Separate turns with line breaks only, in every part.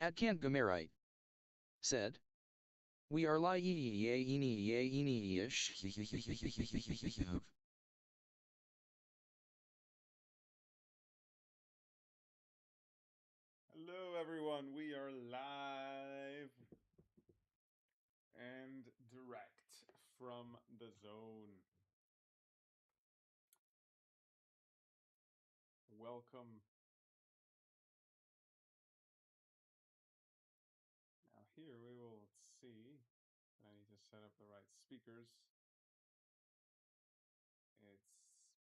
At Kant Gomerite said, "We are
Hello everyone, we are live and direct from the zone. Welcome. Now here we will see, I need to set up the right speakers. It's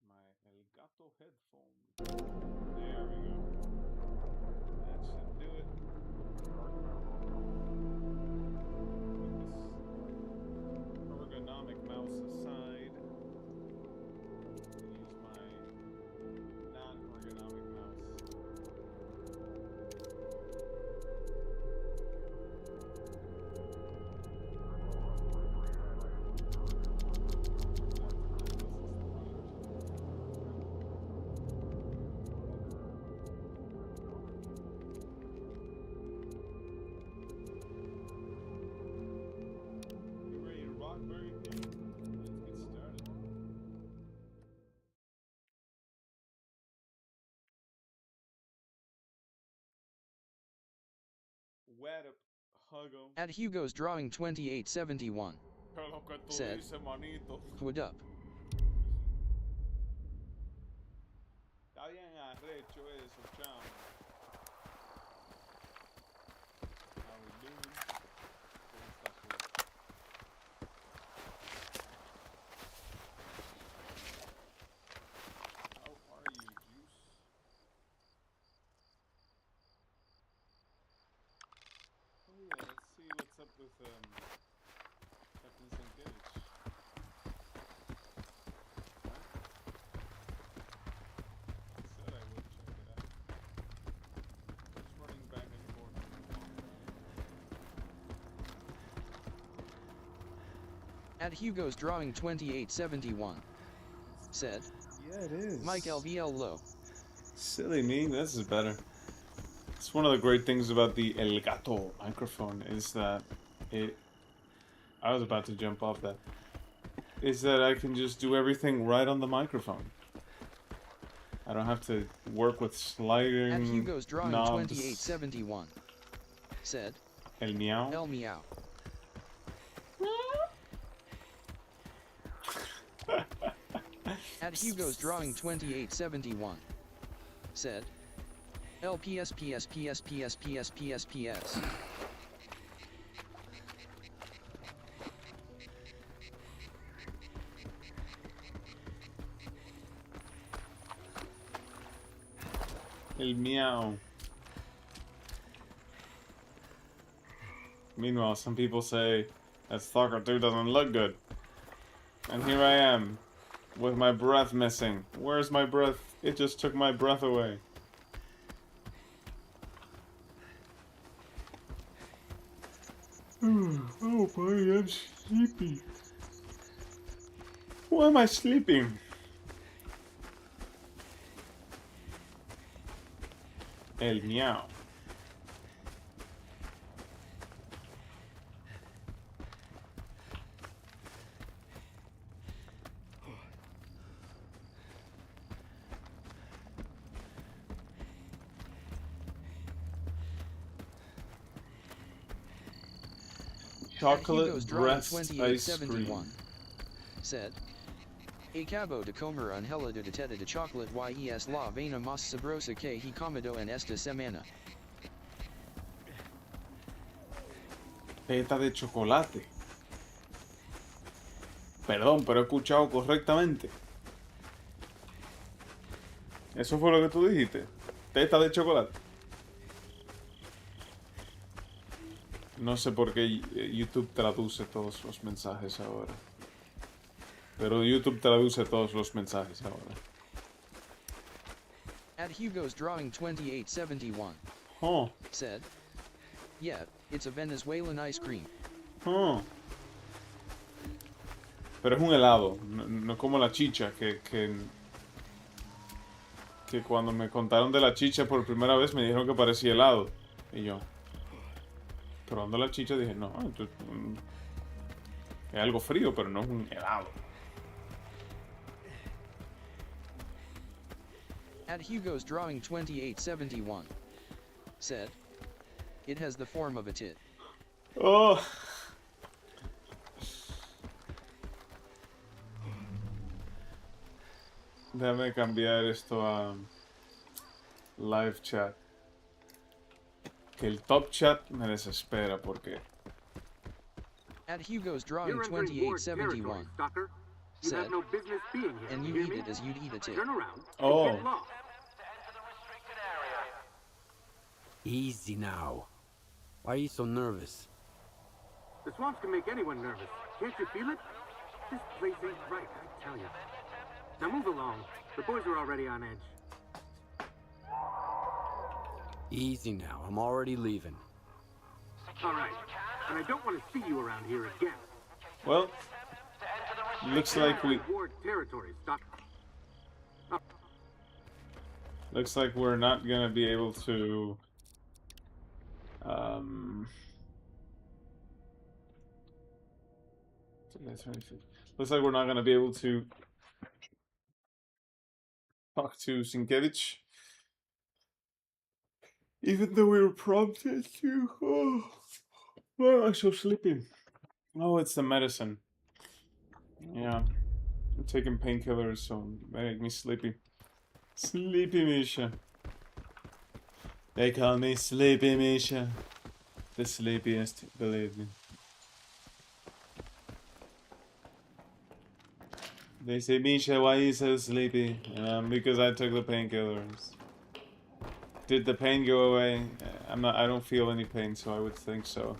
my Elgato headphone. There we go. That should do it. Put this ergonomic mouse aside. Use my non-ergonomic mouse. Very good. Let's get started. Wet up, Hugo.
At Hugo's Drawing 2871 said, "What up?"
Está bien arrecho eso, chamo. How we doing? How are you, Juice? Oh yeah, let's see what's up with Captain Engage. Said I would check it out. Just running back and forth.
At Hugo's Drawing 2871 said,
Yeah, it is.
"Mike LVL low."
Silly me, this is better. It's one of the great things about the Elgato microphone is that I was about to jump off that. Is that I can just do everything right on the microphone. I don't have to work with sliding
At Hugo's Drawing
knobs.
2871 said,
El meow.
"El meow." At Hugo's Drawing 2871 said, "LPSPSPSPSPSPSPS."
El meow. Meanwhile, some people say that Stalker 2 doesn't look good. And here I am, with my breath missing. Where's my breath? It just took my breath away. Oh boy, I'm sleepy. Why am I sleeping? El meow. Chocolate breast ice cream.
Said, "Acabo de comer un helado de teta de chocolate y es la vaina más sabrosa que he comido en esta semana."
Teta de chocolate. Perdón, pero he escuchado correctamente. Eso fue lo que tú dijiste. Teta de chocolate. No sé por qué YouTube traduce todos los mensajes ahora. Pero YouTube traduce todos los mensajes ahora.
At Hugo's Drawing 2871 said, "Yeah, it's a Venezuelan ice cream."
Pero es un helado, no como la chicha, que cuando me contaron de la chicha por primera vez me dijeron que parecía helado. Y yo, Probando la chicha dije, no, esto es algo frío, pero no es un helado.
At Hugo's Drawing 2871 said, it has the form of a tit.
Oh. Déjame cambiar esto a live chat. Que el top chat me desespera porque...
At Hugo's Drawing 2871 said, and you eat it as you'd eat a tit.
Oh.
Easy now. Why are you so nervous?
The swamps can make anyone nervous. Can't you feel it? This place ain't right, I tell you. Now move along. The boys are already on edge.
Easy now. I'm already leaving.
All right. And I don't want to see you around here again.
Well, looks like we...
Ward territories, Doc.
Looks like we're not gonna be able to... Looks like we're not gonna be able to talk to Sienkiewicz, even though we were prompted to. Oh, I'm so sleepy. Oh, it's the medicine. Yeah, I'm taking painkillers, so they make me sleepy. Sleepy Misha. They call me Sleepy Misha. The sleepiest, believe me. They say, Misha, why are you so sleepy? Because I took the painkillers. Did the pain go away? I don't feel any pain, so I would think so.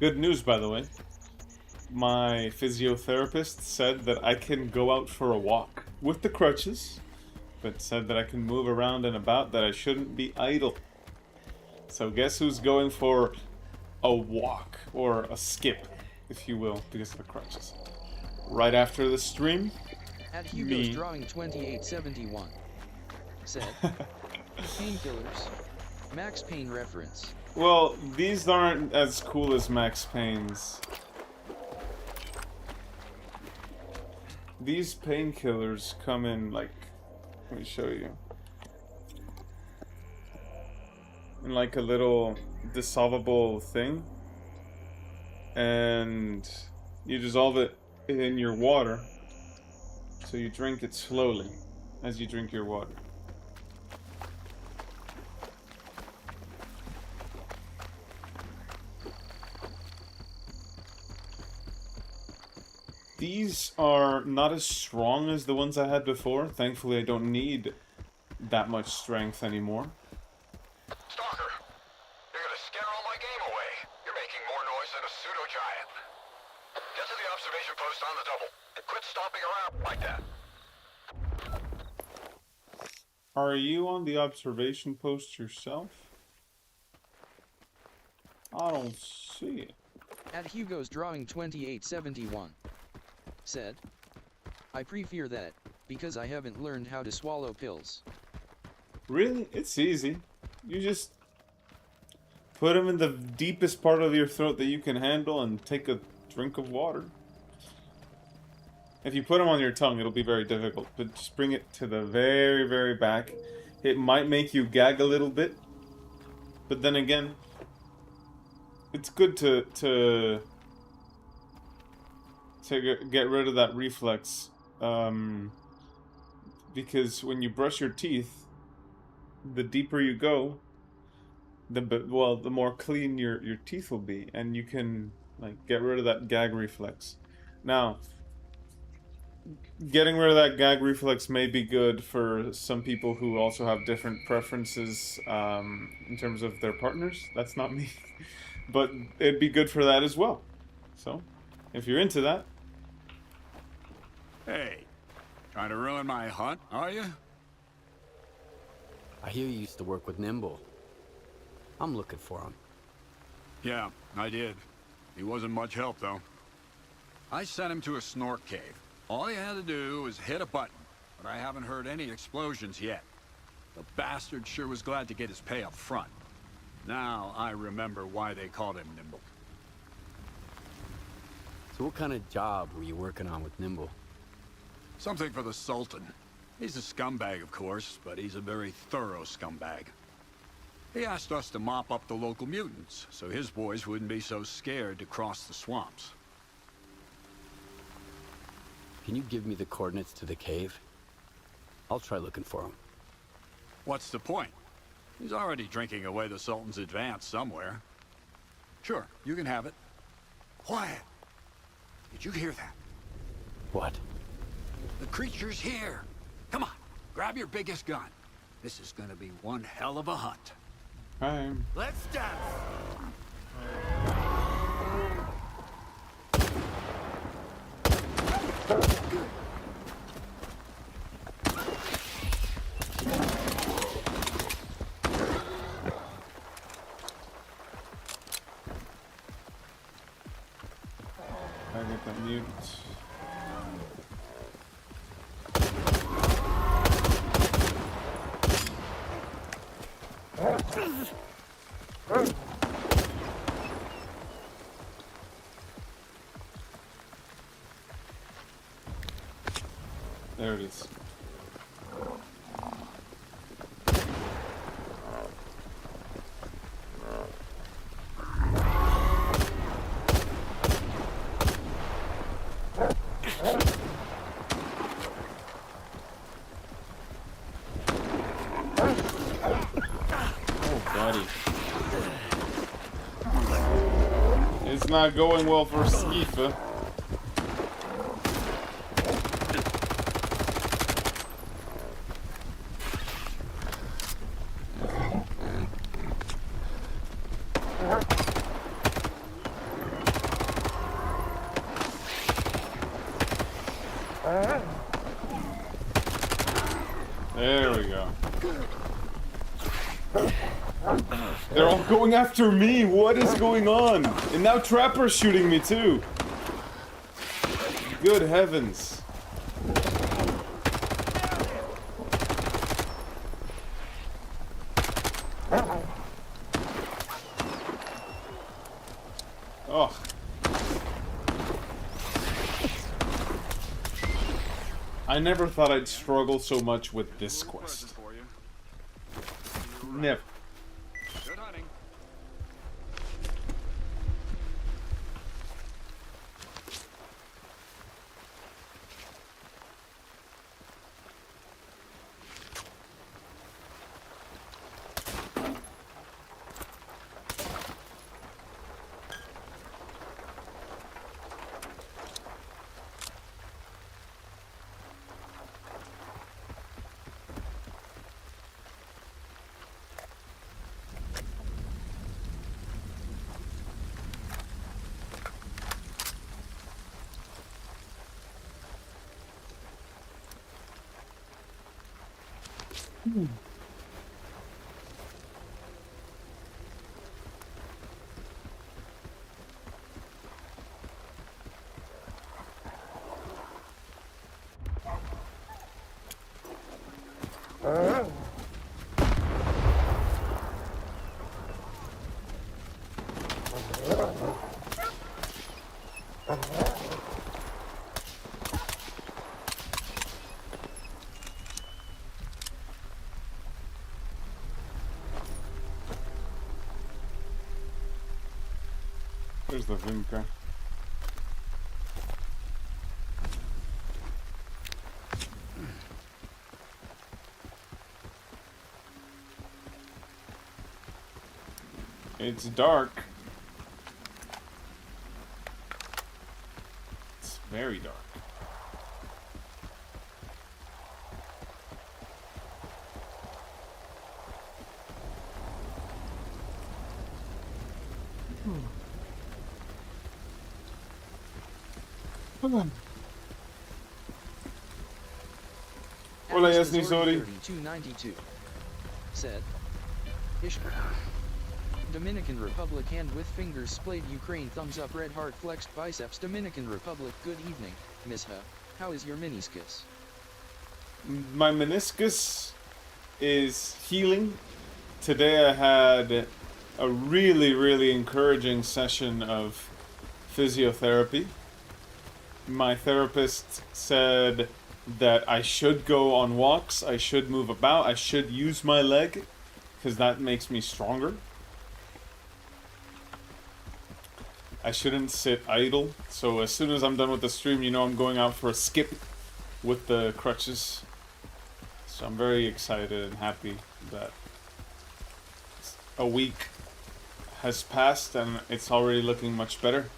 Good news, by the way. My physiotherapist said that I can go out for a walk with the crutches, but said that I can move around and about, that I shouldn't be idle. So guess who's going for a walk, or a skip, if you will, because of the crutches. Right after the stream,
At Hugo's Drawing 2871 said, painkillers, Max Payne reference.
Well, these aren't as cool as Max Payne's. These painkillers come in, like, let me show you. In like a little dissolvable thing. And you dissolve it in your water. So you drink it slowly as you drink your water. These are not as strong as the ones I had before. Thankfully, I don't need that much strength anymore.
Stalker, you're gonna scare all my game away. You're making more noise than a pseudo-giant. Get to the observation post on the double, and quit stomping around like that.
Are you on the observation post yourself? I don't see it.
At Hugo's Drawing 2871 said, I prefer that, because I haven't learned how to swallow pills.
Really? It's easy. You just put them in the deepest part of your throat that you can handle and take a drink of water. If you put them on your tongue, it'll be very difficult, but just bring it to the very, very back. It might make you gag a little bit, but then again, it's good to get rid of that reflex, because when you brush your teeth, the deeper you go, the more clean your teeth will be, and you can like get rid of that gag reflex. Now, getting rid of that gag reflex may be good for some people who also have different preferences in terms of their partners. That's not me, but it'd be good for that as well. So, if you're into that.
Hey, trying to ruin my hunt, are you?
I hear you used to work with Nimble. I'm looking for him.
Yeah, I did. He wasn't much help, though. I sent him to a snork cave. All he had to do was hit a button, but I haven't heard any explosions yet. The bastard sure was glad to get his pay up front. Now I remember why they called him Nimble.
So what kind of job were you working on with Nimble?
Something for the Sultan. He's a scumbag, of course, but he's a very thorough scumbag. He asked us to mop up the local mutants, so his boys wouldn't be so scared to cross the swamps.
Can you give me the coordinates to the cave? I'll try looking for him.
What's the point? He's already drinking away the Sultan's advance somewhere. Sure, you can have it. Quiet! Did you hear that?
What?
The creature's here! Come on, grab your biggest gun. This is gonna be one hell of a hunt.
Hi.
Let's dance!
I get that mute. There it is. It's not going well for Skifa. There we go. They're all going after me. What is going on? And now Trapper's shooting me too. Good heavens. Oh. I never thought I'd struggle so much with this quest. Never.
Good hunting.
There's the Vimka. It's dark. It's very dark. Hola, Yasni Sori.
3292 said, Ishmael, Dominican Republic hand with fingers splayed Ukraine thumbs up red heart flexed biceps Dominican Republic good evening, Miss Ha. How is your meniscus?
My meniscus is healing. Today I had a really encouraging session of physiotherapy. My therapist said that I should go on walks, I should move about, I should use my leg, because that makes me stronger. I shouldn't sit idle, so as soon as I'm done with the stream, you know I'm going out for a skip with the crutches. So I'm very excited and happy that a week has passed and it's already looking much better.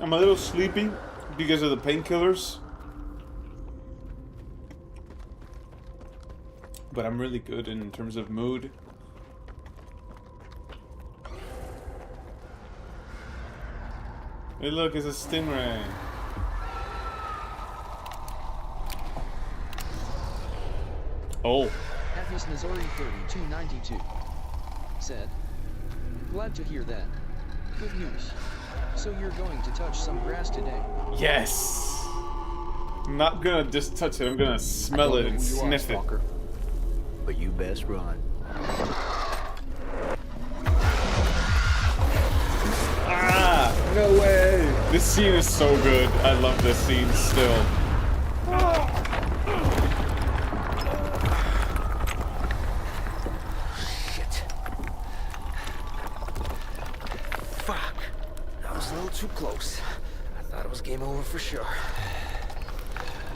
I'm a little sleepy because of the painkillers, but I'm really good in terms of mood. Hey look, it's a stingray. Oh.
Atlas Nazori 3292 said, glad to hear that. Good news. So you're going to touch some grass today?
Yes! I'm not gonna just touch it, I'm gonna smell it and sniff it.
But you best run.
Ah! No way! This scene is so good. I love this scene still.
Shit. Fuck. That was a little too close. I thought it was game over for sure.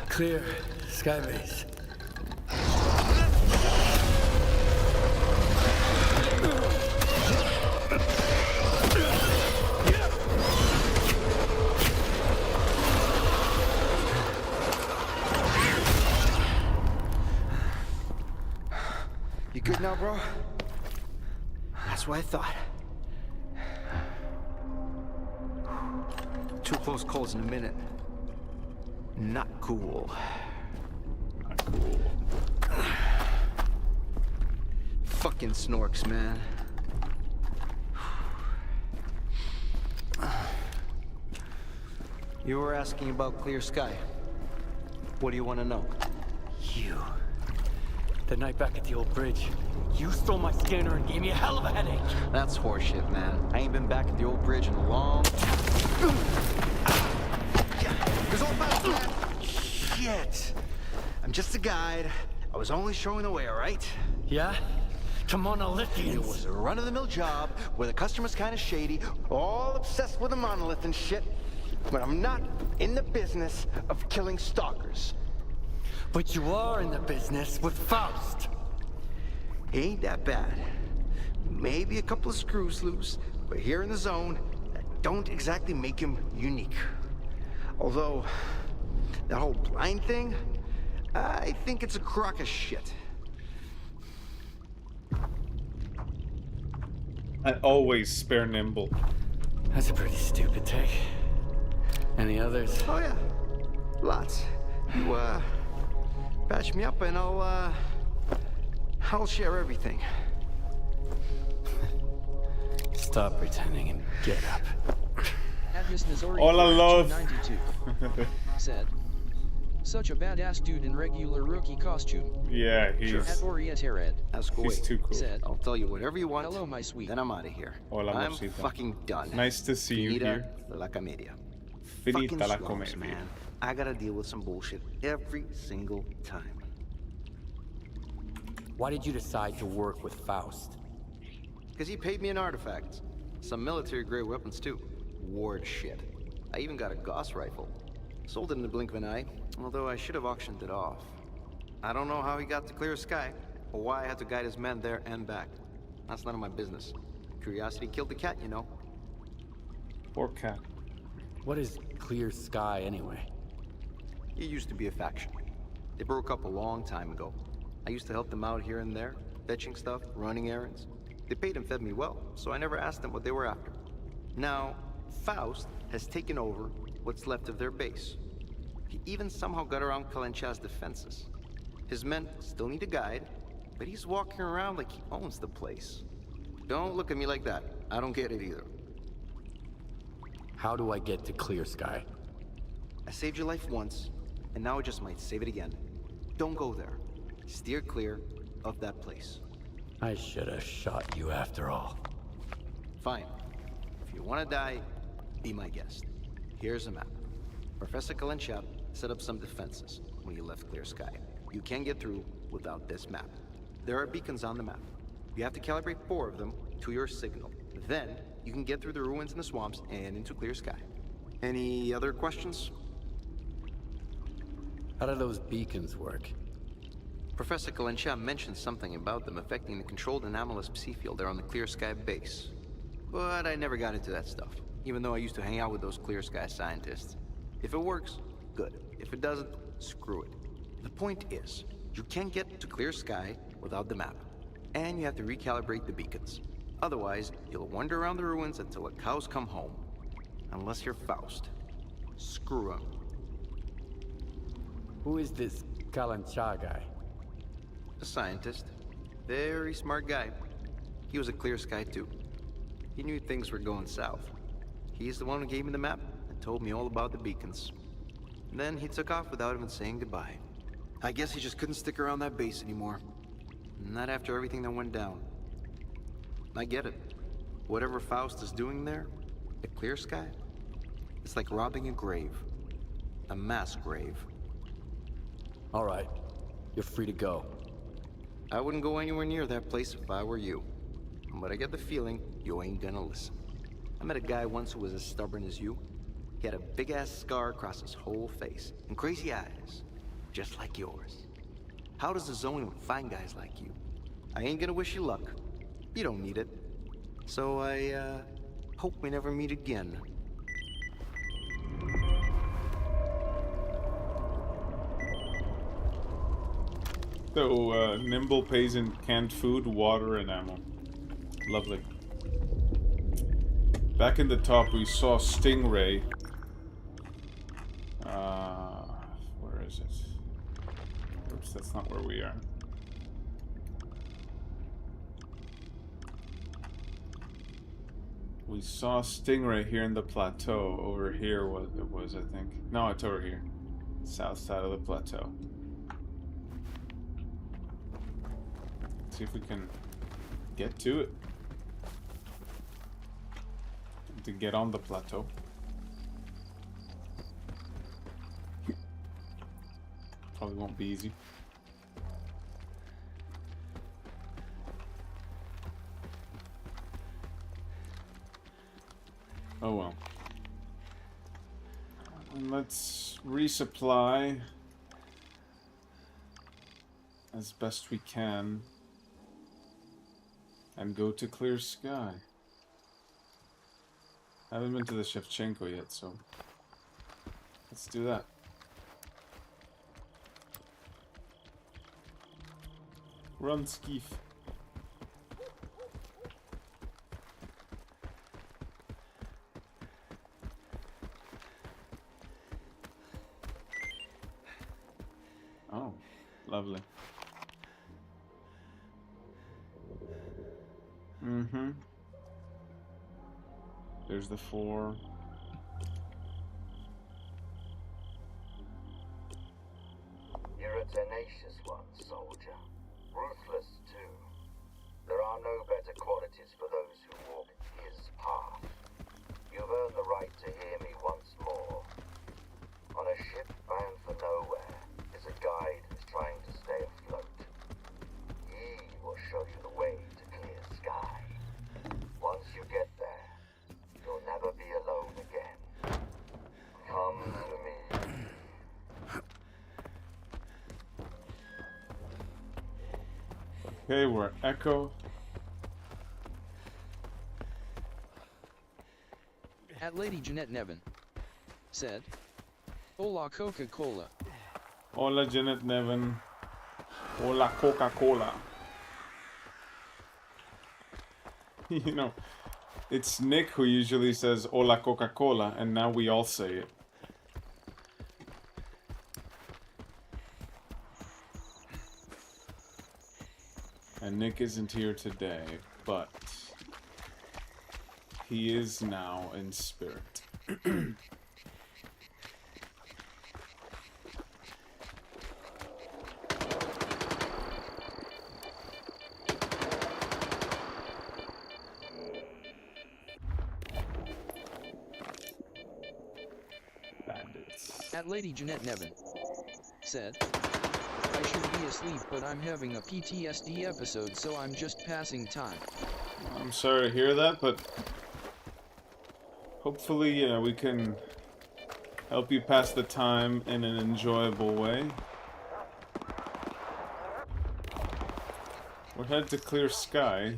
Clear. Skybase.
You good now, bro? That's what I thought. Two close calls in a minute. Not cool.
Not cool.
Fucking snorks, man. You were asking about clear sky. What do you want to know?
You. The night back at the old bridge, you stole my scanner and gave me a hell of a headache.
That's horseshit, man. I ain't been back at the old bridge in a long... There's all fast, man. Shit. I'm just a guide. I was only showing the way, all right?
Yeah? Come on, Olympians.
It was a run-of-the-mill job where the customer's kind of shady, all obsessed with a monolith and shit. But I'm not in the business of killing stalkers.
But you are in the business with Faust.
Ain't that bad. Maybe a couple of screws loose, but here in the zone, that don't exactly make him unique. Although, that whole blind thing, I think it's a crock of shit.
I always spare nimble.
That's a pretty stupid take. Any others?
Oh yeah, lots. You, patch me up and I'll share everything.
Stop pretending and get up.
Atlas Nazori
Hola, love.
92 said, such a badass dude in regular rookie costume.
Yeah,
At
he's
Orietered
Ask
he's
away.
too cool.
said,
I'll tell you whatever you want.
hello my sweet.
Then I'm out of here.
Hola,
I'm
Mosita.
fucking done.
Nice to see you here.
Finita la comedia.
Finita la
Fucking slums,
comedia.
man. I gotta deal with some bullshit every single time.
Why did you decide to work with Faust?
Because he paid me in artifacts. Some military-grade weapons, too. Ward shit. I even got a Gauss rifle. Sold it in the blink of an eye, although I should have auctioned it off. I don't know how he got to clear sky, or why I had to guide his men there and back. That's none of my business. Curiosity killed the cat, you know.
Poor cat.
What is clear sky anyway?
It used to be a faction. They broke up a long time ago. I used to help them out here and there, fetching stuff, running errands. They paid and fed me well, so I never asked them what they were after. Now, Faust has taken over what's left of their base. He even somehow got around Kalencha's defenses. His men still need a guide, but he's walking around like he owns the place. Don't look at me like that. I don't get it either.
How do I get to Clear Sky?
I saved your life once, and now I just might save it again. Don't go there. Steer clear of that place.
I should have shot you after all.
Fine. If you want to die, be my guest. Here's a map. Professor Kalencha set up some defenses when you left Clear Sky. You can't get through without this map. There are beacons on the map. You have to calibrate 4 of them to your signal. Then, you can get through the ruins in the swamps and into Clear Sky. Any other questions?
How do those beacons work?
Professor Kalencha mentioned something about them affecting the controlled anomalous psi field there on the Clear Sky base. But I never got into that stuff, even though I used to hang out with those Clear Sky scientists. If it works, good. If it doesn't, screw it. The point is, you can't get to Clear Sky without the map, and you have to recalibrate the beacons. Otherwise, you'll wander around the ruins until the cows come home. Unless you're Faust. Screw him.
Who is this Kalancha guy?
A scientist. Very smart guy. He was a Clear Sky too. He knew things were going south. He's the one who gave me the map and told me all about the beacons. Then he took off without even saying goodbye. I guess he just couldn't stick around that base anymore. Not after everything that went down. I get it. Whatever Faust is doing there, at Clear Sky, it's like robbing a grave. A mass grave.
All right, you're free to go.
I wouldn't go anywhere near that place if I were you. But I get the feeling you ain't gonna listen. I met a guy once who was as stubborn as you. He had a big-ass scar across his whole face, and crazy eyes, just like yours. How does the zone find guys like you? I ain't gonna wish you luck. You don't need it. So I, hope we never meet again.
So, Nimble pays in canned food, water, and ammo. Lovely. Back in the top, we saw Stingray. Where is it? Oops, that's not where we are. We saw Stingray here in the plateau. Over here, what it was, I think. No, it's over here. South side of the plateau. Let's see if we can get to it. To get on the plateau. Probably won't be easy. Oh well. And let's resupply as best we can and go to Clear Sky. I haven't been to the Shevchenko yet, so let's do that. Run, Skeef. Oh, lovely. Mm-hmm. There's the 4.
You're a tenacious one, soldier. Ruthless, too. There are no better qualities for those who walk his path. You've earned the right to hear me once more. On a ship bound for nowhere is a guide who's trying to stay afloat. He will show you the way to Clear Sky. Once you get there, you'll never be alone again. Come to me.
Okay, we're at Echo.
At Lady Jeanette Nevin. Said. Hola Coca-Cola.
Hola, Janet Nevin. Hola, Coca-Cola. You know, it's Nick who usually says "Hola Coca-Cola," and now we all say it. And Nick isn't here today, but he is now in spirit. Bandits.
At Lady Jeanette Nevin said, I should be asleep, but I'm having a PTSD episode, so I'm just passing time.
I'm sorry to hear that, but hopefully, we can help you pass the time in an enjoyable way. We're headed to clear sky.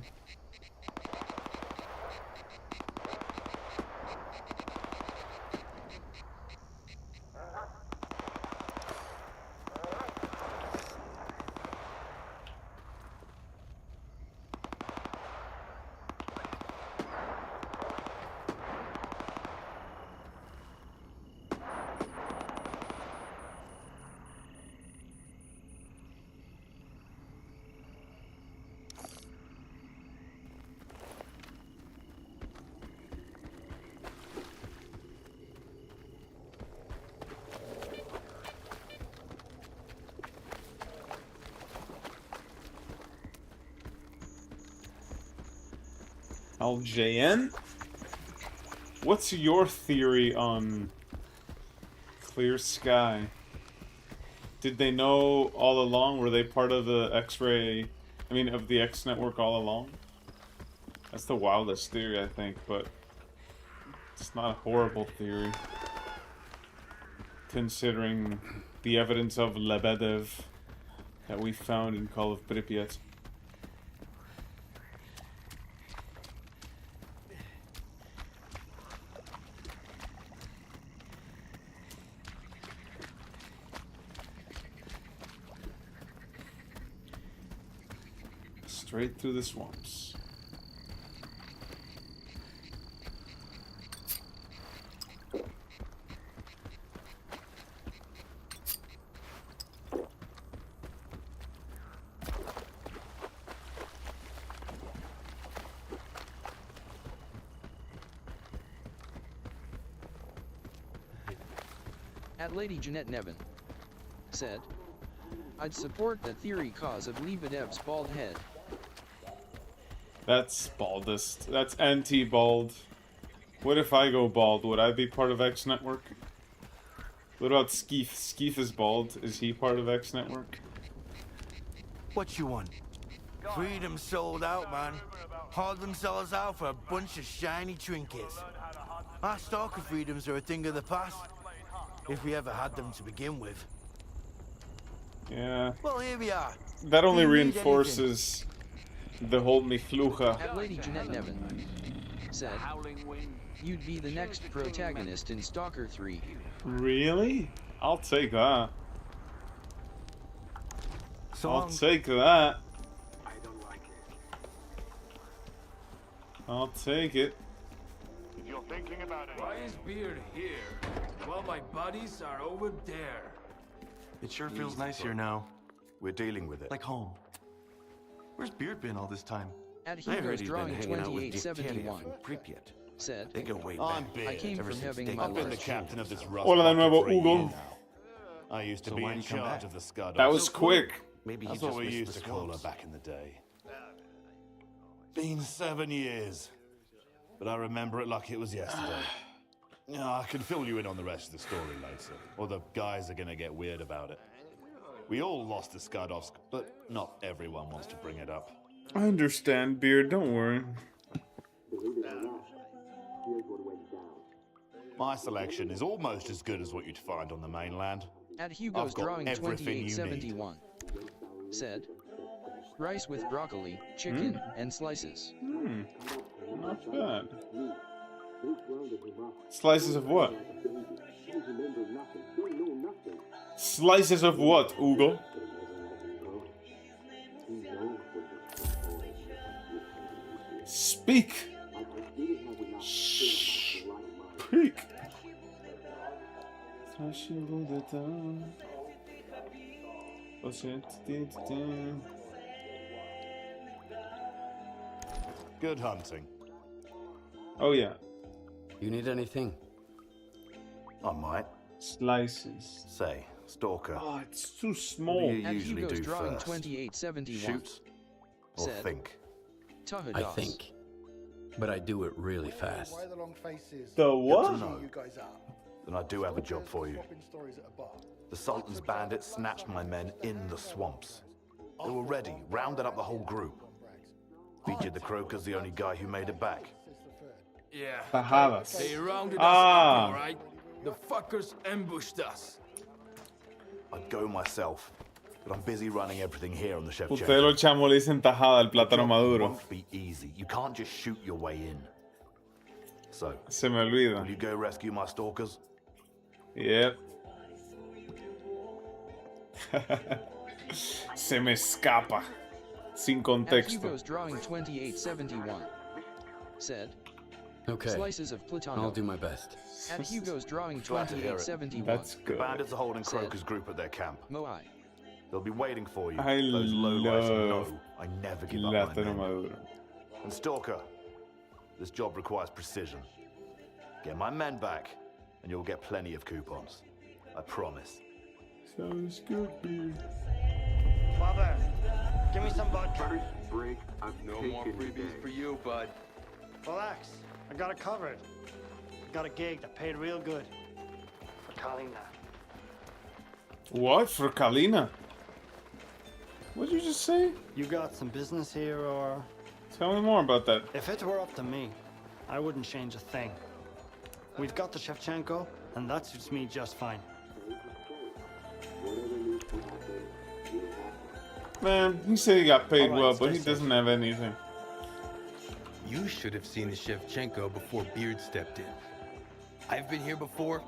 LJN? What's your theory on clear sky? Did they know all along? Were they part of the X-ray, of the X network all along? That's the wildest theory, I think, but it's not a horrible theory. Considering the evidence of Lebedev that we found in Call of Pripyat. Straight through the swamps.
At Lady Jeanette Nevin said, I'd support the theory cause of Lebedev's bald head.
That's baldest. That's anti-bald. What if I go bald? Would I be part of X Network? What about Skeef? Skeef is bald. Is he part of X Network?
What you want? Freedom sold out, man. Hauled themselves out for a bunch of shiny trinkets. Our stalker freedoms are a thing of the past. If we ever had them to begin with.
Yeah.
Well, here we are.
That only
Do you need
reinforces the whole Michlucha.
At Lady Jeanette Nevin said, you'd be the next protagonist in Stalker 3.
Really? I'll take that.
So
I'll take that.
I don't like it.
I'll take it.
If you're thinking about it.
Why is Beard here while my buddies are over there?
It sure feels nice here now. We're dealing with it. Like home. Where's Beard been all this time?
At
I've
Hugo's
already
Drawing
been hanging out with
2871
Dipteria from Pripyat.
said,
They go way
I'm
back.
Beard.
I came
Ever
from
since
having
they
my
I've been the
life.
captain of this rust
Hola de
bucket
nuevo,
for a year
Hugo.
now. I used to
So
be
why
in
did you come
charge
back?
of the Scud.
That was quick.
Maybe he
That's
just
what we
missed
used
the
to call her
swamps.
back in the day. Been 7 years. But I remember it like it was yesterday. Yeah, I can fill you in on the rest of the story later. Or the guys are gonna get weird about it. We all lost the Skadovsk, but not everyone wants to bring it up.
I understand, Beard. Don't worry.
My selection is almost as good as what you'd find on the mainland.
At Hugo's
I've got
Drawing
everything you
2871 said, rice with broccoli, chicken, and slices.
Not bad. Slices of what? Slices of what, Hugo? Speak! Speak!
Good hunting.
Oh yeah.
You need anything?
I might.
Slices.
Say, Stalker.
Oh, it's too
What do
small.
you
At
usually
Hugo's
do
drawing
first?
2871.
Shoot or
Said.
think?
I think. But I do it really fast.
The
Good
what?
to know. Then I do have a job for you. The Sultan's bandits snatched my men in the swamps. They were ready, rounded up the whole group. Featured the Croker's the only guy who made it back.
Yeah.
Tajadas.
They rounded us
Ah.
up, alright? The fuckers ambushed us.
I'd go myself, but I'm busy running everything here on the Chef
Ustedes los chamos le dicen tajada al plátano maduro.
Won't be easy. You can't just shoot your way in. So,
Se me olvida.
will you go rescue my stalkers?
Yep. Se me escapa. Sin
At
contexto.
Hugo's drawing 2871. Said.
Okay.
Slices of Platano.
I'll do my best.
At Hugo's drawing
Glad to hear it.
2871.
That's
The
good.
bandits are holding
Said.
Croker's group at their camp.
Moai.
They'll be waiting for you.
I
Those lowlifes
love
know I never give up my
Plátano
men.
maduro.
And Stalker, this job requires precision. Get my men back, and you'll get plenty of coupons. I promise.
Sounds good, dude.
Father, give me some vodka.
First break I've
No more freebies for you, bud.
Relax, I got it covered. I got a gig that paid real good. For Kalina.
What? For Kalina? What did you just say?
You got some business here, or...
Tell me more about that.
If it were up to me, I wouldn't change a thing. We've got the Shevchenko, and that suits me just fine.
Man, he said he got paid
All right,
well, but he
stay
doesn't have anything.
You should have seen the Shevchenko before Beard stepped in. I've been here before,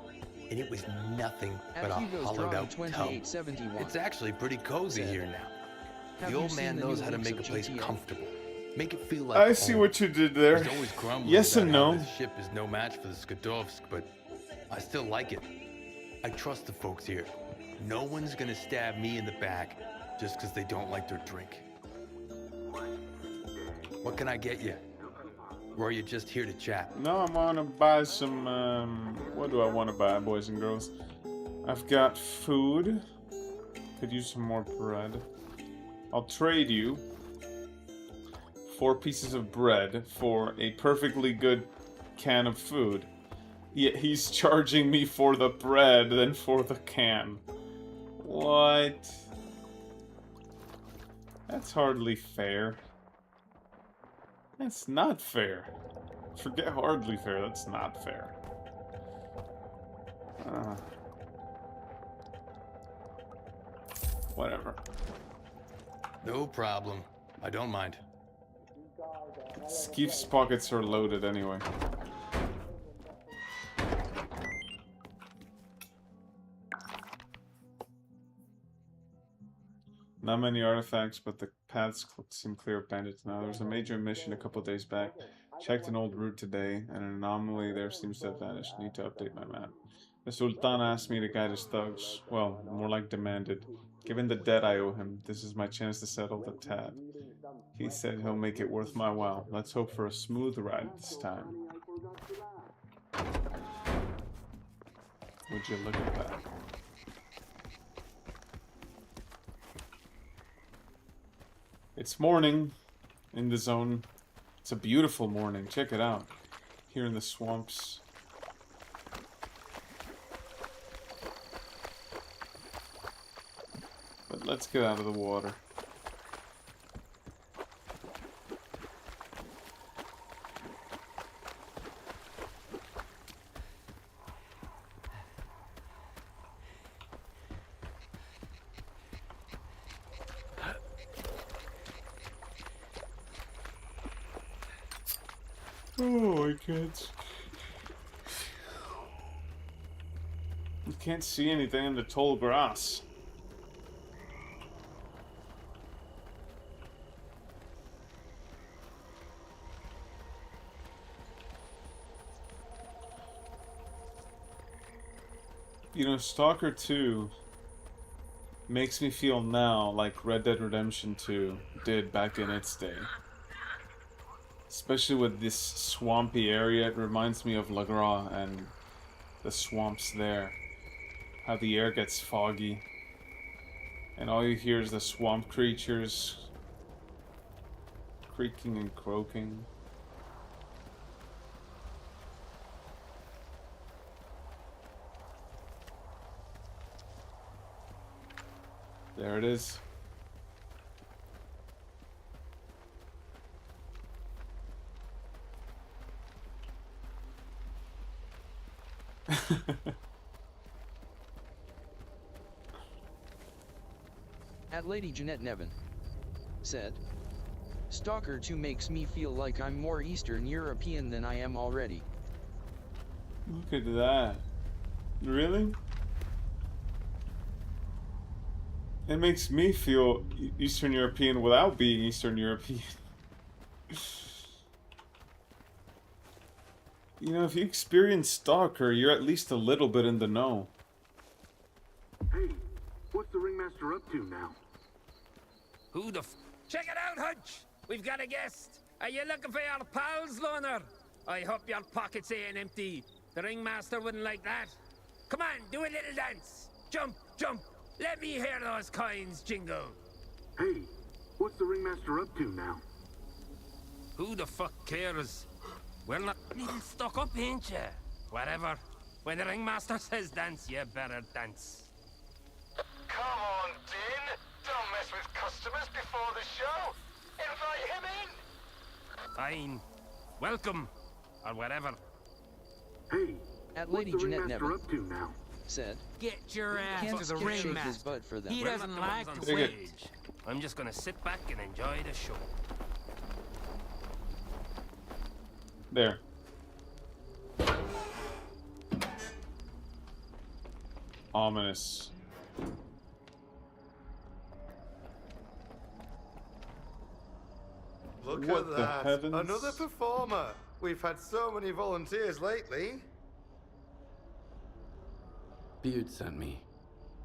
and it was nothing
At
but a
Hugo's
hollowed
drawing
out tub.
2871.
It's actually pretty cozy
Said.
here now.
Have
The
you
old
seen
man
the
knows
new
how to
looks
make a
of
place
GTA?
comfortable. Make it feel like
I see
home.
what you did there.
He's always grumbling
Yes and
about how
no.
this ship is no match for the Skadovsk, but I still like it. I trust the folks here. No one's gonna stab me in the back just because they don't like their drink. What can I get you? Or are you just here to chat?
No, I want to buy some, what do I want to buy, boys and girls? I've got food. Could use some more bread. I'll trade you 4 pieces of bread for a perfectly good can of food. Yet he's charging me for the bread than for the can. What? That's hardly fair. That's not fair. Forget hardly fair, that's not fair. Whatever.
No problem. I don't mind.
Skeef's pockets are loaded anyway. Not many artifacts, but the paths seem clear of bandits now. There was a major mission a couple days back. Checked an old route today, and an anomaly there seems to have vanished. Need to update my map. The Sultan asked me to guide his thugs. Well, more like demanded. Given the debt I owe him, this is my chance to settle the tab. He said he'll make it worth my while. Let's hope for a smooth ride this time. Would you look at that? It's morning in the zone. It's a beautiful morning. Check it out. Here in the swamps. But let's get out of the water. Oh, I can't. You can't see anything in the tall grass. You know, Stalker 2 makes me feel now like Red Dead Redemption 2 did back in its day. Especially with this swampy area, it reminds me of La Gras and the swamps there. How the air gets foggy. And all you hear is the swamp creatures creaking and croaking. There it is.
At Lady Jeanette Nevin said, Stalker 2 makes me feel like I'm more Eastern European than I am already.
Look at that. Really? It makes me feel Eastern European without being Eastern European. You know, if you experience Stalker, you're at least a little bit in the know.
Hey, what's the ringmaster up to now?
Who the Check it out, Hutch! We've got a guest! Are you looking for your pals, Loner? I hope your pockets ain't empty. The ringmaster wouldn't like that. Come on, do a little dance! Jump, jump! Let me hear those coins jingle!
Hey, what's the ringmaster up to now?
Who the fuck cares? We're not even stuck up, ain't ya? Whatever. When the ringmaster says dance, you better dance.
Come on, Din! Don't mess with customers before the show! Invite him in!
Fine. Welcome. Or whatever.
Hey,
At
what's
Lady
the
Jeanette
ringmaster
Nevin
up to now?
said,
Get your ass
Can't
to the
skip shake his
ringmaster.
butt for them.
He
We're
doesn't
not
like
the ones
to
on
wage. I'm just gonna sit back and enjoy the show.
There. Ominous.
Look
What
at
the
that.
heavens?
Another performer. We've had so many volunteers lately.
Beard sent me.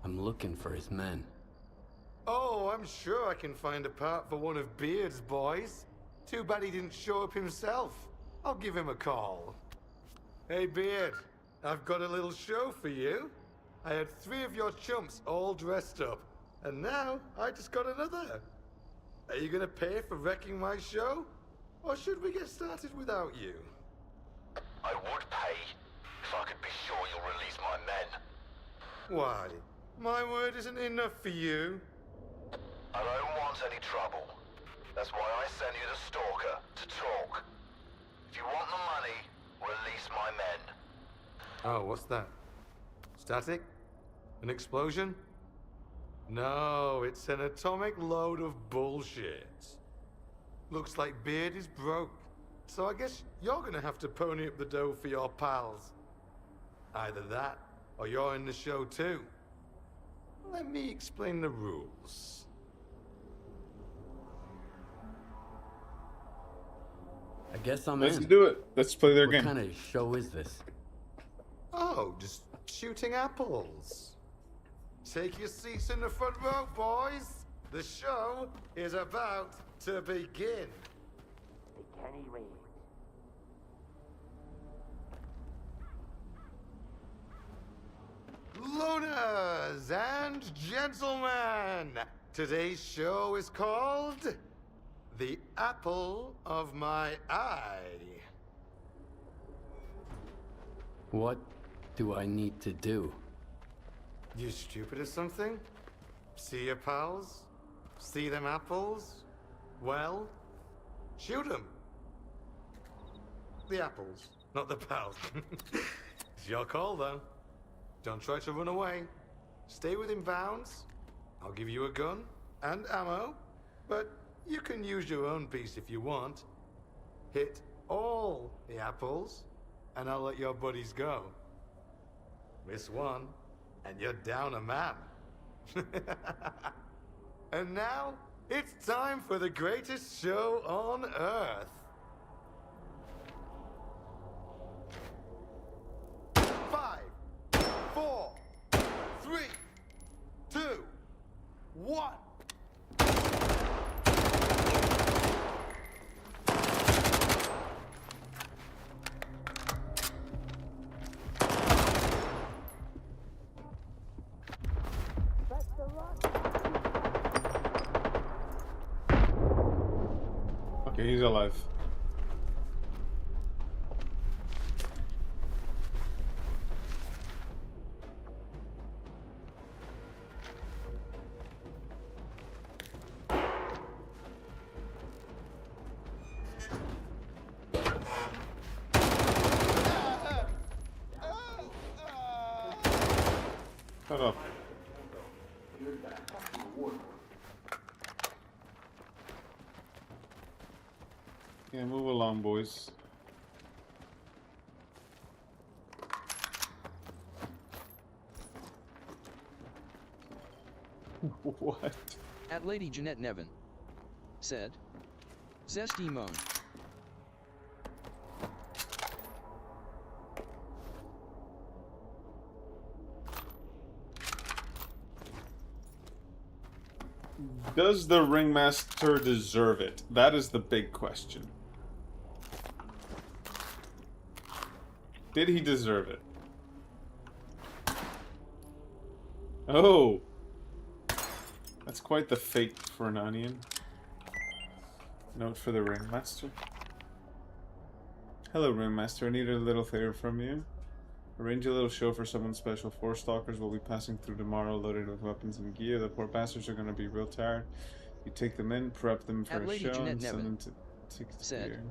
I'm looking for his men.
Oh, I'm sure I can find a part for one of Beard's boys. Too bad he didn't show up himself. I'll give him a call. Hey, Beard. I've got a little show for you. I had 3 of your chumps all dressed up. And now, I just got another. Are you gonna pay for wrecking my show? Or should we get started without you?
I would pay if I could be sure you'll release my men.
Why? My word isn't enough for you.
I don't want any trouble. That's why I sent you the Stalker, to talk. If you want the money, release my men.
Oh, what's that? Static? An explosion? No, it's an atomic load of bullshit. Looks like Beard is broke. So I guess you're gonna have to pony up the dough for your pals. Either that, or you're in the show too. Let me explain the rules.
I guess I'm
Let's
in.
do it. Let's play their game.
What kind of show is this?
Oh, just shooting apples. Take your seats in the front row, boys. The show is about to begin.
Kenny Reed.
Lunars and gentlemen, today's show is called The Apple of My Eye.
What do I need to do?
You stupid or something? See your pals? See them apples? Well, shoot them. The apples, not the pals. It's your call, though. Don't try to run away. Stay within bounds. I'll give you a gun and ammo, but you can use your own piece if you want. Hit all the apples, and I'll let your buddies go. Miss one, and you're down a man. And now, it's time for the greatest show on Earth. 5, 4,
Okay, he's alive. Shut up. Yeah, move along, boys. What?
At Lady Jeanette Nevin. Said. Zesty moan.
Does the ringmaster deserve it? That is the big question. Did he deserve it? Oh! That's quite the fate for an onion. Note for the ringmaster. Hello, ringmaster. I need a little favor from you. Arrange a little show for someone special. 4 stalkers will be passing through tomorrow loaded with weapons and gear. The poor bastards are going to be real tired. You take them in, prep them for
At
a
Lady
show,
Jeanette
and send
Nevin
them to tickets
said.
gear.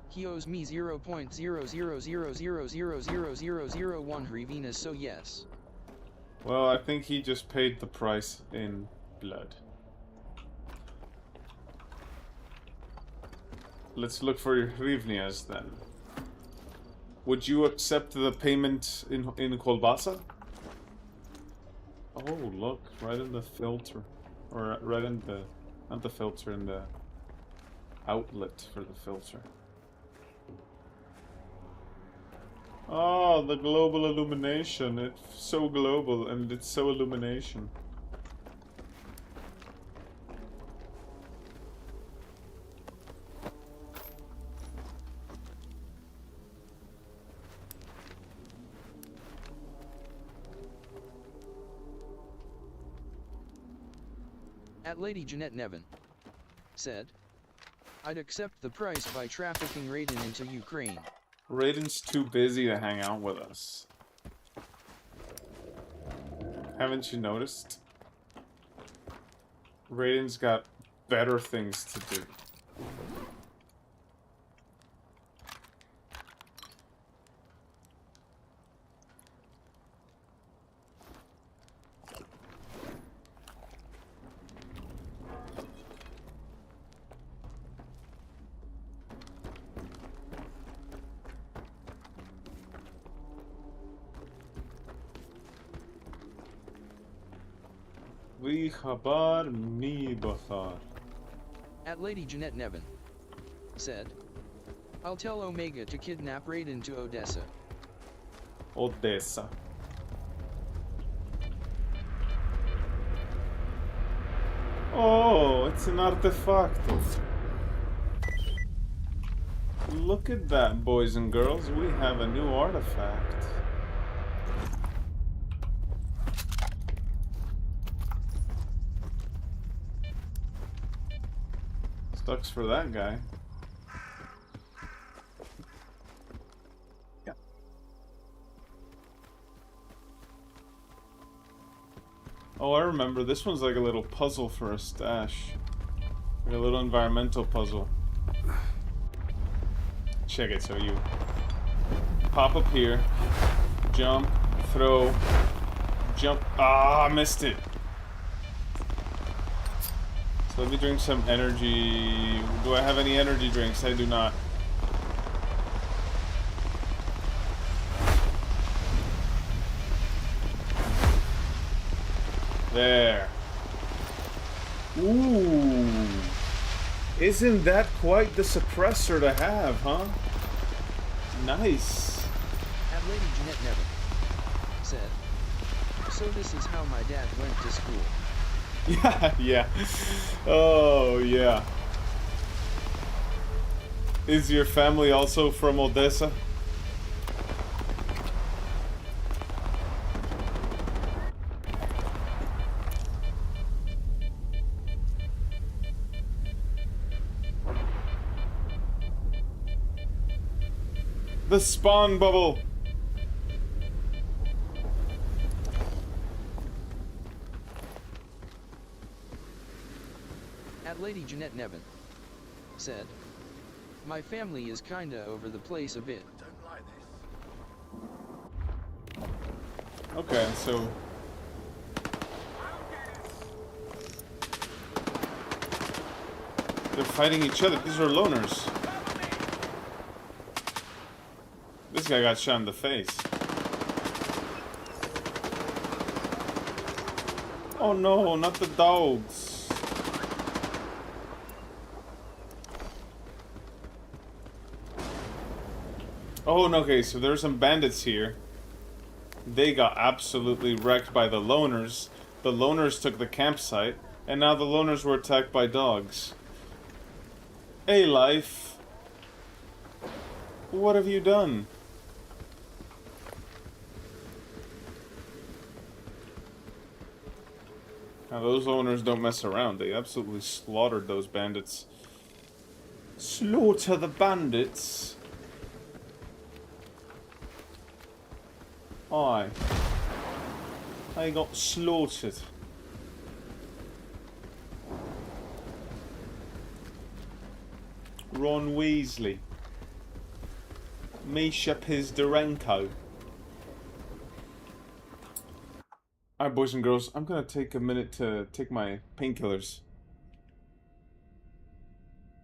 He owes me 0.000000001 hryvnias, so yes.
Well, I think he just paid the price in blood. Let's look for your hryvnias then. Would you accept the payment in kolbasa? Oh, look, right in the filter. Or right in the... not the filter, in the outlet for the filter. Oh, the global illumination. It's so global and it's so illumination.
At Lady Jeanette Nevin. Said. I'd accept the price by trafficking Raiden into Ukraine.
Raiden's too busy to hang out with us. Haven't you noticed? Raiden's got better things to do. Vi khabar mi bathar.
At Lady Jeanette Nevin. Said. I'll tell Omega to kidnap Raiden to Odessa.
Odessa. Oh, it's an artefacto. Look at that, boys and girls. We have a new artifact. Sucks for that guy. Yeah. Oh, I remember. This one's like a little puzzle for a stash. Like a little environmental puzzle. Check it. So you pop up here, jump, throw, jump. Ah, I missed it. So let me drink some energy. Do I have any energy drinks? I do not. There. Ooh. Isn't that quite the suppressor to have, huh? Nice.
At Lady Jeanette Nevin. Said. So this is how my dad went to school.
Yeah, yeah. Oh, yeah. Is your family also from Odessa? The spawn bubble.
At Lady Jeanette Nevin said, "My family is kinda over the place a bit."
Okay, so they're fighting each other. These are loners. This guy got shot in the face. Oh no, not the dogs. Oh, no, okay, so there's some bandits here. They got absolutely wrecked by the loners. The loners took the campsite, and now the loners were attacked by dogs. Hey, life. What have you done? Now, those loners don't mess around. They absolutely slaughtered those bandits. Slaughter the bandits. I got slaughtered. Ron Weasley. Misha Pizdarenko. Alright, boys and girls, I'm gonna take a minute to take my painkillers.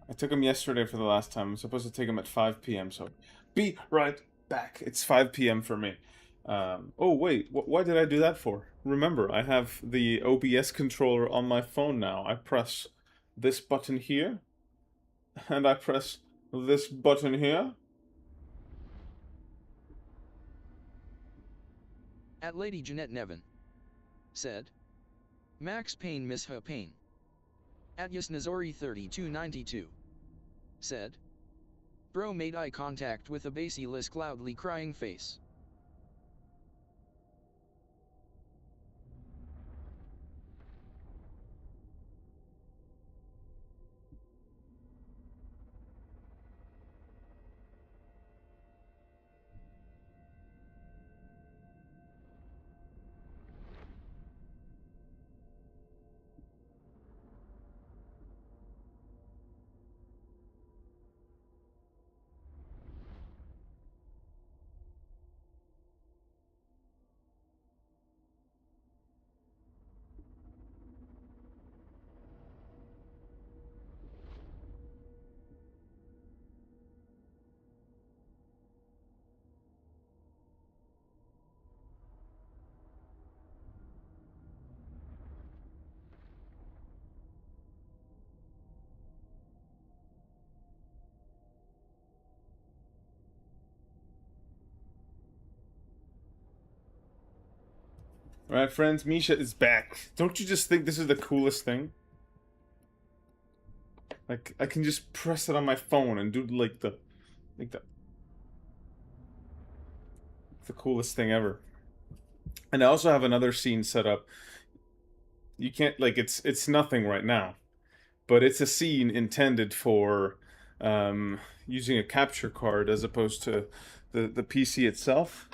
I took them yesterday for the last time. I'm supposed to take them at 5 p.m., so be right back. It's 5 p.m. for me. Oh, wait, why did I do that for? Remember, I have the OBS controller on my phone now. I press this button here, and I press this button here.
At Lady Jeanette Nevin said, "Max Payne miss her pain." At Yasnazori 3292 said, "Bro made eye contact with a basilisk loudly crying face."
Alright, friends, Misha is back. Don't you just think this is the coolest thing? Like, I can just press it on my phone and do like the coolest thing ever. And I also have another scene set up. You can't, like, it's nothing right now, but it's a scene intended for using a capture card as opposed to the PC itself.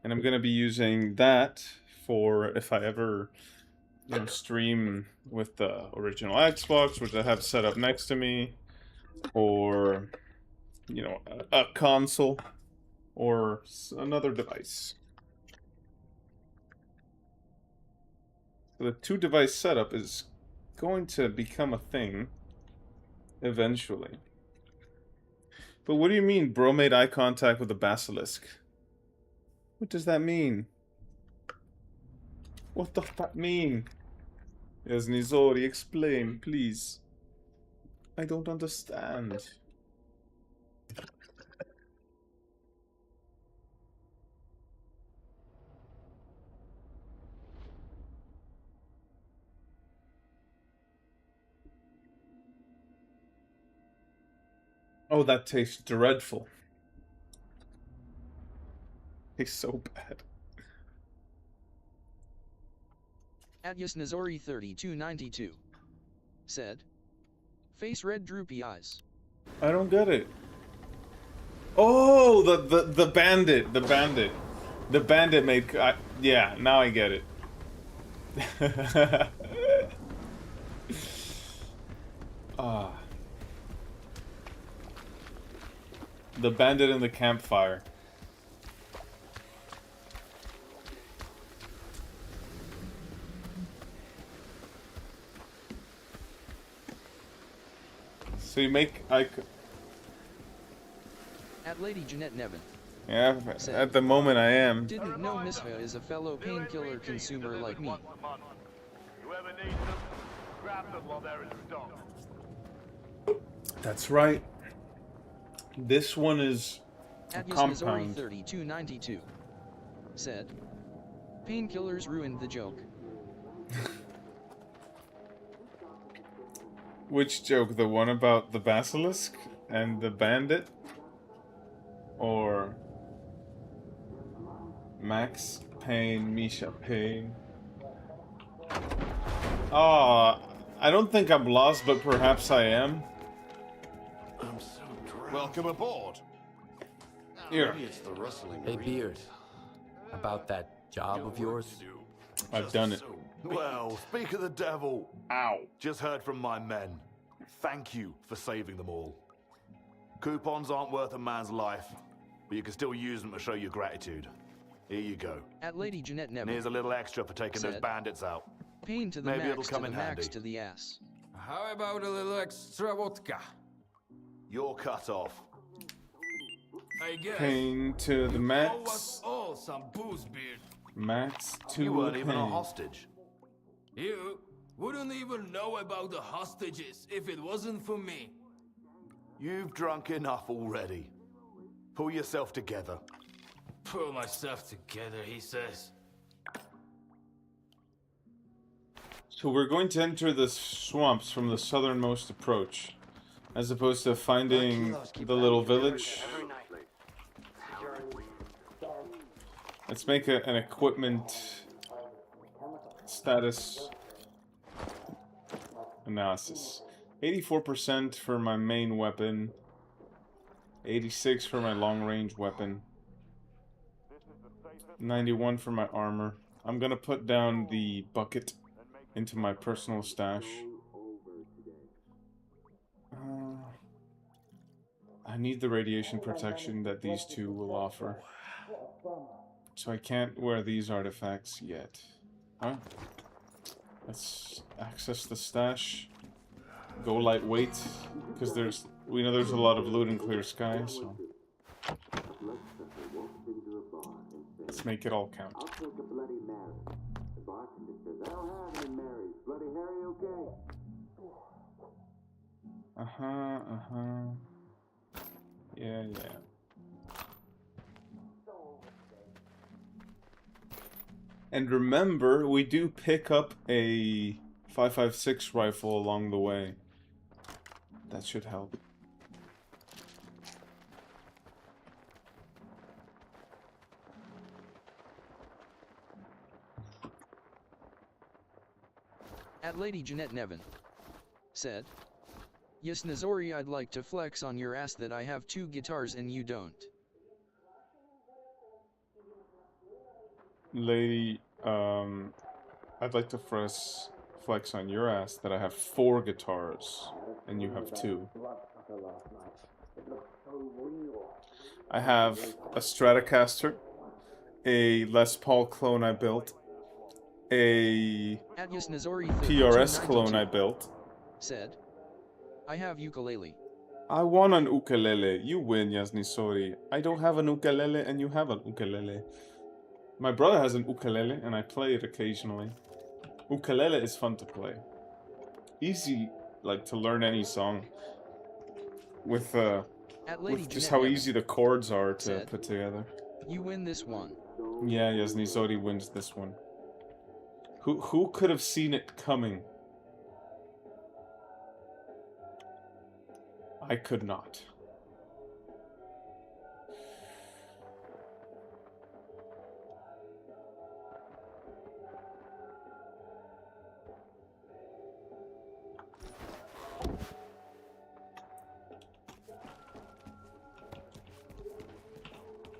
And I'm gonna be using that for if I ever, you know, stream with the original Xbox, which I have set up next to me, or, you know, a console, or another device. So the two-device setup is going to become a thing eventually. But what do you mean, bro made eye contact with a basilisk? What does that mean? What does that mean? Yes, Nizori, explain, please. I don't understand. Oh, that tastes dreadful. Tastes so bad.
At Yasnazori 3292 said, "Face red droopy eyes."
I don't get it. Oh, the bandit, the bandit. The bandit made... yeah, now I get it. Ah. The bandit in the campfire. So you make...
At Lady Jeanette Nevin.
Yeah, at the moment I am.
Didn't know Misha is a fellow painkiller consumer like me.
Whoever needs them, grab them while they're in stock.
That's right. This one is a compound.
3292 said, painkillers ruined the joke.
Which joke? The one about the basilisk and the bandit? Or Max Payne, Misha Payne? Ah, I don't think I'm lost, but perhaps I am.
I'm so drunk. Welcome aboard.
Here.
Maybe it's the rustling.
Hey, Beard. About that job of yours?
I've done it.
Well, speak of the devil.
Ow.
Just heard from my men. Thank you for saving them all. Coupons aren't worth a man's life, but you can still use them to show your gratitude. Here you go.
At Lady Jeanette Nevin.
And here's a little extra for taking those bandits out.
Pain to the
Maybe
max,
it'll come
to
in
the max,
handy.
to the ass.
How about a little extra vodka?
You're cut off.
I guess.
Pain to the
You
max.
owe us all some booze, Beard.
Max to
You weren't even a
pain.
hostage.
You wouldn't even know about the hostages if it wasn't for me.
You've drunk enough already. Pull yourself together.
Pull myself together, he says.
So we're going to enter the swamps from the southernmost approach, as opposed to finding the little village. Let's make an equipment status analysis. 84% for my main weapon, 86 for my long-range weapon, 91 for my armor. I'm gonna put down the bucket into my personal stash. I need the radiation protection that these two will offer. So I can't wear these artifacts yet. Huh? Let's access the stash. Go lightweight, because we know there's a lot of loot in Clear Sky, so let's make it all count.
I'll take a Bloody Mary. The bartender says, I don't have any Marys. Bloody Harry, okay?
Yeah. And remember, we do pick up a 5.56 rifle along the way. That should help.
At Lady Jeanette Nevin said, yes, Nazori, I'd like to flex on your ass that I have 2 guitars and you don't.
Lady, I'd like to flex on your ass that I have 4 guitars and you have 2. I have a Stratocaster, a Les Paul clone I built, a PRS clone I built.
Said, I have ukulele.
I want an ukulele. You win, Yasnisori. I don't have an ukulele and you have an ukulele. My brother has an ukulele and I play it occasionally. Ukulele is fun to play. Easy, like, to learn any song. With just how easy the chords are to put together.
You win this one.
Yeah, Yasnisori wins this one. Who could have seen it coming? I could not.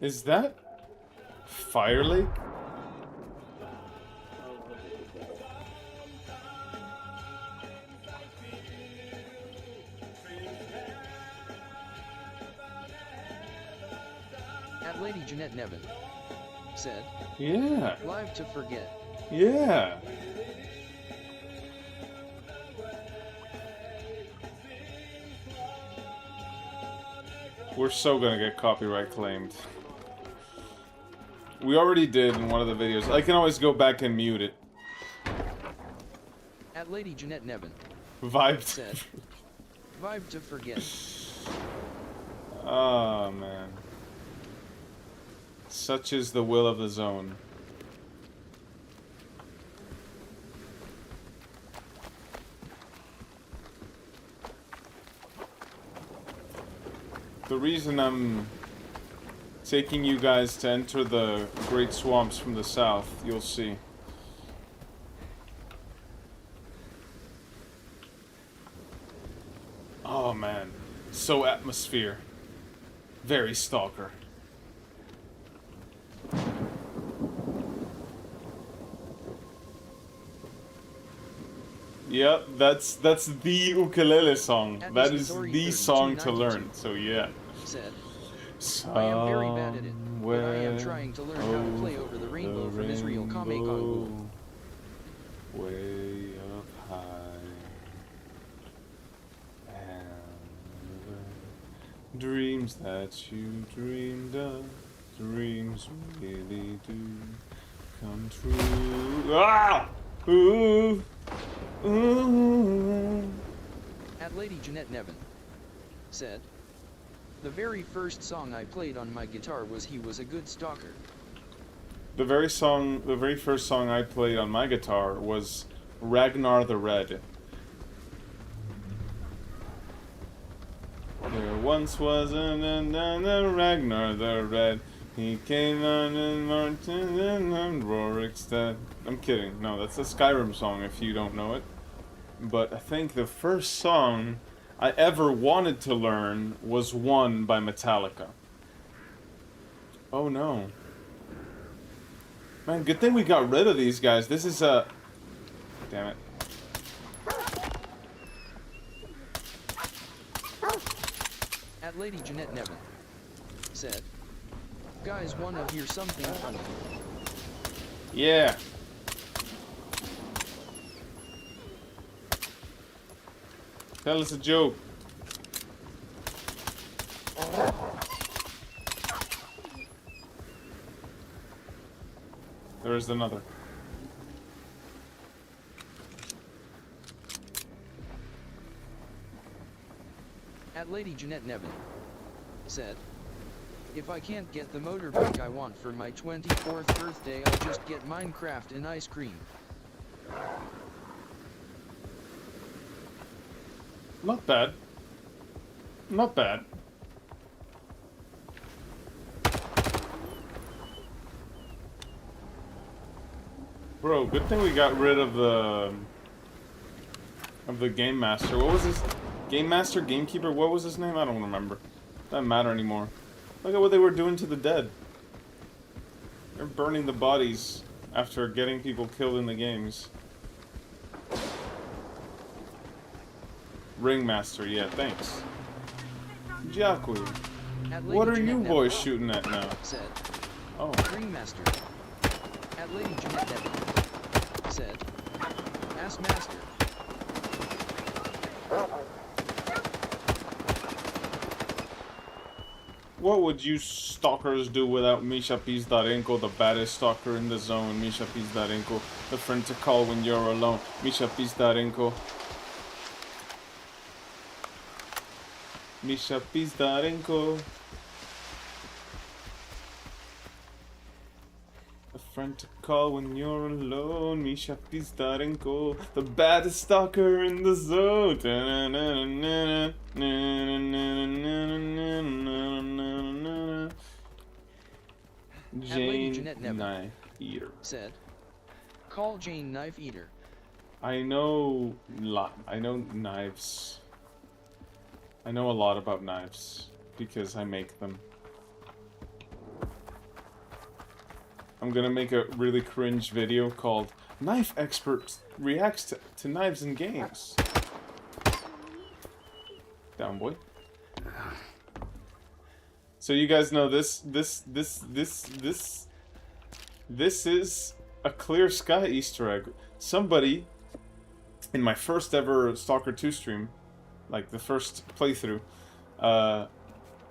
Is that Fire Lake?
At Lady Jeanette Nevin said,
Yeah.
Live to forget.
Yeah. We're so gonna get copyright claimed. We already did in one of the videos. I can always go back and mute it.
At Lady Jeanette Nevin
Vibe
said, Vibe to forget.
Oh man. Such is the will of the zone. The reason I'm taking you guys to enter the Great Swamps from the south, you'll see. Oh man, so atmosphere. Very stalker. Yep, that's the ukulele song. That is the song to learn. So yeah.
Said, I am very bad at it, but I am trying to learn how to play Over the Rainbow from Israel Kame Kongu.
Way up high. And dreams that you dreamed of, dreams really do come true. Ah! Ooh! Ooh.
At Lady Jeanette Nevin said, the very first song I played on my guitar was He Was a Good Stalker.
The very first song I played on my guitar was Ragnar the Red. There once was a Ragnar the Red. He came on in Martin and Rorikstead. I'm kidding. No, that's a Skyrim song if you don't know it. But I think the first song I ever wanted to learn was One by Metallica. Oh no. Man, good thing we got rid of these guys. This is a... Damn it.
At Lady Jeanette Nevin said, guys wanna hear something funny?
Yeah. Tell us a joke. There is another.
At Lady Jeanette Nevin said, if I can't get the motorbike I want for my 24th birthday, I'll just get Minecraft and ice cream.
Not bad. Not bad. Bro, good thing we got rid of the Game Master. What was his Game Master, Gamekeeper? What was his name? I don't remember. Doesn't matter anymore. Look at what they were doing to the dead. They're burning the bodies after getting people killed in the games. Ringmaster, yeah, thanks. Jakui. What are you boys shooting at now?
Said,
oh.
Ringmaster. At Lady Jeanette Nevin said, Ass Master.
What would you stalkers do without Misha Pizdarenko, the baddest stalker in the zone? Misha Pizdarenko, the friend to call when you're alone. Misha Pizdarenko. Misha Pizdarenko. A friend to call when you're alone. Misha Pizdarenko, the baddest stalker in the zone. Jane Knife Eater
said, call Jane Knife Eater.
I know knives. I know a lot about knives because I make them. I'm gonna make a really cringe video called Knife Expert Reacts to Knives in Games. Down, boy. So you guys know this is a Clear Sky Easter egg. Somebody in my first ever Stalker 2 stream, like the first playthrough,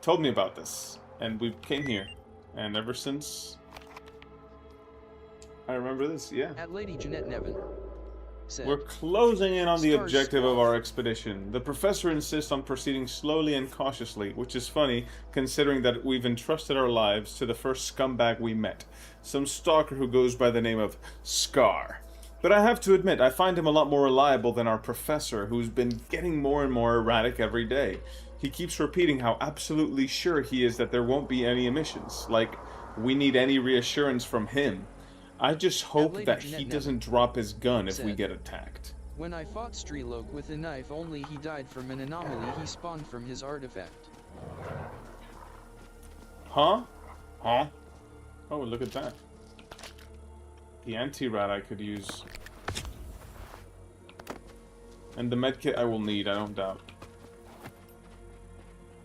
told me about this, and we came here, and ever since I remember this. Yeah.
At Lady Jeanette Nevin said,
We're closing in on the
Stars
objective of our expedition. The professor insists on proceeding slowly and cautiously, which is funny, considering that we've entrusted our lives to the first scumbag we met, some stalker who goes by the name of Scar. But I have to admit, I find him a lot more reliable than our professor, who's been getting more and more erratic every day. He keeps repeating how absolutely sure he is that there won't be any emissions, like we need any reassurance from him. I just hope that he doesn't drop his gun if we get attacked.
When I fought Strelok with a knife, only he died from an anomaly he spawned from his artifact.
Huh? Huh? Oh, look at that. The anti-rat I could use. And the medkit I will need, I don't doubt.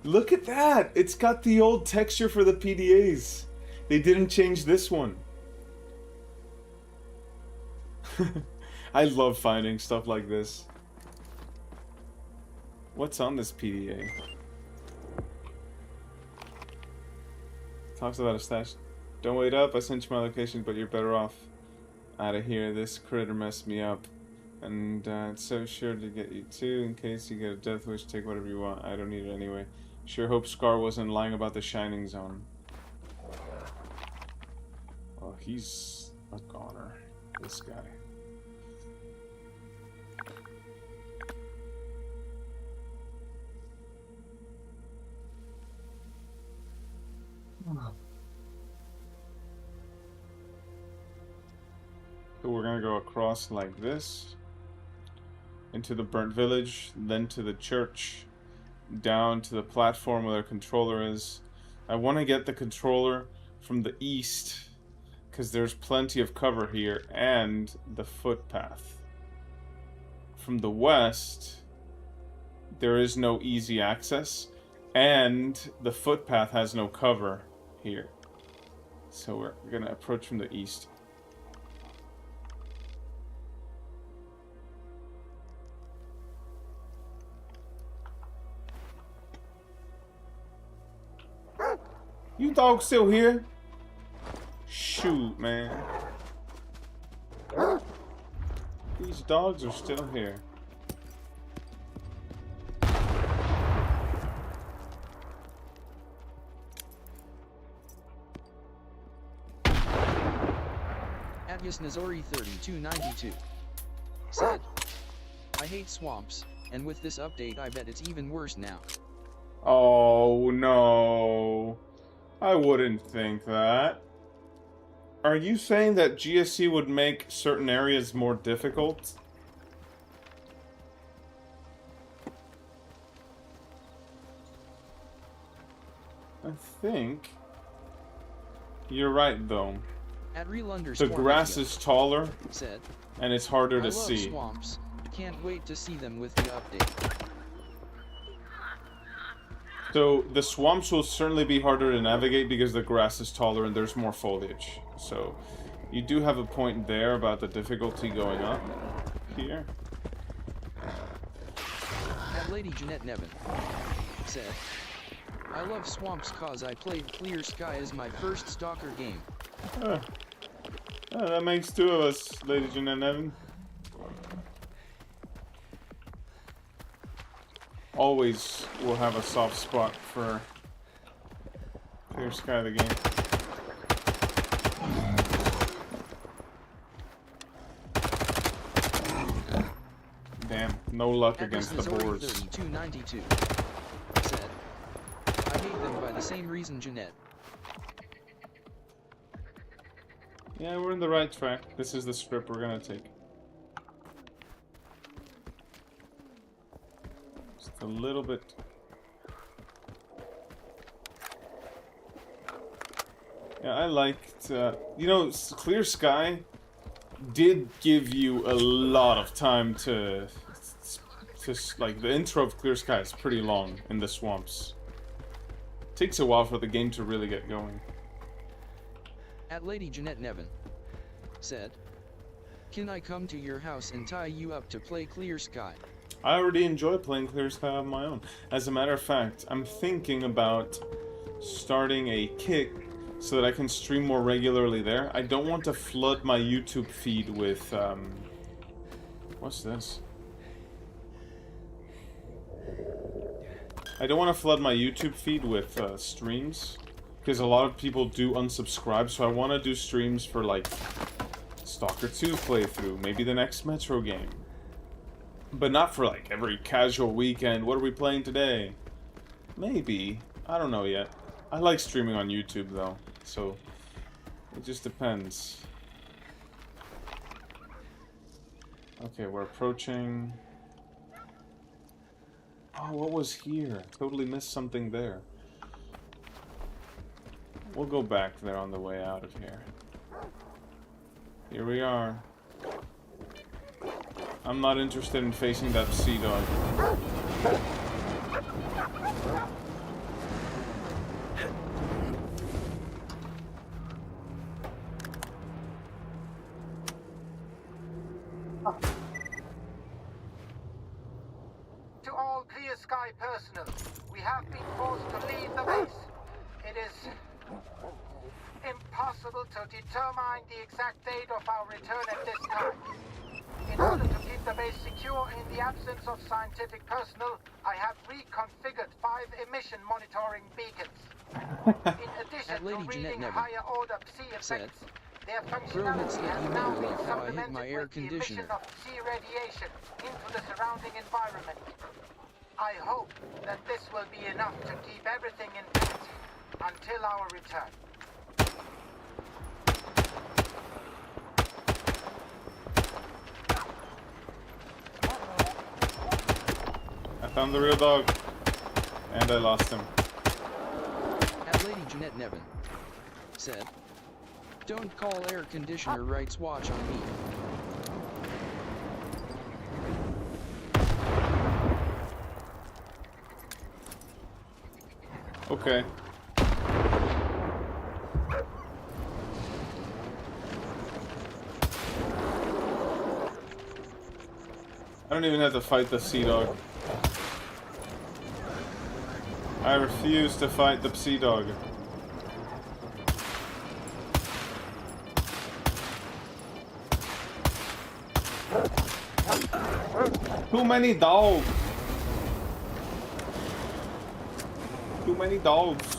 Look at that! It's got the old texture for the PDAs. They didn't change this one. I love finding stuff like this. What's on this PDA? Talks about a stash. Don't wait up, I sent you my location, but you're better off out of here. This critter messed me up. And it's so sure to get you too, in case you get a death wish, take whatever you want. I don't need it anyway. Sure hope Scar wasn't lying about the Shining Zone. Oh, he's a goner, this guy. So we're gonna go across like this, into the burnt village, then to the church, down to the platform where the controller is. I want to get the controller from the east, because there's plenty of cover here, and the footpath. From the west, there is no easy access, and the footpath has no cover here. So we're gonna approach from the east. You dog still here? Shoot, man. These dogs are still here.
Atyus Nazori 3292 said, I hate swamps, and with this update I bet it's even worse now.
Oh no. I wouldn't think that. Are you saying that GSC would make certain areas more difficult? I think you're right, though.
At
the grass is taller,
said,
and it's harder to
I love
see.
Swamps. Can't wait to see them with the update.
So the swamps will certainly be harder to navigate because the grass is taller and there's more foliage. So you do have a point there about the difficulty going up here.
At Lady Jeanette Nevin said, I love swamps cause I played Clear Sky as my first Stalker game.
That makes two of us, Lady Jeanette Nevin. Always will have a soft spot for Clear Sky the game. Damn, no luck against the boards.
3292 said, I hate them by the same reason, Jeanette.
Yeah, we're in the right track. This is the strip we're gonna take. Just a little bit. Yeah, I liked, you know, Clear Sky did give you a lot of time to, like, the intro of Clear Sky is pretty long in the swamps. Takes a while for the game to really get going.
At Lady Jeanette Nevin said, "Can I come to your house and tie you up to play Clear Sky?"
I already enjoy playing Clear Sky on my own. As a matter of fact, I'm thinking about starting a Kick so that I can stream more regularly there. I don't want to flood my YouTube feed with, what's this? I don't want to flood my YouTube feed with streams, because a lot of people do unsubscribe, so I want to do streams for, like, Stalker 2 playthrough, maybe the next Metro game. But not for, like, every casual weekend, what are we playing today? Maybe. I don't know yet. I like streaming on YouTube, though, so it just depends. Okay, we're approaching... Oh, what was here? Totally missed something there. We'll go back there on the way out of here. Here we are. I'm not interested in facing that sea dog.
To all Clear Sky personnel, we have been forced to leave the base. It is impossible to determine the exact date of our return at this time. In order to keep the base secure in the absence of scientific personnel, I have reconfigured 5 emission monitoring beacons. In addition to reading higher order psi effects, their functionality has now been supplemented with the emission of psi radiation into the surrounding environment. I hope that this will be enough to keep everything intact until our return.
I found the real dog. And I lost him.
At Lady Jeanette Nevin said, "Don't call air conditioner Wright's watch on me."
Okay. I don't even have to fight the sea dog. I refuse to fight the sea dog. Too many dogs. Too many dogs.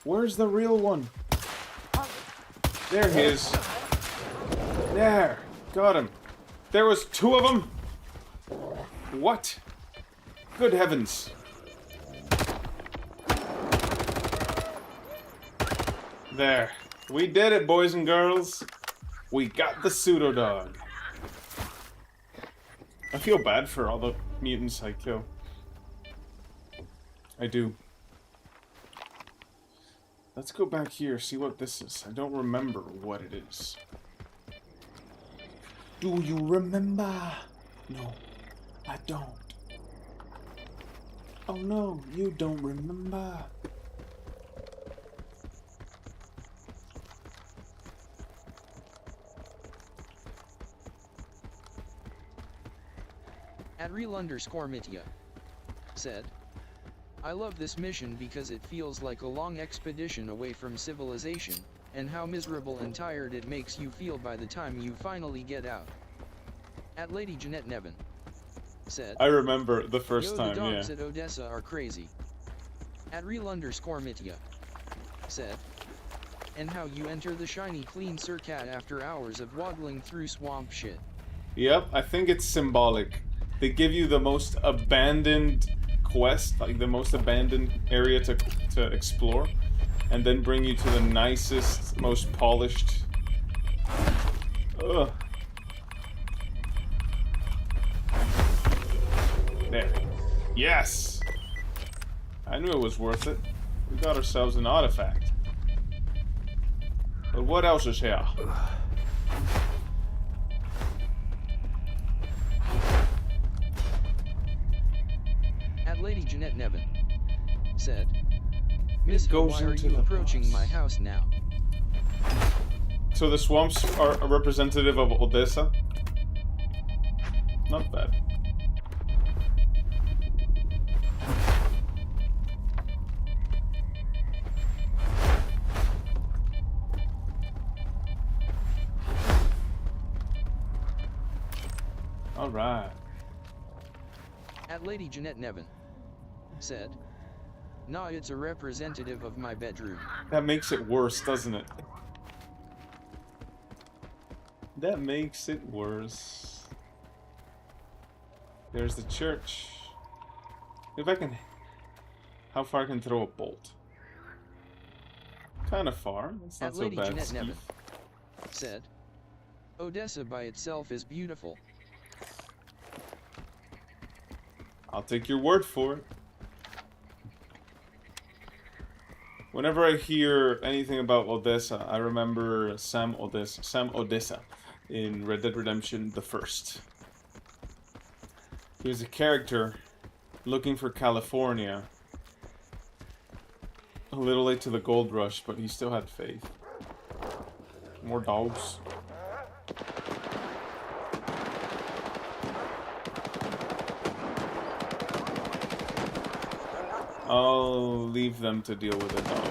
Where's the real one? There he is. There. Got him. There was 2 of them? What? Good heavens. There. We did it, boys and girls. We got the pseudo dog. I feel bad for all the mutants I kill. I do. Let's go back here, see what this is. I don't remember what it is. Do you remember? No, I don't. Oh no, you don't remember.
At real_Mitia said, "I love this mission because it feels like a long expedition away from civilization, and how miserable and tired it makes you feel by the time you finally get out." At Lady Jeanette Nevin said,
I remember the first time,
the
yeah.
dogs at Odessa are crazy. At real_Mitia said, "And how you enter the shiny clean Surcat after hours of waddling through swamp shit."
Yep, I think it's symbolic. They give you the most abandoned quest, like the most abandoned area to explore, and then bring you to the nicest, most polished... Ugh. There. Yes! I knew it was worth it. We got ourselves an artifact. But what else is here?
At Lady Jeanette Nevin said, Miss Ho, why are you approaching my house now?
So the swamps are a representative of Odessa? Not bad. Alright.
At Lady Jeanette Nevin said, nah, it's a representative of my bedroom.
That makes it worse, doesn't it? That makes it worse. There's the church. If I can... How far I can throw a bolt? Kind of far. It's not
At
so
Lady
bad,
Jeanette
Steve.
Nevin said, Odessa by itself is beautiful.
I'll take your word for it. Whenever I hear anything about Odessa, I remember Sam Odessa in Red Dead Redemption the First. He was a character looking for California. A little late to the gold rush, but he still had faith. More dogs. I'll leave them to deal with the dogs.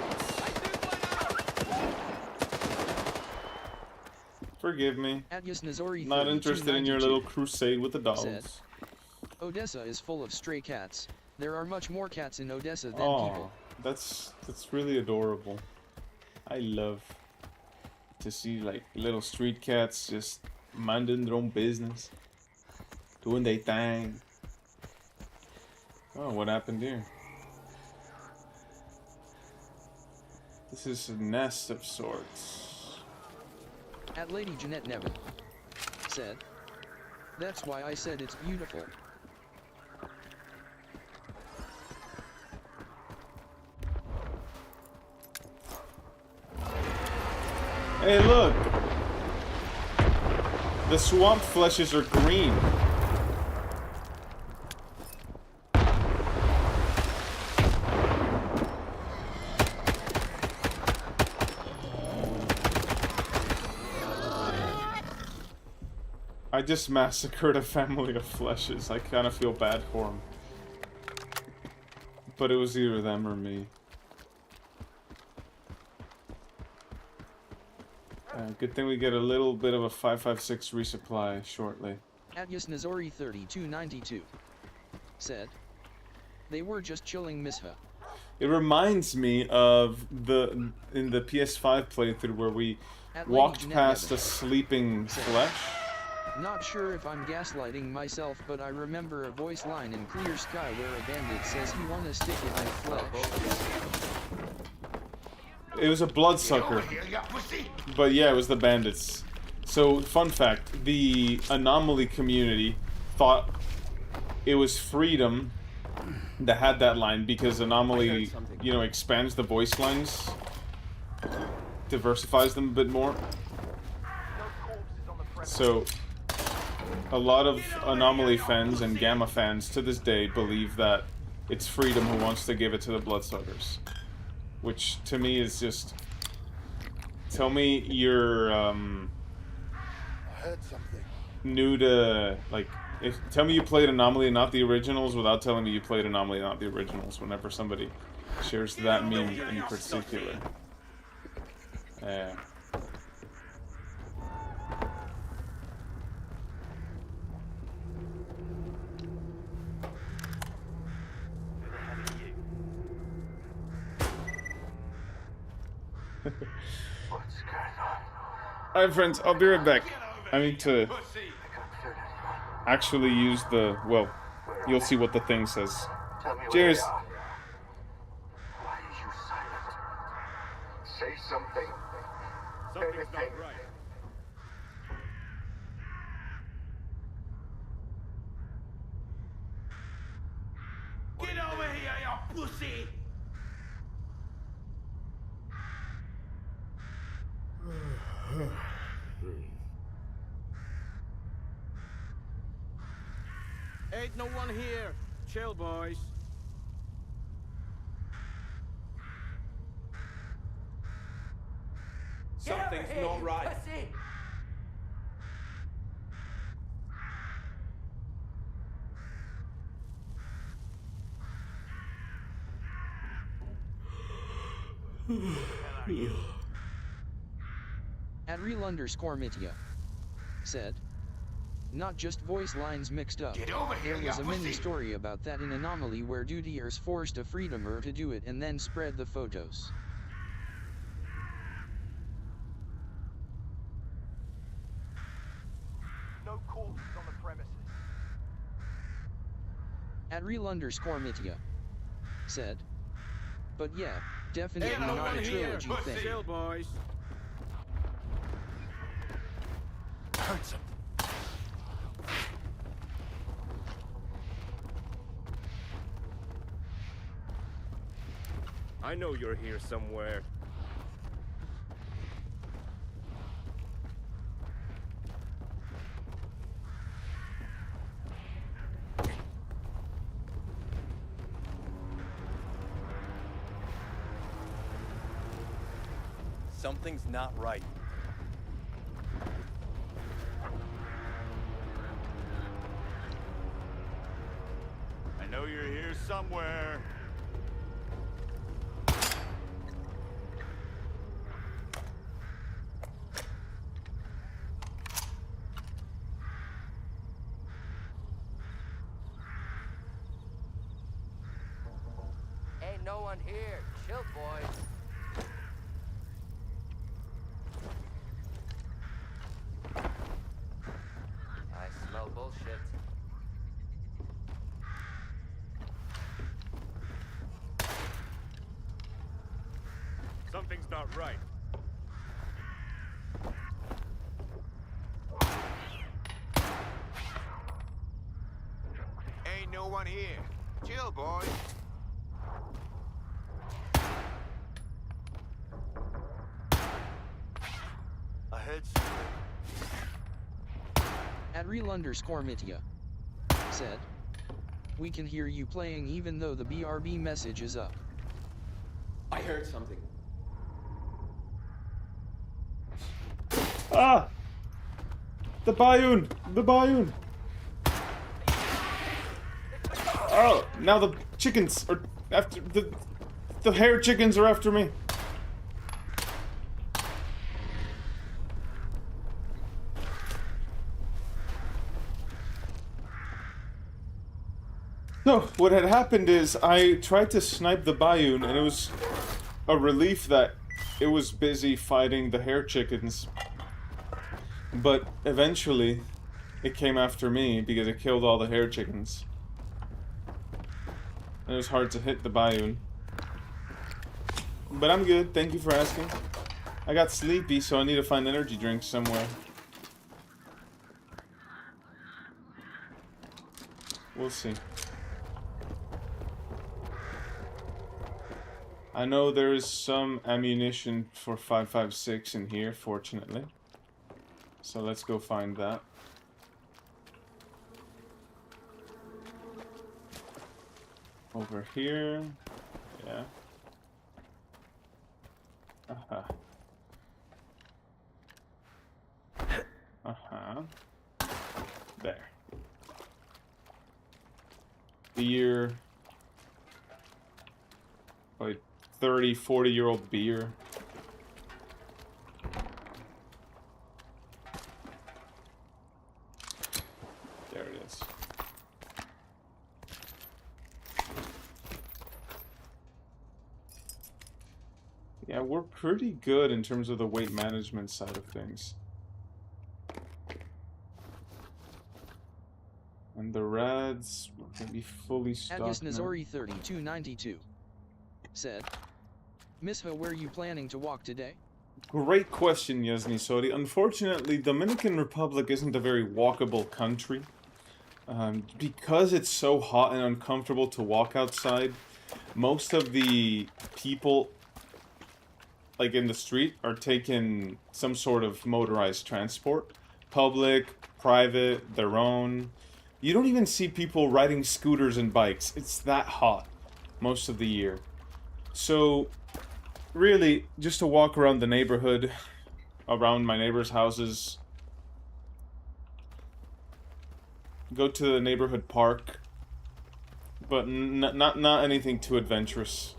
Forgive me. Not interested in your little crusade with the dogs.
Said, Odessa is full of stray cats. There are much more cats in Odessa than people.
That's really adorable. I love to see like little street cats just minding their own business, doing their thing. Oh, what happened here? This is a nest of sorts.
At Lady Jeanette Nevin said, that's why I said it's beautiful.
Hey, look! The swamp fleshes are green. I just massacred a family of fleshes. I kind of feel bad for them. But it was either them or me. Good thing we get a little bit of a 5.56 resupply shortly.
At Yasnazori 3292 said, they were just chilling Miss Ho.
It reminds me of in the PS5 playthrough where we walked past a sleeping flesh.
Not sure if I'm gaslighting myself, but I remember a voice line in Clear Sky where a bandit says he wanna stick it in flesh.
It was a bloodsucker. But yeah, it was the bandits. So, fun fact, the Anomaly community thought it was Freedom that had that line because Anomaly, you know, expands the voice lines, diversifies them a bit more. So, a lot of Anomaly fans and Gamma fans to this day believe that it's Freedom who wants to give it to the bloodsuckers. Which, to me, is just... Tell me you're, new to, like... Tell me you played Anomaly and not the originals without telling me you played Anomaly and not the originals whenever somebody shares that meme in particular. Yeah. Alright friends, I'll be right back. I need to actually use the, well, you'll see what the thing says. Cheers!
Why are you silent? Say something.
Something's not right.
Get over here, you pussy! Ain't no one here. Chill, boys.
Something's not right.
At real_Mitia said, not just voice lines mixed up.
Get over here,
there was
you
a mini
pussy.
story about that in Anomaly where dutiers forced a freedomer to do it and then spread the photos.
No corpses on the premises.
At real_Mitia said, but yeah, definitely
Ain't no
not
one
a
here.
trilogy
Pussy.
thing.
Chill, boys.
Hurts him.
I know you're here somewhere.
Something's not right.
I know you're here somewhere.
Ain't no one here. Chill, boys. I smell bullshit.
Something's not right.
Ain't no one here. Chill, boys. I heard something.
At real_Mitia said, we can hear you playing even though the BRB message is up.
I heard something.
Ah! The Bayun! The Bayun! Oh, now the chickens are after the hair chickens are after me. So, what had happened is I tried to snipe the Bayun, and it was a relief that it was busy fighting the hair chickens. But eventually, it came after me because it killed all the hair chickens. And it was hard to hit the Bayun. But I'm good, thank you for asking. I got sleepy, so I need to find energy drinks somewhere. We'll see. I know there is some ammunition for 5.56 in here, fortunately. So let's go find that. Over here. Yeah. Uh-huh. Uh-huh. There. Beer. Like 30, 40-year-old beer. There it is. Yeah, we're pretty good in terms of the weight management side of things. And the rads will be fully stocked now.
Nazori3292 said, Misha, where you planning to walk today?
Great question, Yasni Sodi. Unfortunately, Dominican Republic isn't a very walkable country. Because it's so hot and uncomfortable to walk outside, most of the people, like in the street, are taking some sort of motorized transport. Public, private, their own. You don't even see people riding scooters and bikes. It's that hot most of the year. So, really, just to walk around the neighborhood, around my neighbors' houses, go to the neighborhood park, but not anything too adventurous.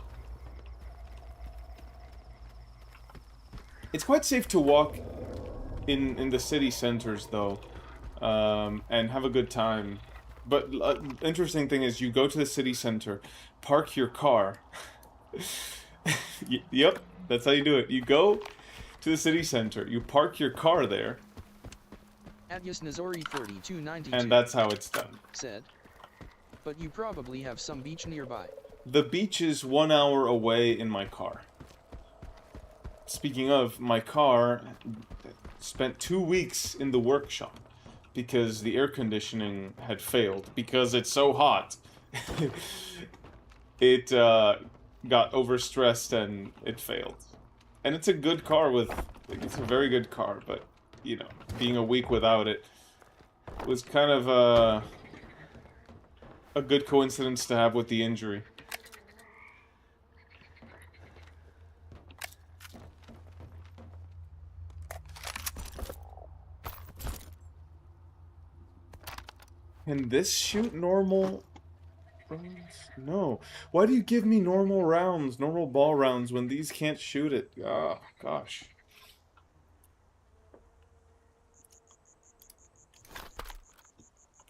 It's quite safe to walk in the city centers, though, and have a good time. But interesting thing is, you go to the city center, park your car. Yep, that's how you do it. You go to the city center, you park your car there,
Nazori3292
and that's how it's done.
Said, but you probably have some beach nearby.
The beach is 1 hour away in my car. Speaking of, my car spent 2 weeks in the workshop because the air conditioning had failed because it's so hot. It got overstressed and it failed. And it's a good car it's a very good car, but, you know, being a week without it was kind of a good coincidence to have with the injury. Can this shoot normal rounds? No. Why do you give me normal rounds, normal ball rounds, when these can't shoot it? Oh, gosh.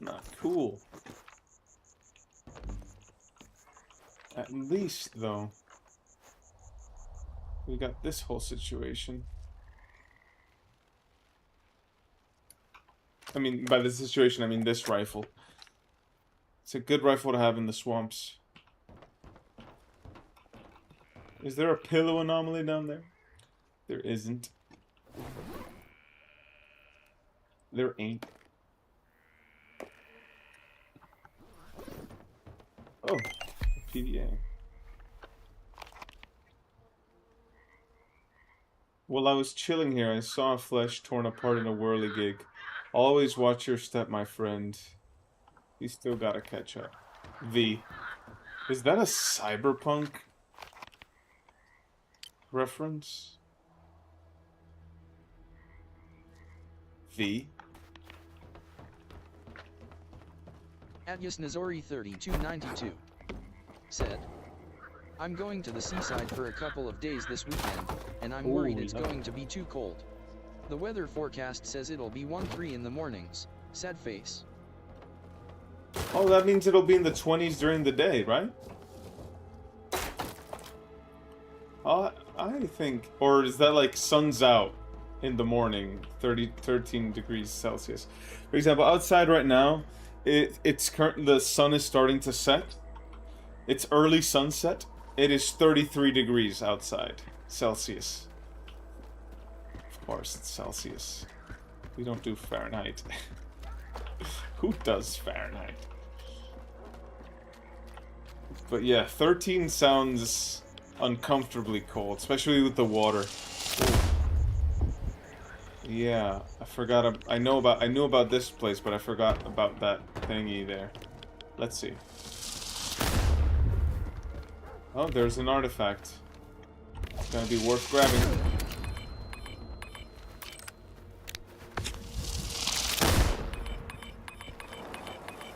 Not cool. At least, though, we got this whole situation. I mean, by this situation, I mean this rifle. It's a good rifle to have in the swamps. Is there a pillow anomaly down there? There isn't. There ain't. Oh, PDA. While I was chilling here, I saw flesh torn apart in a whirligig. Always watch your step, my friend. You still gotta catch up. V. Is that a cyberpunk reference? V.
Nazori3292 said, I'm going to the seaside for a couple of days this weekend, and I'm worried it's going to be too cold. The weather forecast says it'll be 1-3 in the mornings. Sad face.
Oh, that means it'll be in the 20s during the day, right? I think... Or is that like sun's out in the morning, 13 degrees Celsius. For example, outside right now, the sun is starting to set. It's early sunset. It is 33 degrees outside, Celsius. Of course, it's Celsius. We don't do Fahrenheit. Who does Fahrenheit? But yeah, 13 sounds uncomfortably cold, especially with the water. Yeah, I forgot. I knew about this place, but I forgot about that thingy there. Let's see. Oh, there's an artifact. It's gonna be worth grabbing.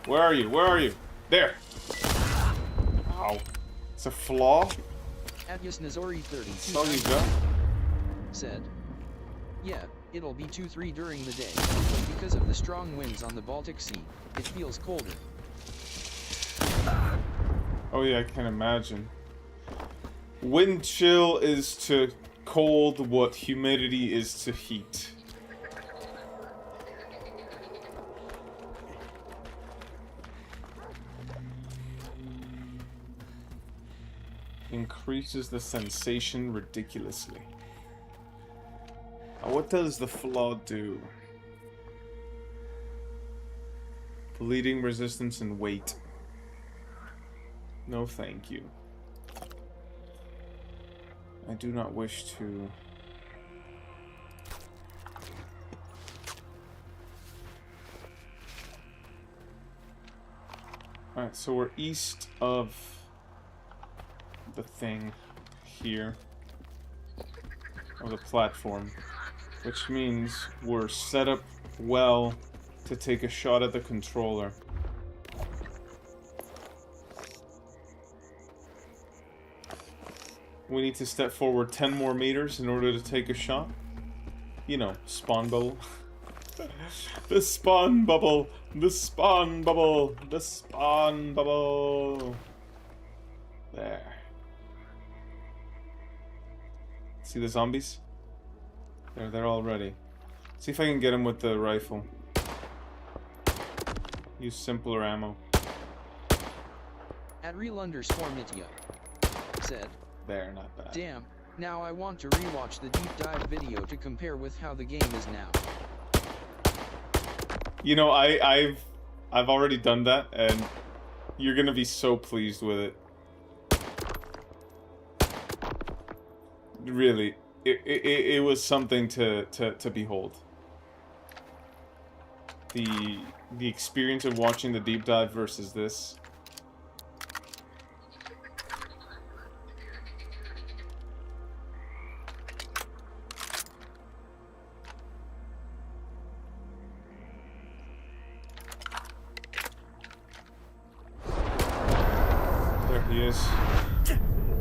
Where are you? Where are you? There! Ow. It's a flaw?
Nazori32
Oh, you go?
said, yeah, it'll be 2-3 during the day, but because of the strong winds on the Baltic Sea, it feels colder.
Oh yeah, I can imagine. Wind chill is to cold what humidity is to heat. Increases the sensation ridiculously. Now, what does the flaw do? Bleeding resistance and weight. No, thank you. I do not wish to... Alright, so we're east of the thing here. Of the platform. Which means we're set up well to take a shot at the controller. We need to step forward 10 more meters in order to take a shot. You know, spawn bubble. The spawn bubble! The spawn bubble! The spawn bubble! There. See the zombies? They're all ready. See if I can get them with the rifle. Use simpler ammo.
At real_Mitya said,
There, not bad.
damn, now I want to rewatch the deep dive video to compare with how the game is now.
You know, I've already done that, and you're gonna be so pleased with it. Really, it was something to behold. The experience of watching the deep dive versus this. There he is.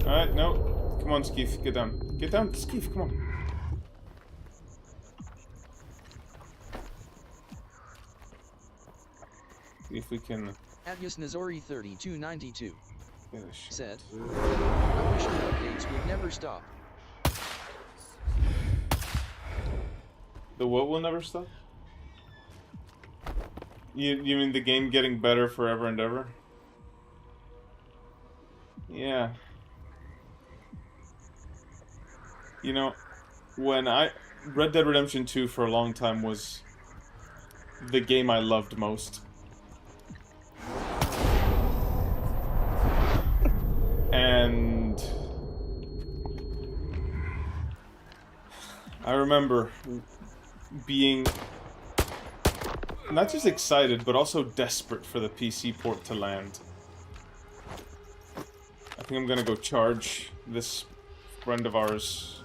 Alright, no. Come on, Skeef, get down. Get down, Skeef, come on. See if we can...
Atyusnazori3292 said, I wish the updates would never stop.
The what will never stop? You mean the game getting better forever and ever? Yeah. You know, when Red Dead Redemption 2 for a long time was the game I loved most. And I remember being not just excited, but also desperate for the PC port to land. I think I'm gonna go charge this friend of ours.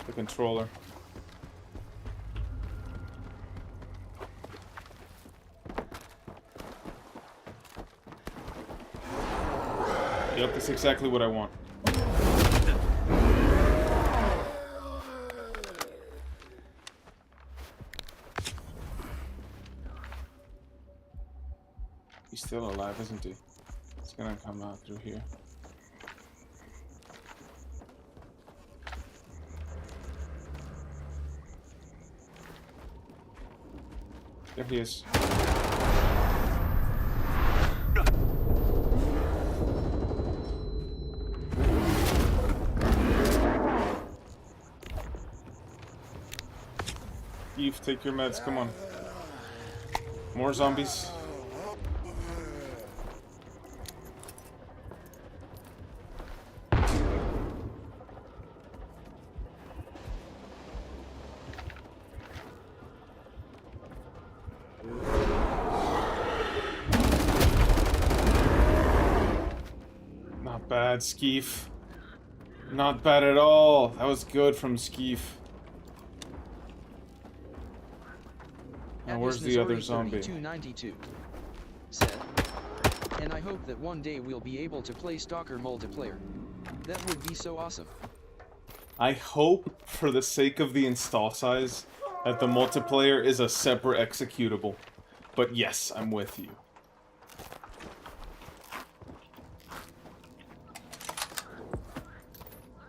The controller. Yep, that's exactly what I want. He's still alive, isn't he? He's gonna come out through here. There he is. Eve, take your meds, come on. More zombies. Not bad, Skeef. Not bad at all. That was good from Skeef. Now where's the other zombie?
3292 said, and I hope that one day we'll be able to play Stalker multiplayer. That would be so awesome.
I hope, for the sake of the install size, that the multiplayer is a separate executable. But yes, I'm with you.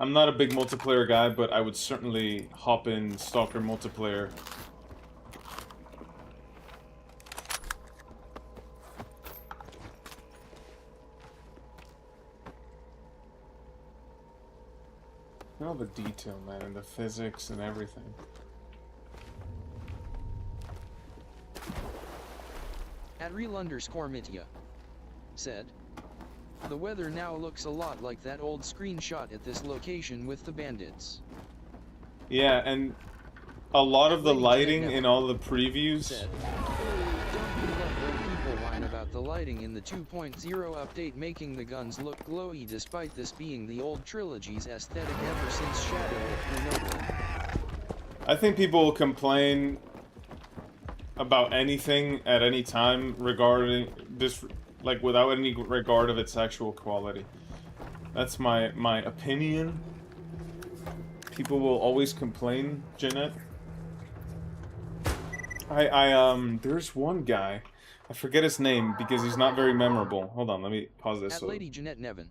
I'm not a big multiplayer guy, but I would certainly hop in Stalker multiplayer. All the detail, man, and the physics and everything.
At real_Mitya said, the weather now looks a lot like that old screenshot at this location with the bandits.
Yeah, and a lot of the
Lady
lighting
Jeanette
in all the previews.
said, "Don't you love when people whine about the lighting in the 2.0 update making the guns look glowy despite this being the old trilogy's aesthetic ever since Shadow of Chernobyl?"
I think people will complain about anything at any time regarding this, like without any regard of its actual quality. That's my opinion. People will always complain, Jeanette. There's one guy, I forget his name because he's not very memorable. Hold on, let me pause this.
At Lady Jeanette Nevin.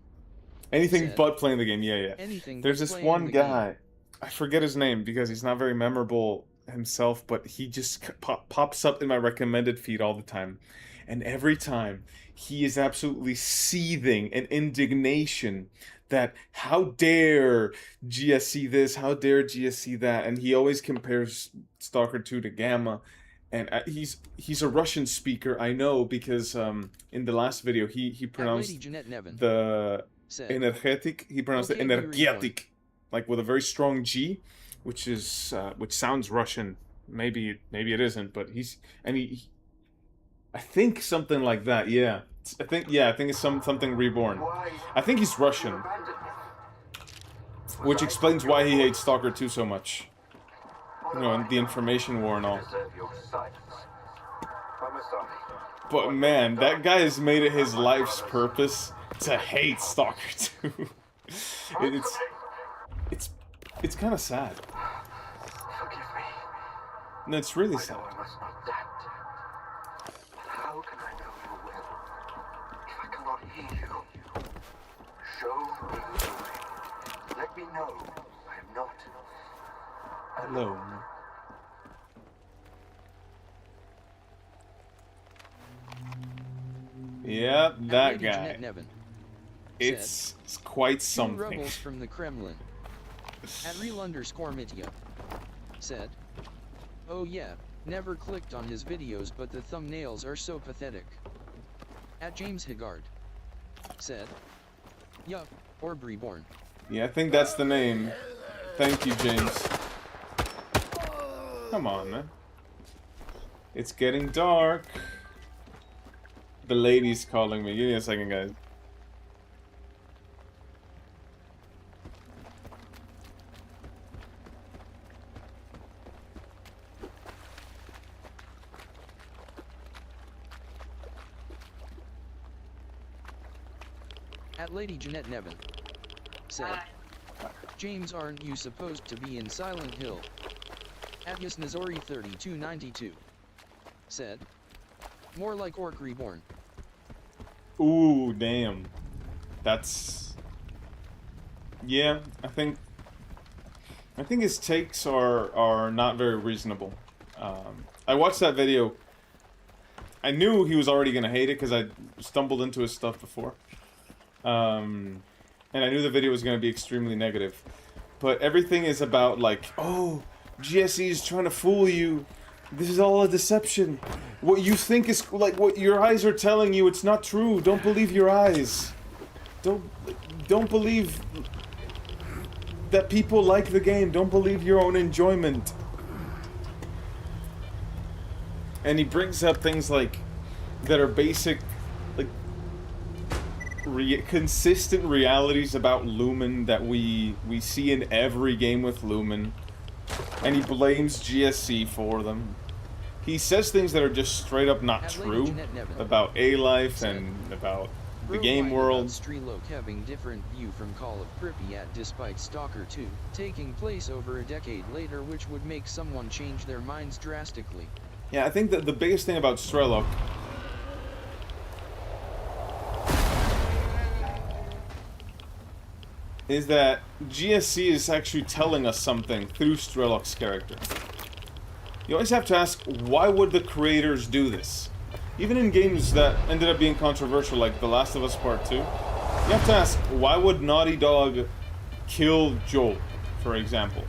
Anything
said,
but playing the game, yeah.
Anything
There's
but
this
playing
one
the
guy,
game.
I forget his name because he's not very memorable himself, but he just pops up in my recommended feed all the time. And every time, he is absolutely seething in indignation that how dare GSC this, how dare GSC that, and he always compares Stalker 2 to Gamma. And he's a Russian speaker, I know, because in the last video he pronounced the
said,
energetic, he pronounced
okay,
it energetic, like with a very strong G, which is which sounds Russian. Maybe it isn't, but I think something like that. Yeah, I think it's something reborn. I think he's Russian, which explains why he hates Stalker 2 so much. You know, and the information war and all. But man, that guy has made it his life's purpose to hate Stalker 2. It's kind of sad. No, it's really sad.
How can I know you will if I cannot hear you? Show me the way. Let me know I am not
alone. Yeah, that guy. It's quite something.
Rebels from the Kremlin. At real_Mitya. Said, "Oh yeah, never clicked on his videos but the thumbnails are so pathetic." At James Higard. Said, "Yup, Orb Reborn."
Yeah, I think that's the name. Thank you, James. Come on, man. It's getting dark. The lady's calling me. Give me a second, guys.
At Lady Jeanette Nevin. Said, "James, aren't you supposed to be in Silent Hill?" At Yasnazori 3292. Said, "More like Orc Reborn."
Ooh, damn. That's... Yeah, I think his takes are not very reasonable. I watched that video. I knew he was already gonna hate it because I stumbled into his stuff before. And I knew the video was gonna be extremely negative. But everything is about like, oh, GSE is trying to fool you. This is all a deception. What you think is, like, what your eyes are telling you, it's not true. Don't believe your eyes. Don't believe that people like the game. Don't believe your own enjoyment. And he brings up things like, that are basic, like, consistent realities about Lumen that we see in every game with Lumen. And he blames GSC for them. He says things that are just straight up not true about A-Life and about the game world.
Strelok having different view from Call of Pripyat despite Stalker 2 taking place over a decade later, which would make someone change their minds drastically.
Yeah, I think that the biggest thing about Strelok is that GSC is actually telling us something through Strelok's character. You always have to ask, why would the creators do this? Even in games that ended up being controversial, like The Last of Us Part 2, you have to ask, why would Naughty Dog kill Joel, for example?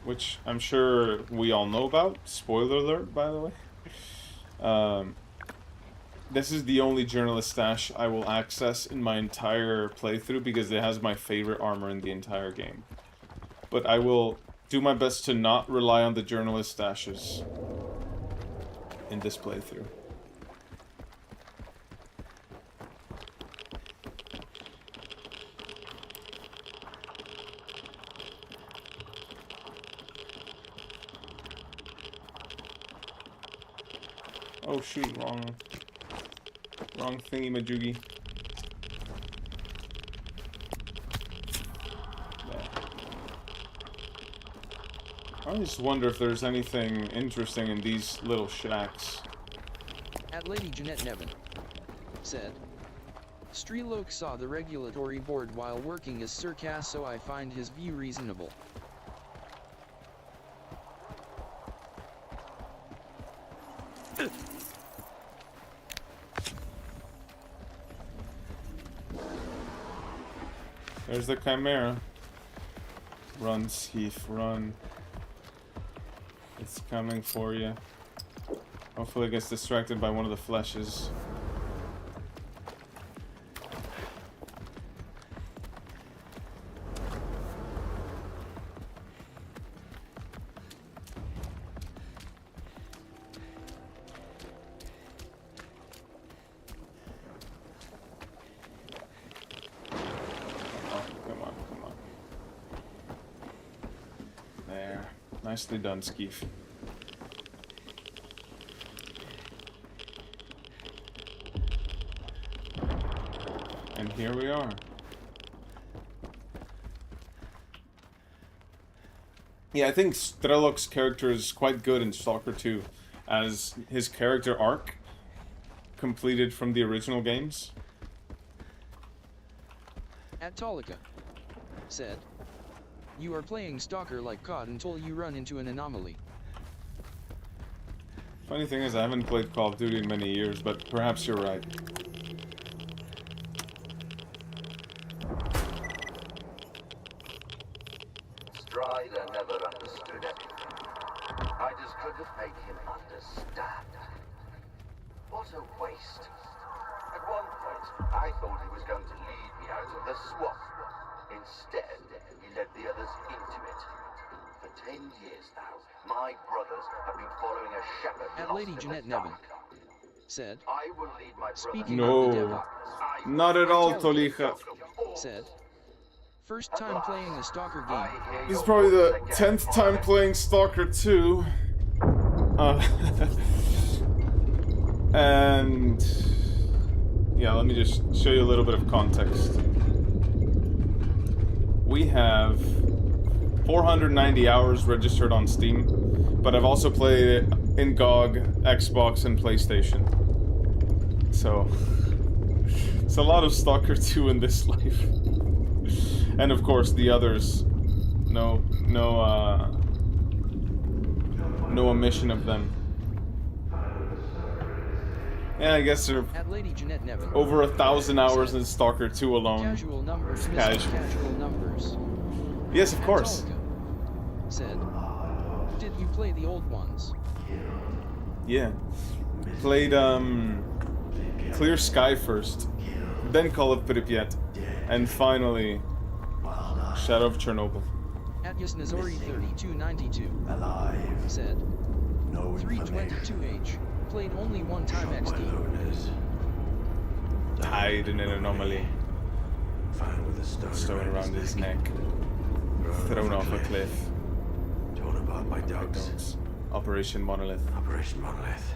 Which I'm sure we all know about. Spoiler alert, by the way. This is the only journalist stash I will access in my entire playthrough because it has my favorite armor in the entire game. But I will do my best to not rely on the journalist stashes in this playthrough. Oh shoot, wrong thingy majoogie. I just wonder if there's anything interesting in these little shacks.
At Lady Jeanette Nevin said, Strelok saw the regulatory board while working as Sir Cass, so I find his view reasonable.
There's the Chimera. Run, Skeef, run. It's coming for you. Hopefully it gets distracted by one of the fleshes. Nicely done, Skeef. And here we are. Yeah, I think Strelok's character is quite good in Stalker 2, as his character arc completed from the original games.
At Tolika said, you are playing Stalker like COD until you run into an anomaly.
Funny thing is, I haven't played Call of Duty in many years, but perhaps you're right.
Strider never understood everything. I just couldn't make him understand. What a waste. At one point, I thought he was going to lead me out of the swamp. Instead, he led the others into it. For 10 years now, my brothers have been following a shepherd.
At Lady Jeanette Nevin said,
I will lead my
speaking of the
No,
devil,
not at all, Tolika.
said, first time playing a Stalker game.
This is probably the 10th time playing Stalker 2. And yeah, let me just show you a little bit of context. We have 490 hours registered on Steam, but I've also played it in GOG, Xbox, and PlayStation. So, it's a lot of Stalker 2 in this life. And of course, the others. No omission of them. Yeah, I guess they're
At Lady Jeanette Nevin
over 1,000 hours in Stalker 2 alone.
Casual numbers.
Casual
Numbers.
Yes, of course.
Said, did you play the old ones?
Yeah. Played Clear Sky first, then Call of Pripyat, and finally Shadow of Chernobyl.
At Yasnazori 3292 said, 322H. Played only one time XD.
Tied in an anomaly. Stone around his neck. Thrown off a cliff.
Torn apart by dogs.
Operation Monolith.
Operation Monolith.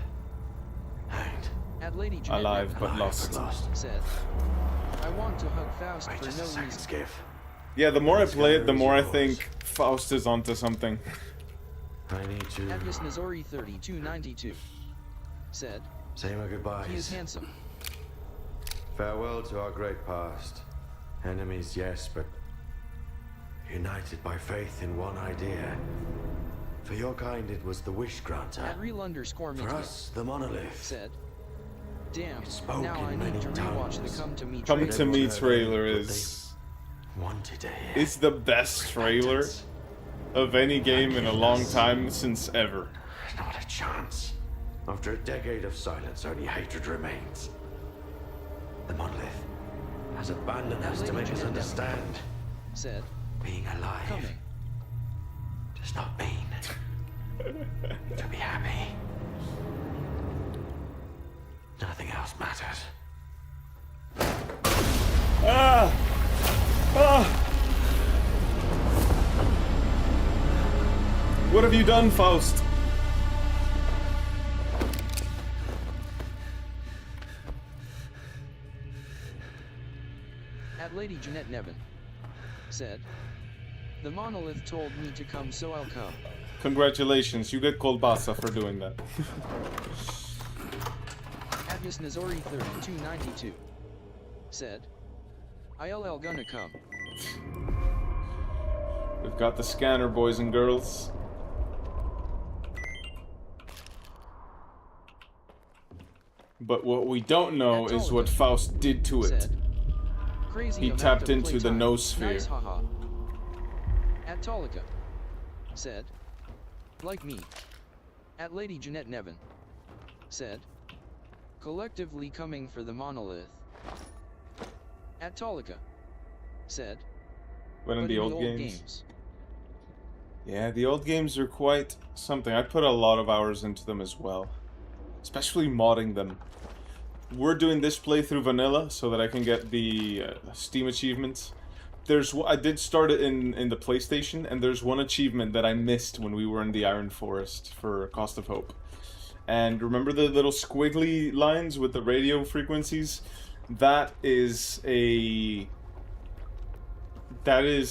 Hanged.
At Lady Jeanette
Alive but
Alive,
lost.
said, I want to hug Faust
Wait
for
just
no
a second,
reason.
Skiff.
Yeah, the more I play it, the more I think Faust is onto something.
I need to
At Yasnazori 3292 said,
say my goodbyes.
he is handsome.
Farewell to our great past. Enemies, yes, but united by faith in one idea. For your kind, it was the wish granter.
At real underscore
For us, the monolith.
said, damn,
spoken
now I need
many
to rewatch
tongues.
the Come to Me
Come
trailer.
to Me trailer is
Wanted to hear.
is the best trailer of any game in a long time since ever.
Not a chance. After a decade of silence, only hatred remains. The monolith has abandoned us to make us understand.
Said,
being alive.
coming.
To not pain. To be happy. Nothing else matters.
Ah! Ah! What have you done, Faust?
At Lady Jeanette Nevin said, "The monolith told me to come, so I'll come."
Congratulations, you get Kolbasa for doing that.
At Yasnazori 3292 said, "ILL gonna come."
We've got the scanner, boys and girls. But what we don't know is what Faust did to it.
Crazy
He
amount
tapped
of
into the
playtime.
noosphere.
Nice, haha. At Tolika said, "Like me." At Lady Jeanette Nevin said, "Collectively coming for the monolith." At Tolika said,
But in
"But
the old games.
games."
Yeah, the old games are quite something. I put a lot of hours into them as well. Especially modding them. We're doing this playthrough vanilla so that I can get the Steam achievements. I did start it in the PlayStation, and there's one achievement that I missed when we were in the Iron Forest for Cost of Hope. And remember the little squiggly lines with the radio frequencies? That is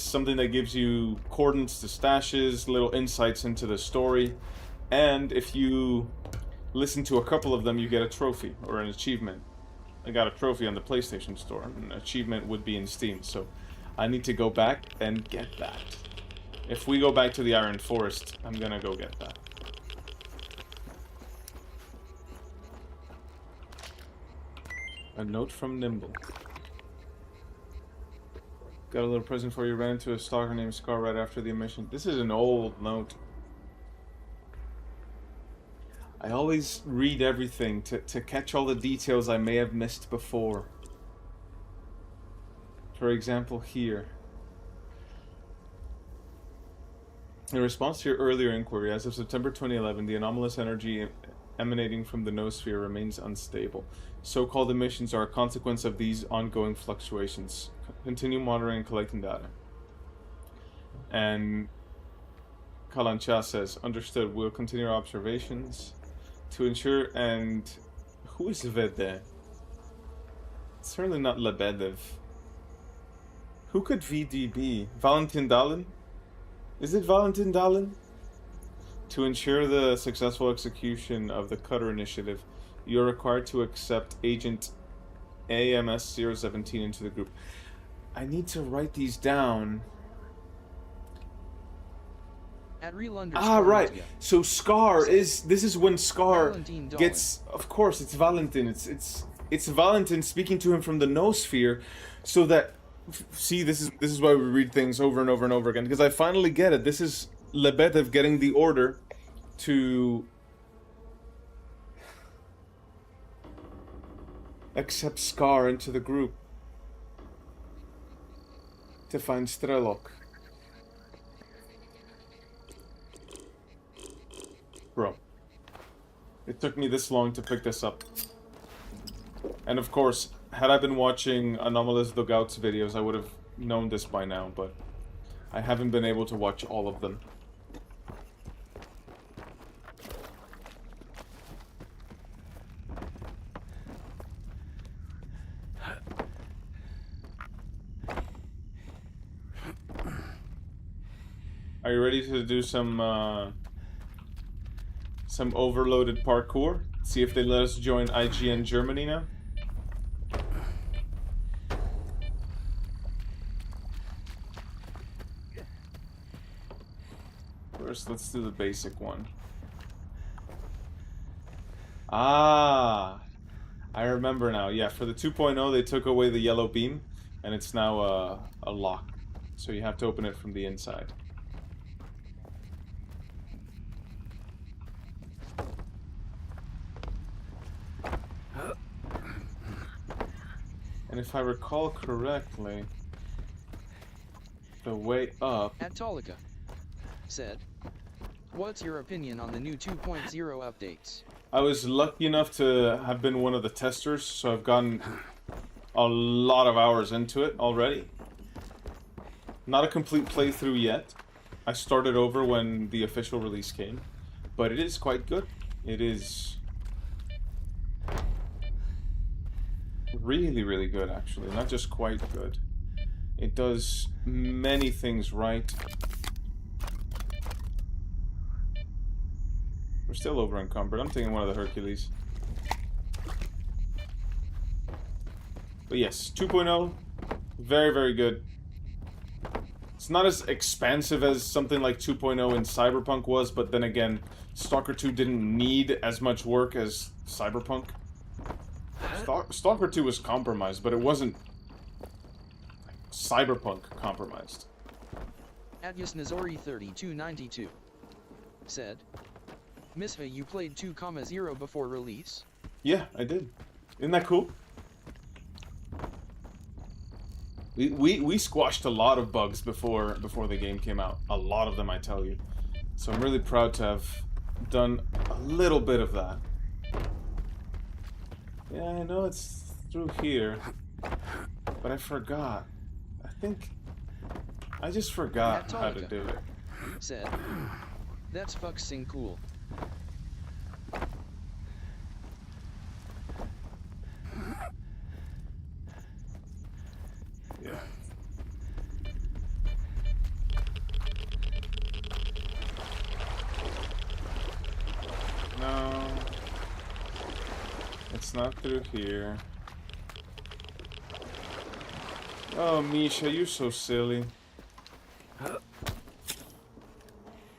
something that gives you coordinates to stashes, little insights into the story, and if you listen to a couple of them, you get a trophy or an achievement. I got a trophy on the PlayStation Store. An achievement would be in Steam, so I need to go back and get that. If we go back to the Iron Forest, I'm gonna go get that. A note from Nimble. Got a little present for you. Ran into a stalker named Scar right after the mission. This is an old note. I always read everything to catch all the details I may have missed before. For example, here. In response to your earlier inquiry, as of September 2011, the anomalous energy emanating from the noosphere remains unstable. So-called emissions are a consequence of these ongoing fluctuations. Continue monitoring and collecting data. And Kalancha says, understood, we'll continue our observations to ensure. And who is Vede? It's certainly not Lebedev. Who could VD be? Valentin Dallin? Is it Valentin Dallin? To ensure the successful execution of the Cutter Initiative, you're required to accept Agent AMS-017 into the group. I need to write these down.
At real
right. So Scar is... This is when Scar
Valentin Dallin.
gets... Of course, it's Valentin. It's Valentin speaking to him from the noosphere, so that... See, this is why we read things over and over and over again, because I finally get it. This is Lebedev getting the order to accept Scar into the group to find Strelok. Bro, it took me this long to pick this up. And of course, had I been watching Anomalous Dugouts videos, I would have known this by now, but I haven't been able to watch all of them. Are you ready to do some overloaded parkour? See if they let us join IGN Germany now? First, let's do the basic one. Ah, I remember now. Yeah, for the 2.0, they took away the yellow beam, and it's now a lock. So you have to open it from the inside. And if I recall correctly, the way up...
At Tolika said, What's your opinion on the new 2.0 updates?
I was lucky enough to have been one of the testers, so I've gotten a lot of hours into it already. Not a complete playthrough yet. I started over when the official release came, but it is quite good. It is really, really good, actually. Not just quite good. It does many things right. We're still over encumbered. I'm taking one of the Hercules. But yes, 2.0, very, very good. It's not as expansive as something like 2.0 in Cyberpunk was, but then again, Stalker 2 didn't need as much work as Cyberpunk. Stalker 2 was compromised, but it wasn't Cyberpunk compromised.
Atyus Nazori 3292 said, Misha, you played 2.0 before release?
Yeah, I did. Isn't that cool? We squashed a lot of bugs before the game came out. A lot of them, I tell you. So I'm really proud to have done a little bit of that. Yeah, I know it's through here, but I forgot. I think I just forgot how to do it.
Said, that's fucking cool.
Yeah. No. It's not through here. Oh, Misha, you're so silly.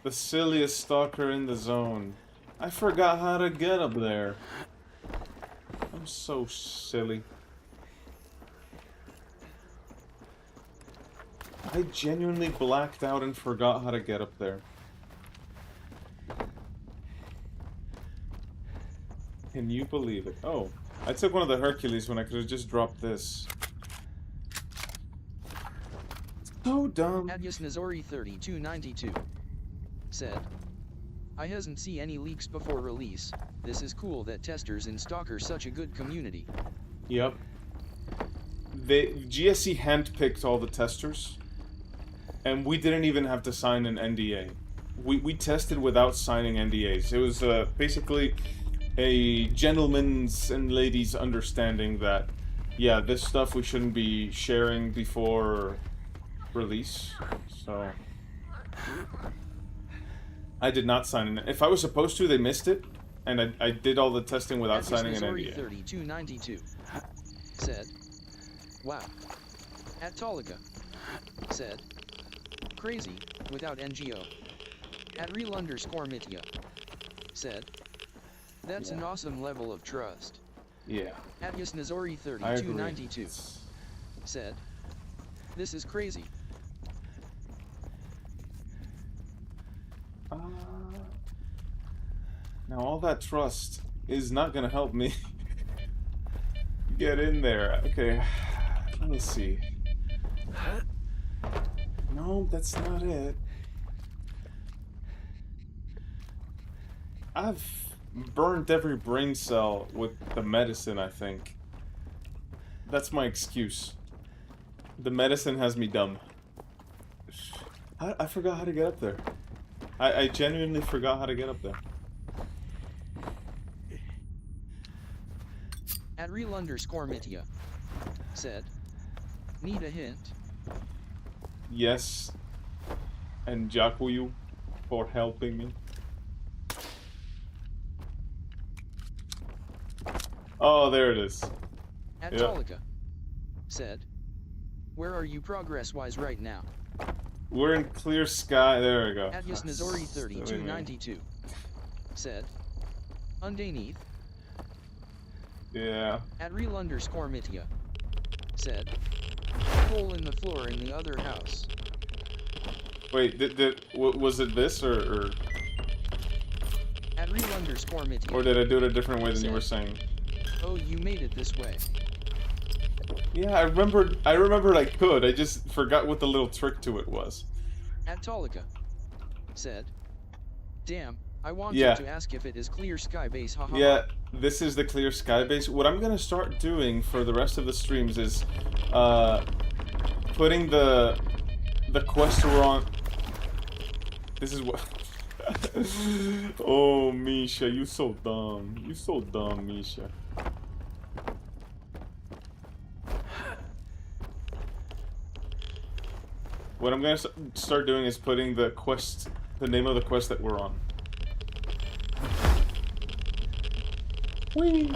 The silliest stalker in the zone. I forgot how to get up there. I'm so silly. I genuinely blacked out and forgot how to get up there. Can you believe it? Oh, I took one of the Hercules when I could have just dropped this. So dumb.
Atyus Nazori 3292 said, I hasn't seen any leaks before release. This is cool that testers in Stalker such a good community.
Yep. GSC handpicked all the testers, and we didn't even have to sign an NDA. We tested without signing NDAs. It was basically a gentleman's and ladies' understanding that, yeah, this stuff we shouldn't be sharing before release. So I did not sign it. If I was supposed to, they missed it, and I did all the testing without signing an NDA.
3292 said, wow. At Tolica said, crazy, without NGO. At real_Mitya said, that's an awesome level of trust.
Yeah.
Atyus Nazori 3292 said, this is crazy.
Now all that trust is not gonna help me get in there. Okay, let me see. No, that's not it. I've burned every brain cell with the medicine, I think. That's my excuse. The medicine has me dumb. I forgot how to get up there. I genuinely forgot how to get up there.
At real_Mitya said, need a hint?
Yes. And Jakuyu for helping me. Oh, there it is.
At Tolica said, where are you progress-wise right now?
We're in clear sky. There we go.
Atyus Nazori 3292 said, underneath.
Yeah.
At real_Mitya said, hole in the floor in the other house.
Wait, was it this or
At real_Mitya.
Or did I do it a different way than you were saying?
Oh, you made it this way.
Yeah, I remembered I could. I just forgot what the little trick to it was.
At Tolica said, Damn, I wanted
Yeah.
to ask if it is clear sky base, haha.
Yeah, this is the clear sky base. What I'm gonna start doing for the rest of the streams is putting the quest we're on. This is what. Oh, Misha, you so dumb. You so dumb, Misha. What I'm gonna start doing is putting the quest, the name of the quest that we're on. Whee!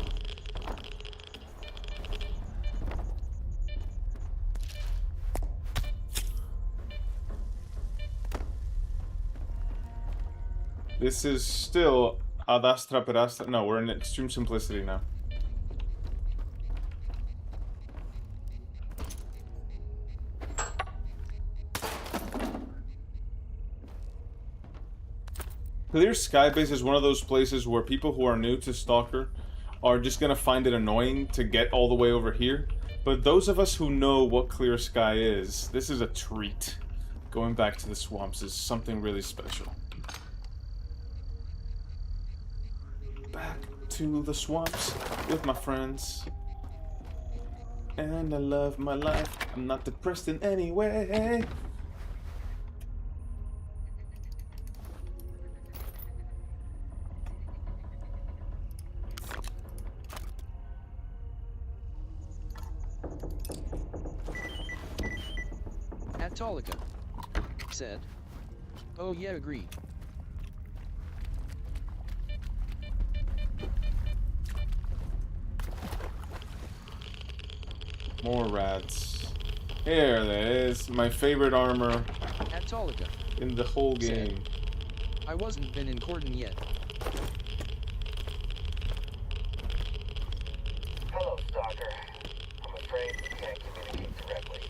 This is still Ad Astra per Astra. No, we're in extreme simplicity now. Clear Sky Base is one of those places where people who are new to Stalker are just gonna find it annoying to get all the way over here. But those of us who know what Clear Sky is, this is a treat. Going back to the swamps is something really special. Back to the swamps with my friends. And I love my life. I'm not depressed in any way.
Atolica said, "Oh yeah, agreed."
More rats. Here there is, my favorite armor
Atolica
in the whole
said,
game.
"I wasn't been in Cordon yet."
Hello, Stalker. I'm afraid we can't communicate directly.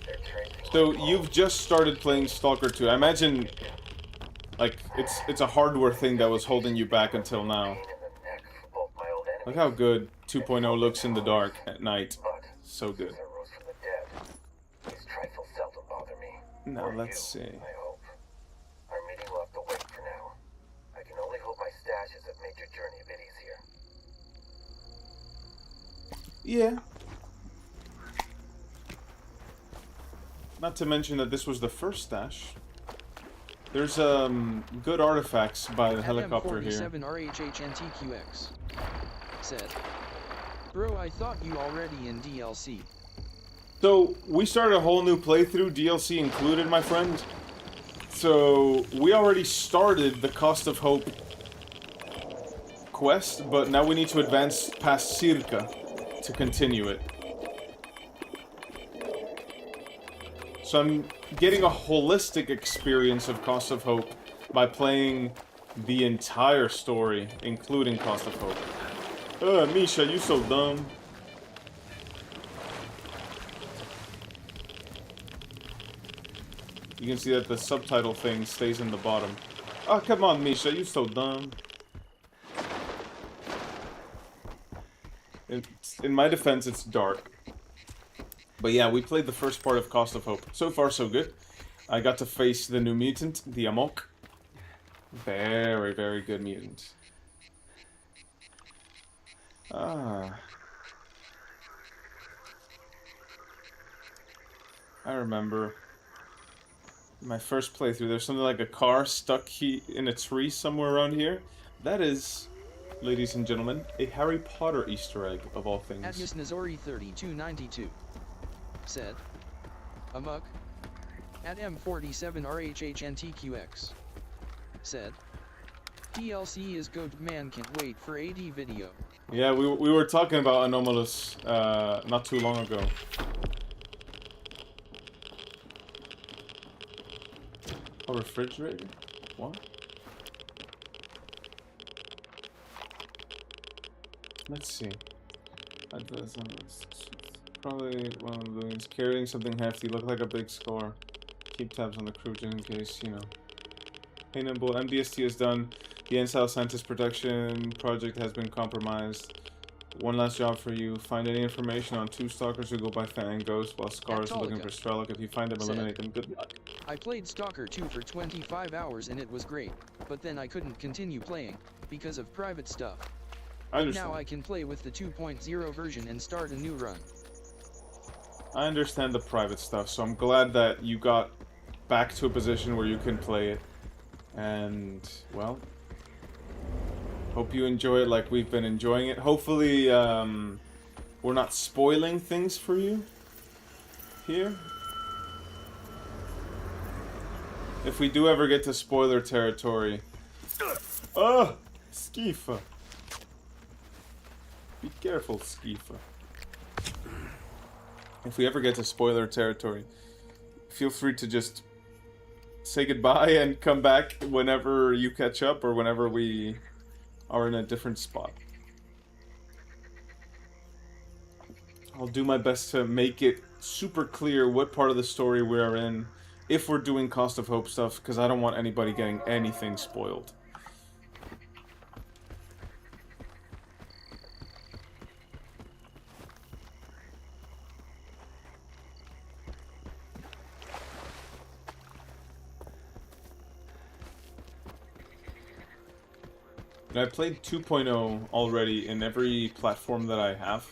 They're tracing.
So you've just started playing Stalker 2. I imagine, like, it's a hardware thing that was holding you back until now. Look how good 2.0 looks in the dark at night. So good.
These trifles seldom bother me.
Now
Or
let's
you,
see.
I hope. Our meeting will have to wait for now. I can only hope my stashes have made your journey a bit easier.
Yeah. Not to mention that this was the first stash. There's good artifacts by the helicopter here.
M47RHHNTQX said, "Bro, I thought you already in DLC."
So we started a whole new playthrough, DLC included, my friend. So we already started the Cost of Hope quest, but now we need to advance past Circa to continue it. So I'm getting a holistic experience of Cost of Hope by playing the entire story, including Cost of Hope. Misha, you so dumb. You can see that the subtitle thing stays in the bottom. Oh, come on, Misha, you so dumb. In my defense, it's dark. But yeah, we played the first part of Cost of Hope. So far, so good. I got to face the new mutant, the Amok. Very, very good mutant. Ah. I remember my first playthrough. There's something like a car stuck in a tree somewhere around here. That is, ladies and gentlemen, a Harry Potter Easter egg of all things.
Adius Nazori 3292 said, "Amok." At M47RHHNTQX said, "DLC is good, man, can't wait for AD video."
Yeah, we were talking about Anomalous not too long ago. A refrigerator? What? Let's see. Probably one of the things. Carrying something hefty, look like a big score. Keep tabs on the crew just in case, you know. Hey Nimble, MDST is done. The Ensile Scientist Protection project has been compromised. One last job for you. Find any information on two stalkers who go by Fan and Ghost while Scar is looking for Strelok. If you find them, eliminate them. Good luck.
I played Stalker 2 for 25 hours and it was great, but then I couldn't continue playing, because of private stuff.
I understand.
Now I can play with the 2.0 version and start a new run.
I understand the private stuff, so I'm glad that you got back to a position where you can play it. And, well, hope you enjoy it like we've been enjoying it. Hopefully, we're not spoiling things for you here. If we do ever get to spoiler territory... Oh! Skifa! Be careful, Skifa. If we ever get to spoiler territory, feel free to just say goodbye and come back whenever you catch up or whenever we are in a different spot. I'll do my best to make it super clear what part of the story we are in if we're doing Cost of Hope stuff, because I don't want anybody getting anything spoiled. And I played 2.0 already in every platform that I have.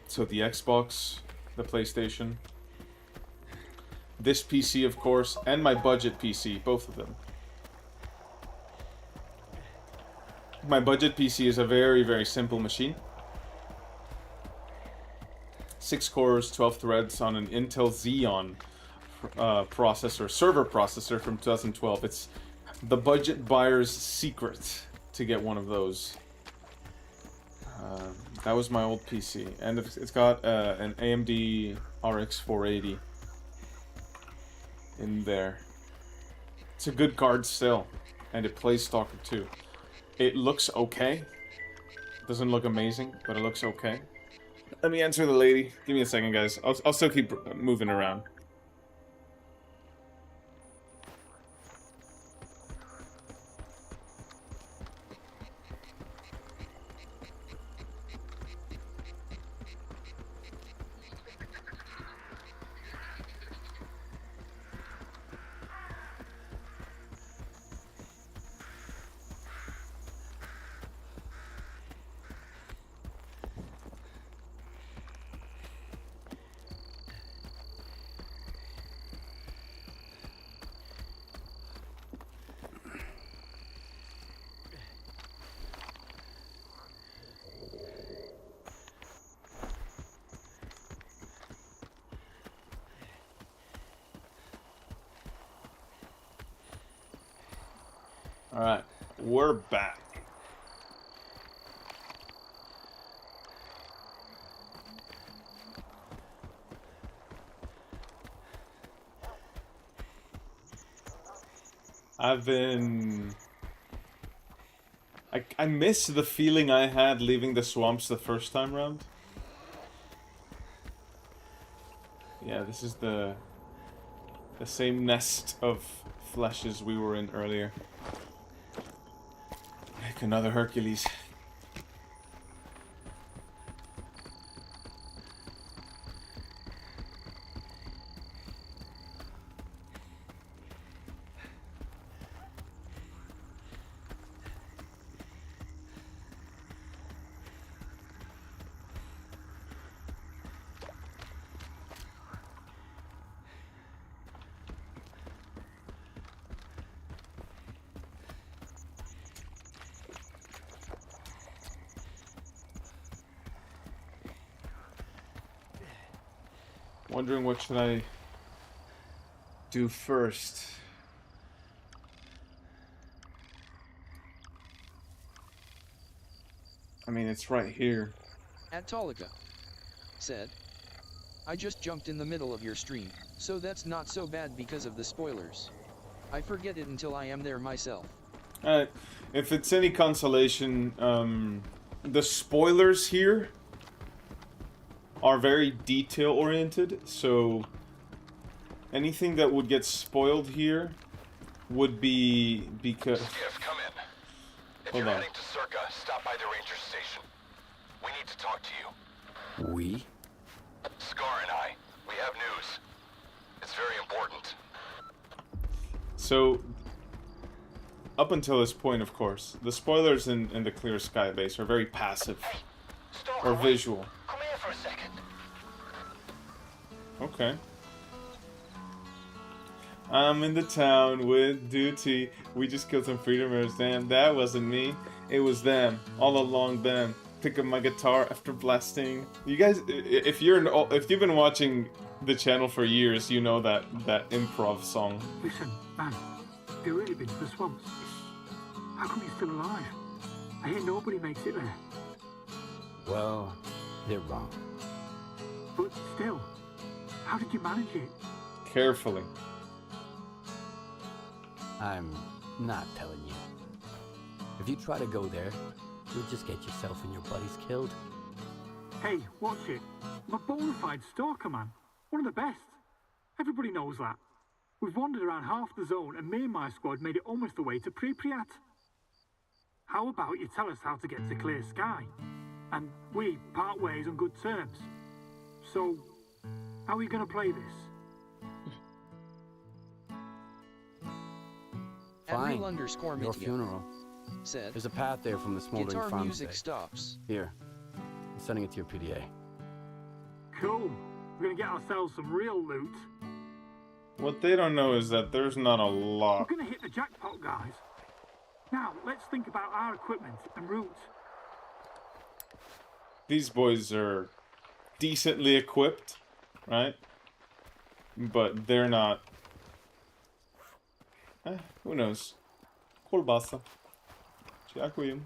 So the Xbox, the PlayStation, this PC of course, and my budget PC, both of them. My budget PC is a very, very simple machine. 6 cores, 12 threads on an Intel Xeon processor, server processor from 2012. It's the budget buyer's secret to get one of those. That was my old PC, and it's got an AMD RX 480 in there. It's a good card still, and it plays Stalker 2. It looks okay. It doesn't look amazing, but it looks okay. Let me answer the lady. Give me a second, guys. I'll still keep moving around. Alright, we're back. I miss the feeling I had leaving the swamps the first time round. Yeah, this is the same nest of fleshes we were in earlier. Like another Hercules. Wondering what should I do first. I mean, it's right here.
Atolika said, I just jumped in the middle of your stream, so that's not so bad because of the spoilers. I forget it until I am there myself.
If it's any consolation, the spoilers here are very detail-oriented, so anything that would get spoiled here would be because...
Skiff, come in. If you're heading to Circa, stop by the ranger station.
We?
Scar and I, we have news. It's very important.
So, up until this point, of course, the spoilers in the Clear Sky base are very passive. Or visual.
Come here for a second.
Okay. I'm in the town with duty. We just killed some freedomers. Damn, that wasn't me. It was them. All along them. Pick up my guitar after blasting. You guys, if you've been watching the channel for years, you know that improv song.
Listen, man, have you really been to the swamps? How come you're still alive? I hear nobody makes it there.
Well, they're wrong.
But still, how did you manage it?
Carefully.
I'm not telling you. If you try to go there, you'll just get yourself and your buddies killed.
Hey, watch it. I'm a bona fide stalker, man. One of the best. Everybody knows that. We've wandered around half the zone and me and my squad made it almost the way to Pripyat. How about you tell us how to get to Clear Sky? And we part ways on good terms. So, how are you going to play this?
Fine.
Your
Your funeral.
Said.
There's a path there from the smoldering
Guitar
farm
music
site.
stops.
Here. I'm sending it to your PDA.
Cool. We're going to get ourselves some real loot.
What they don't know is that there's not a
We're
lot.
going to hit the jackpot, guys. Now, let's think about our equipment and route.
These boys are decently equipped, right? But they're not. Who knows? Kolbasa. Dziękuję.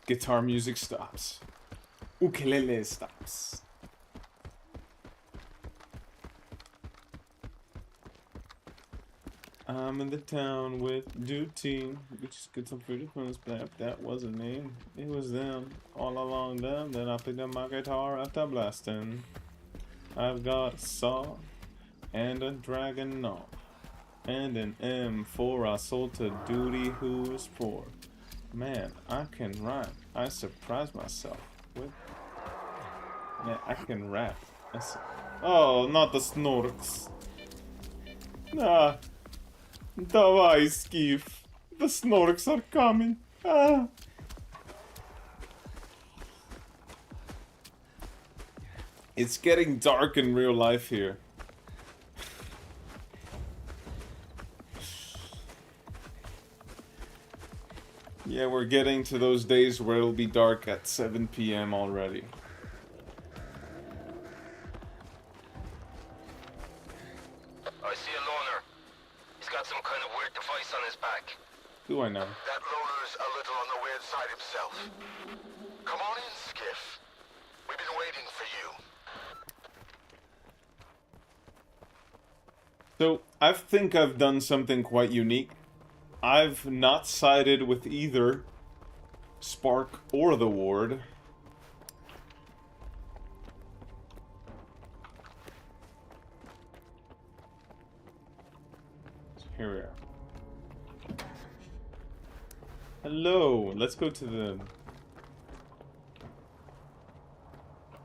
Guitar music stops. Ukulele stops. I'm in the town with duty. We just get some freedom from this map. That wasn't me. It was them. All along them. Then I picked up my guitar after blasting. I've got a saw and a dragon knob. And an M4 I sold to duty who is poor. Man, I can rhyme. I surprise myself with. Yeah, I can rap. Oh, not the snorks. Ah. Давай, Skiff. The snorks are coming. Ah. It's getting dark in real life here. Yeah, we're getting to those days where it'll be dark at 7 p.m. already.
I see a loner. He's got some kind of weird device on his back.
Do I know?
That loner's a little on the weird side himself. Come on in, Skiff. We've been waiting for you.
So, I think I've done something quite unique. I've not sided with either Spark or the Ward. Here we are. Hello, let's go to the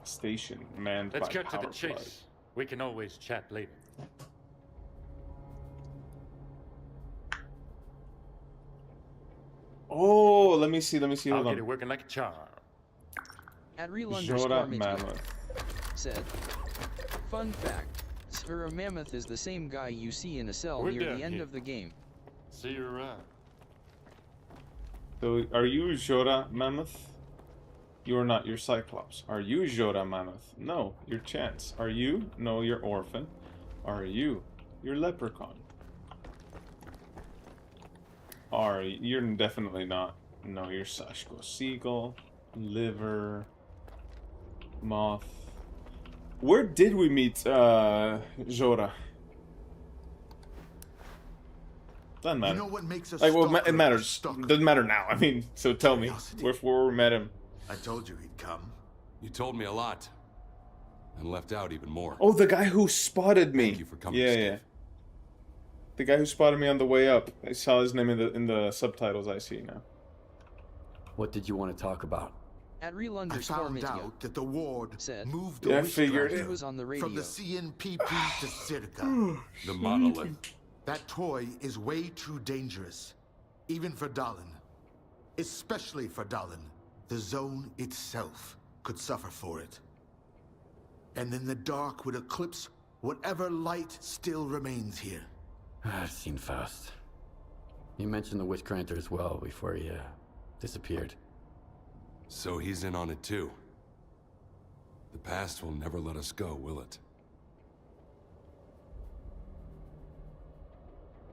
station manned by
Let's get to the
power
chase.
plug.
We can always chat later.
Oh, let me see,
I'll
hold
get
on.
it working like a charm.
At real
Jora
_Mitty
Mammoth.
said, fun fact, Sir Mammoth is the same guy you see in a cell
We're
near
down
the end
here.
of the game.
See you around.
So, are you Jora Mammoth? You're not, you're Cyclops. Are you Jora Mammoth? No, you're Chance. Are you? No, you're Orphan. Are you? You're Leprechaun. You're definitely not. No, you're Sashko. Seagull, Liver, Moth. Where did we meet Jora? Doesn't matter.
You know what makes us
Like, well,
stalker
it matters.
a stalker?
Doesn't matter now. I mean, so tell me, where we met him.
I told you he'd come.
You told me a lot. And left out even more.
Oh, the guy who spotted me.
Thank you for coming,
Yeah,
Skip.
yeah. The guy who spotted me on the way up. I saw his name in the subtitles I see now.
What did you want to talk about?
At real
I
underscore
found
Mitya
out that the ward
said,
moved
Yeah, I
the
figured
Wishcracker
it.
was on the
from the
radio.
CNPP to Circa.
The monolith.
That toy is way too dangerous, even for Dallin. Especially for Dallin. The zone itself could suffer for it. And then the dark would eclipse whatever light still remains here.
I've seen Faust. You mentioned the Witchcranter as well before he disappeared.
So he's in on it too. The past will never let us go, will it?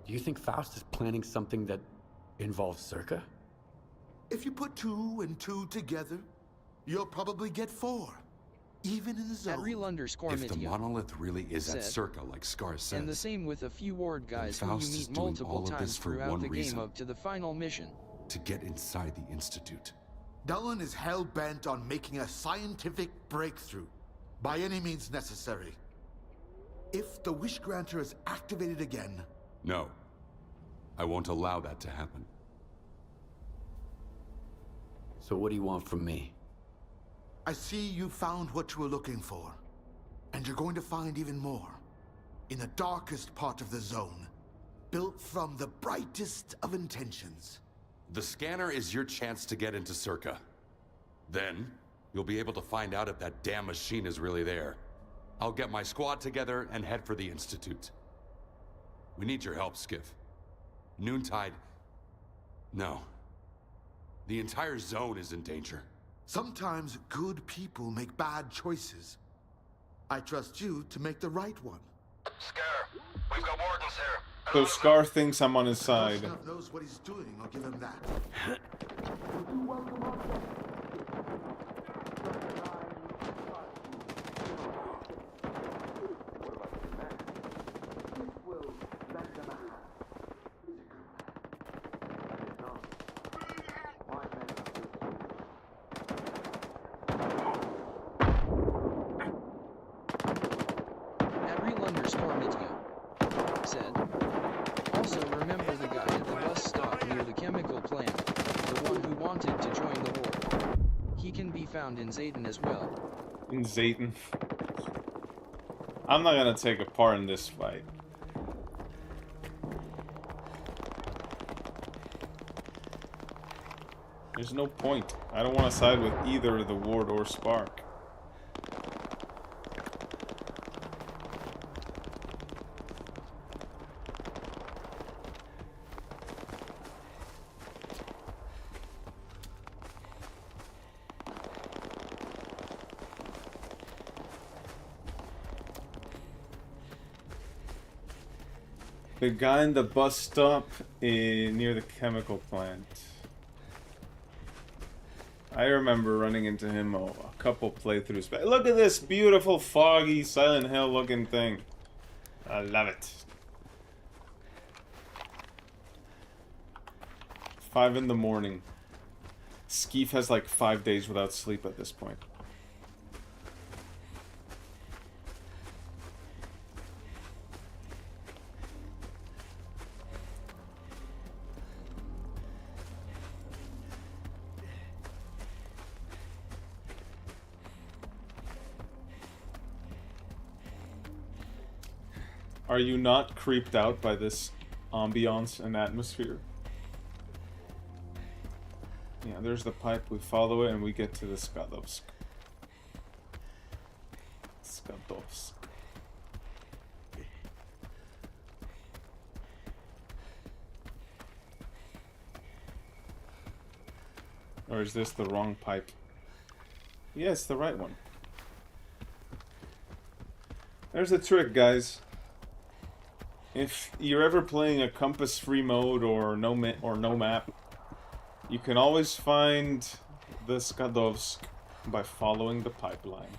Do you think Faust is planning something that involves Circa?
If you put 2 and 2 together, you'll probably get 4. Even in the zone.
At real underscore
If the
Mitya
monolith really is at
said,
Circa, like Scar says,
and the same with a few ward guys who you
Faust is
meet
doing
multiple
all of
times
this for
throughout
one
the
reason.
game up to the final mission.
to get inside the Institute.
Dallin is hell-bent on making a scientific breakthrough, by any means necessary. If the Wishgranter is activated again...
No. I won't allow that to happen.
So what do you want from me?
I see you found what you were looking for. And you're going to find even more. In the darkest part of the zone. Built from the brightest of intentions.
The scanner is your chance to get into Circa. Then, you'll be able to find out if that damn machine is really there. I'll get my squad together and head for the Institute. We need your help, Skiff. Noontide... No. The entire zone is in danger.
Sometimes good people make bad choices. I trust you to make the right one.
Scare, we've got wardens here.
So Scar thinks I'm on his side.
Gustav knows what he's doing, I'll give him that.
At real underscore Mitya said, also remember the guy at the bus stop near the chemical plant, the one who wanted to join the war. He can be found in Zayden as well.
In Zayden. I'm not gonna take a part in this fight. There's no point. I don't want to side with either the Ward or Spark. The guy in the bus stop near the chemical plant. I remember running into him a couple playthroughs back. Look at this beautiful, foggy, Silent Hill looking thing. I love it. 5 in the morning. Skeef has like 5 days without sleep at this point. Are you not creeped out by this ambiance and atmosphere? Yeah, there's the pipe. We follow it and we get to the Skadovsk. Skadovsk. Or is this the wrong pipe? Yeah, it's the right one. There's a trick, guys. If you're ever playing a compass-free mode or no map, you can always find the Skadovsk by following the pipeline.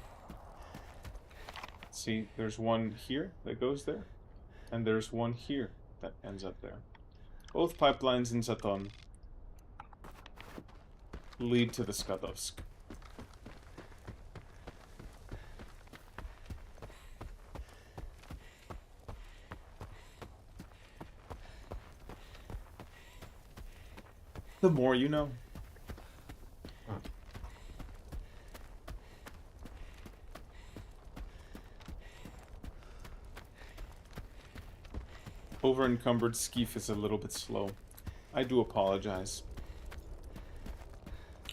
See, there's one here that goes there, and there's one here that ends up there. Both pipelines in Zaton lead to the Skadovsk. The more you know. over-encumbered skeef is a little bit slow. I do apologize.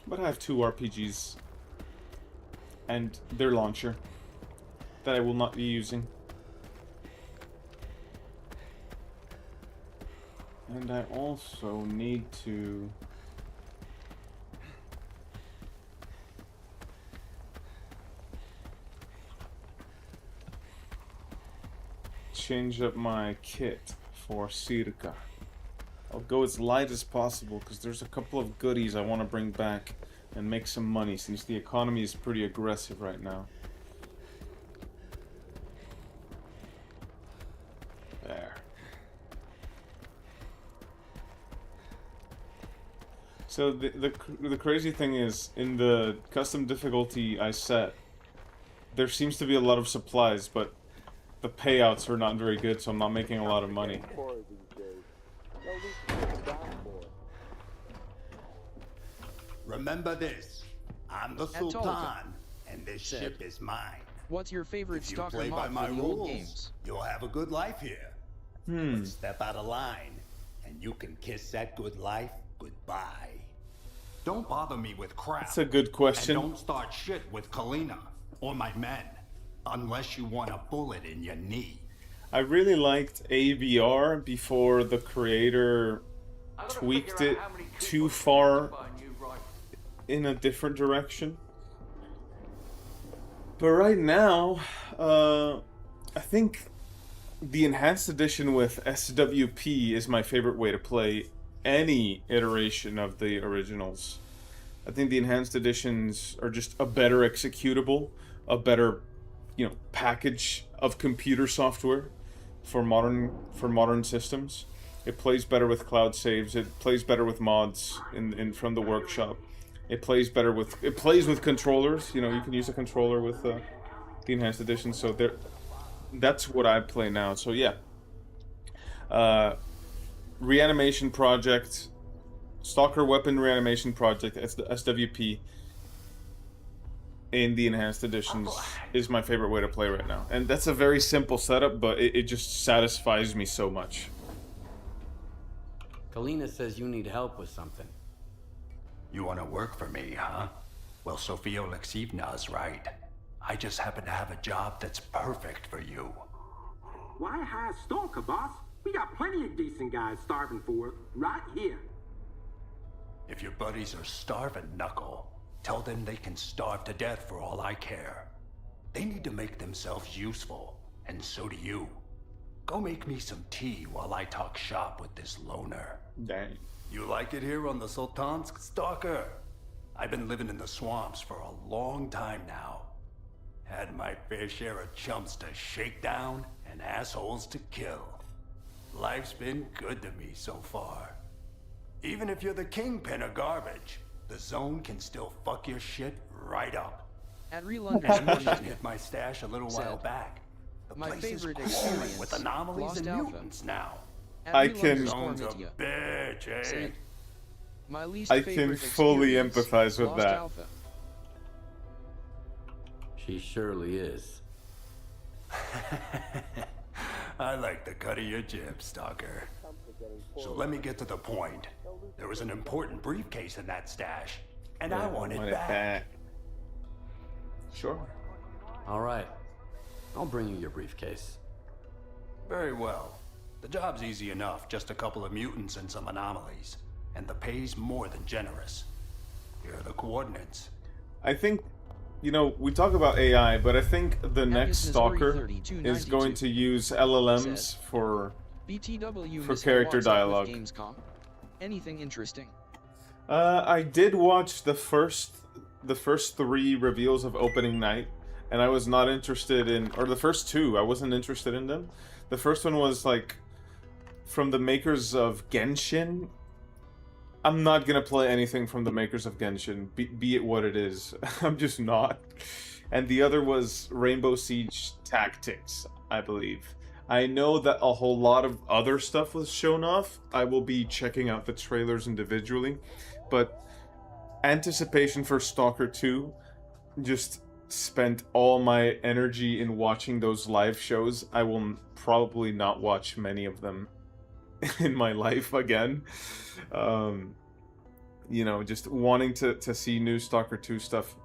But I have 2 RPGs and their launcher that I will not be using. And I also need to change up my kit for Circa. I'll go as light as possible because there's a couple of goodies I want to bring back and make some money since the economy is pretty aggressive right now. There. So the crazy thing is, in the custom difficulty I set, there seems to be a lot of supplies, but the payouts are not very good, so I'm not making a lot of money.
Remember this. I'm the Sultan, and this ship is mine.
What's your favorite
If you
stalker
play by
mod
my
for the old
rules,
games?
you'll have a good life here. But step out of line, and you can kiss that good life goodbye. Don't bother me with crap.
That's a good question.
And don't start shit with Kalina or my men, unless you want a bullet in your knee.
I really liked AVR before the creator tweaked it too far in a different direction. But right now, I think the enhanced edition with SWP is my favorite way to play any iteration of the originals. I think the enhanced editions are just a better executable, a better, package of computer software for modern systems. It plays better with cloud saves. It plays better with mods from the workshop. It plays with controllers. You can use a controller with the enhanced edition. So that's what I play now. So yeah. Reanimation Project, Stalker Weapon Reanimation Project, SWP, in the enhanced editions is my favorite way to play right now. And that's a very simple setup, but it just satisfies me so much.
Kalina says you need help with something.
You want to work for me, huh? Well, Sofia Oleksievna's right. I just happen to have a job that's perfect for you.
Why hire Stalker, boss? We got plenty of decent guys starving for it, right here.
If your buddies are starving, Knuckle, tell them they can starve to death for all I care. They need to make themselves useful, and so do you. Go make me some tea while I talk shop with this loner.
Dang.
You like it here on the Sultansk, Stalker? I've been living in the swamps for a long time now. Had my fair share of chumps to shake down and assholes to kill. Life's been good to me so far. Even if you're the kingpin of garbage, the zone can still fuck your shit right up.
At
I
Relunders
hit my stash a little while back. The
My
place
favorite
is crawling
experience,
with anomalies
Lost
and
Alpha.
mutants now.
At
I
Relunders
can-
Zone's a
Cormedia
bitch, eh?
said, my least
I
favorite
can fully
experience,
empathize with
Lost
that.
Alpha.
She surely is.
I like the cut of your jib, Stalker. So let me get to the point. There was an important briefcase in that stash, and I want it back.
Sure.
All right. I'll bring you your briefcase.
Very well. The job's easy enough, just a couple of mutants and some anomalies. And the pay's more than generous. Here are the coordinates.
I think, we talk about AI, but I think the next Stalker is going to use LLMs for
BTW
for
missed
character
what's up with
dialogue.
Gamescom. Anything interesting?
I did watch the first 3 reveals of opening night, and I was not interested in, or the first 2, I wasn't interested in them. The first one was from the makers of Genshin. I'm not gonna play anything from the makers of Genshin, be it what it is. I'm just not. And the other was Rainbow Siege Tactics, I believe. I know that a whole lot of other stuff was shown off. I will be checking out the trailers individually, but anticipation for Stalker 2 just spent all my energy in watching those live shows. I will probably not watch many of them in my life again. You know, just wanting to see new Stalker 2 stuff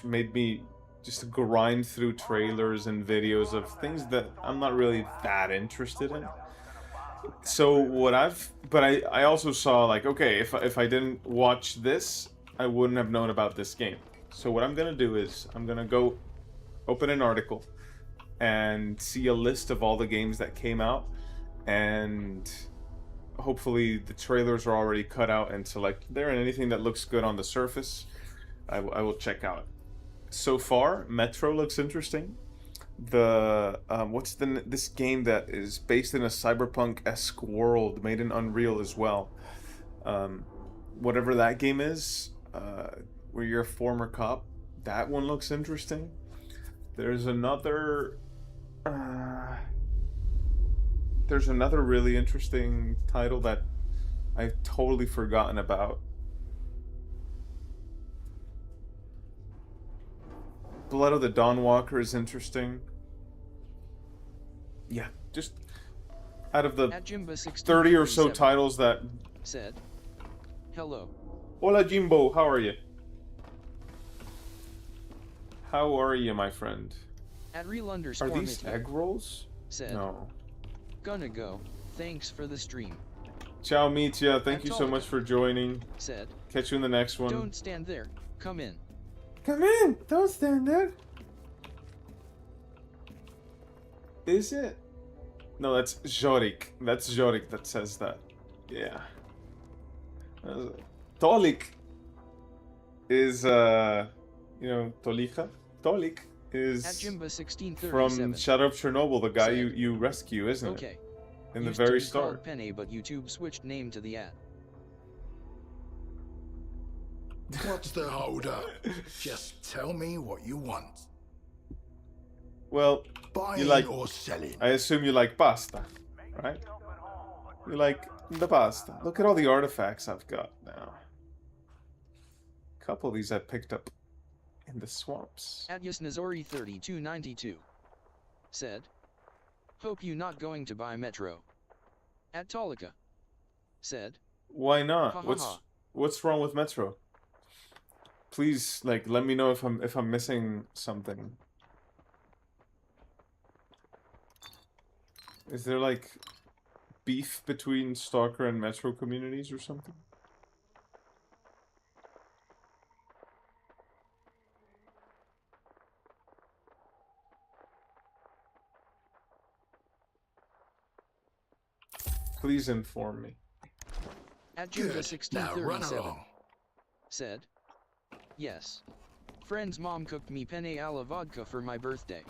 made me just grind through trailers and videos of things that I'm not really that interested in. So what I also saw, like, okay, if I didn't watch this, I wouldn't have known about this game. So what I'm gonna do is I'm gonna go open an article and see a list of all the games that came out, and hopefully the trailers are already cut out and selected there, and anything that looks good on the surface, I will check out. So far, Metro looks interesting. The what's this game that is based in a cyberpunk-esque world, made in Unreal as well. Whatever that game is, where you're a former cop, that one looks interesting. There's another really interesting title that I've totally forgotten about. Blood of the Dawnwalker is interesting. Yeah, just out of the 30 or so titles that
said, "Hello."
Hola Jimbo, how are you? How are you, my friend?
At real
Are
underscore
these
Mitya
egg rolls?
said,
No.
"Gonna go. Thanks for the stream."
Ciao, Mitya. Thank you so much for joining.
Said,
Catch you in the next one.
"Don't stand there. Come in."
Come in! Don't stand there! Is it? No, that's Jorik. That's Jorik that says that. Yeah. Tolik is, you know, Tolika? Tolik is
At Jimba 1637
from Shadow of Chernobyl, the guy
said,
you rescue, isn't
okay.
it? In the
Used to
very
be called
start.
Penne, but YouTube switched name to the ad.
What's the hold up? Just tell me what you want.
Well,
Buying
you like,
or selling?
I assume you like pasta, right? You like the pasta. Look at all the artifacts I've got now. A couple of these I picked up in the swamps.
At Yasnazori 3292 said, "Hope you not going to buy Metro." At Tolika said,
Why
"Ha
not?
ha ha."
What's wrong with Metro? Please, like, let me know if I'm missing something. Is there like beef between Stalker and Metro communities or something? Please inform me.
At Jimba
Good. Now run
1637
along.
said, "Yes. Friend's mom cooked me penne alla vodka for my birthday.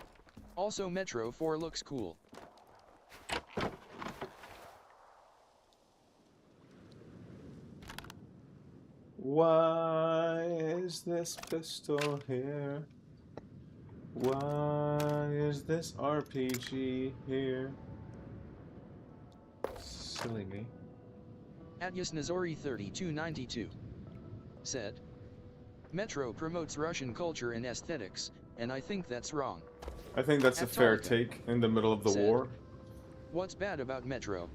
Also Metro 4 looks cool."
Why is this pistol here? Why is this RPG here? Silly me.
At Yasnazori 3292 said, "Metro promotes Russian culture and aesthetics, and I think that's wrong."
I think that's a
At
fair
Tolika
take in the middle of the
said,
war.
"What's bad about Metro?"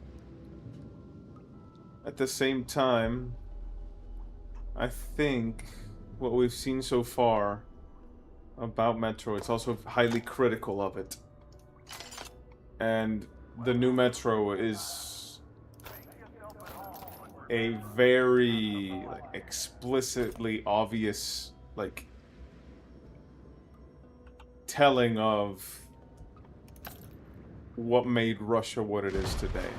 At the same time, I think what we've seen so far about Metro, it's also highly critical of it. And the new Metro is a very explicitly obvious, like, telling of what made Russia what it is today.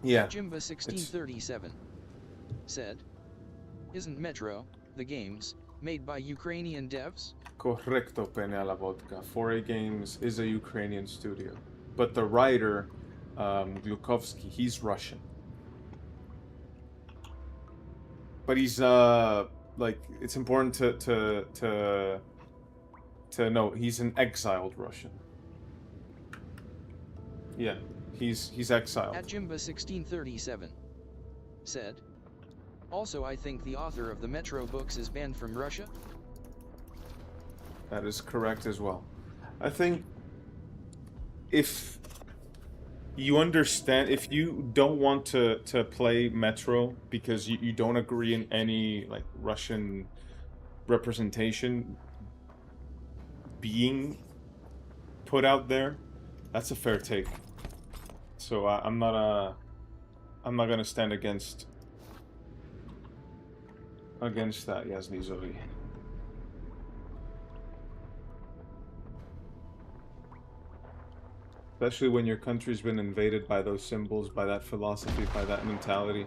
Yeah.
Jimba 1637 said, "Isn't Metro, the games, made by Ukrainian devs?"
Correcto, Pene alla Vodka. 4A Games is a Ukrainian studio. But the writer, Glukovsky, he's Russian. But he's, like, it's important to note, he's an exiled Russian. Yeah, he's exiled.
At Jimba 1637 said, "Also I think the author of the Metro books is banned from Russia."
That is correct as well. I think if you understand if you don't want to play Metro because you don't agree in any like Russian representation being put out there, that's a fair take. So I'm not gonna stand against that, Yasni Zori. Especially when your country's been invaded by those symbols, by that philosophy, by that mentality.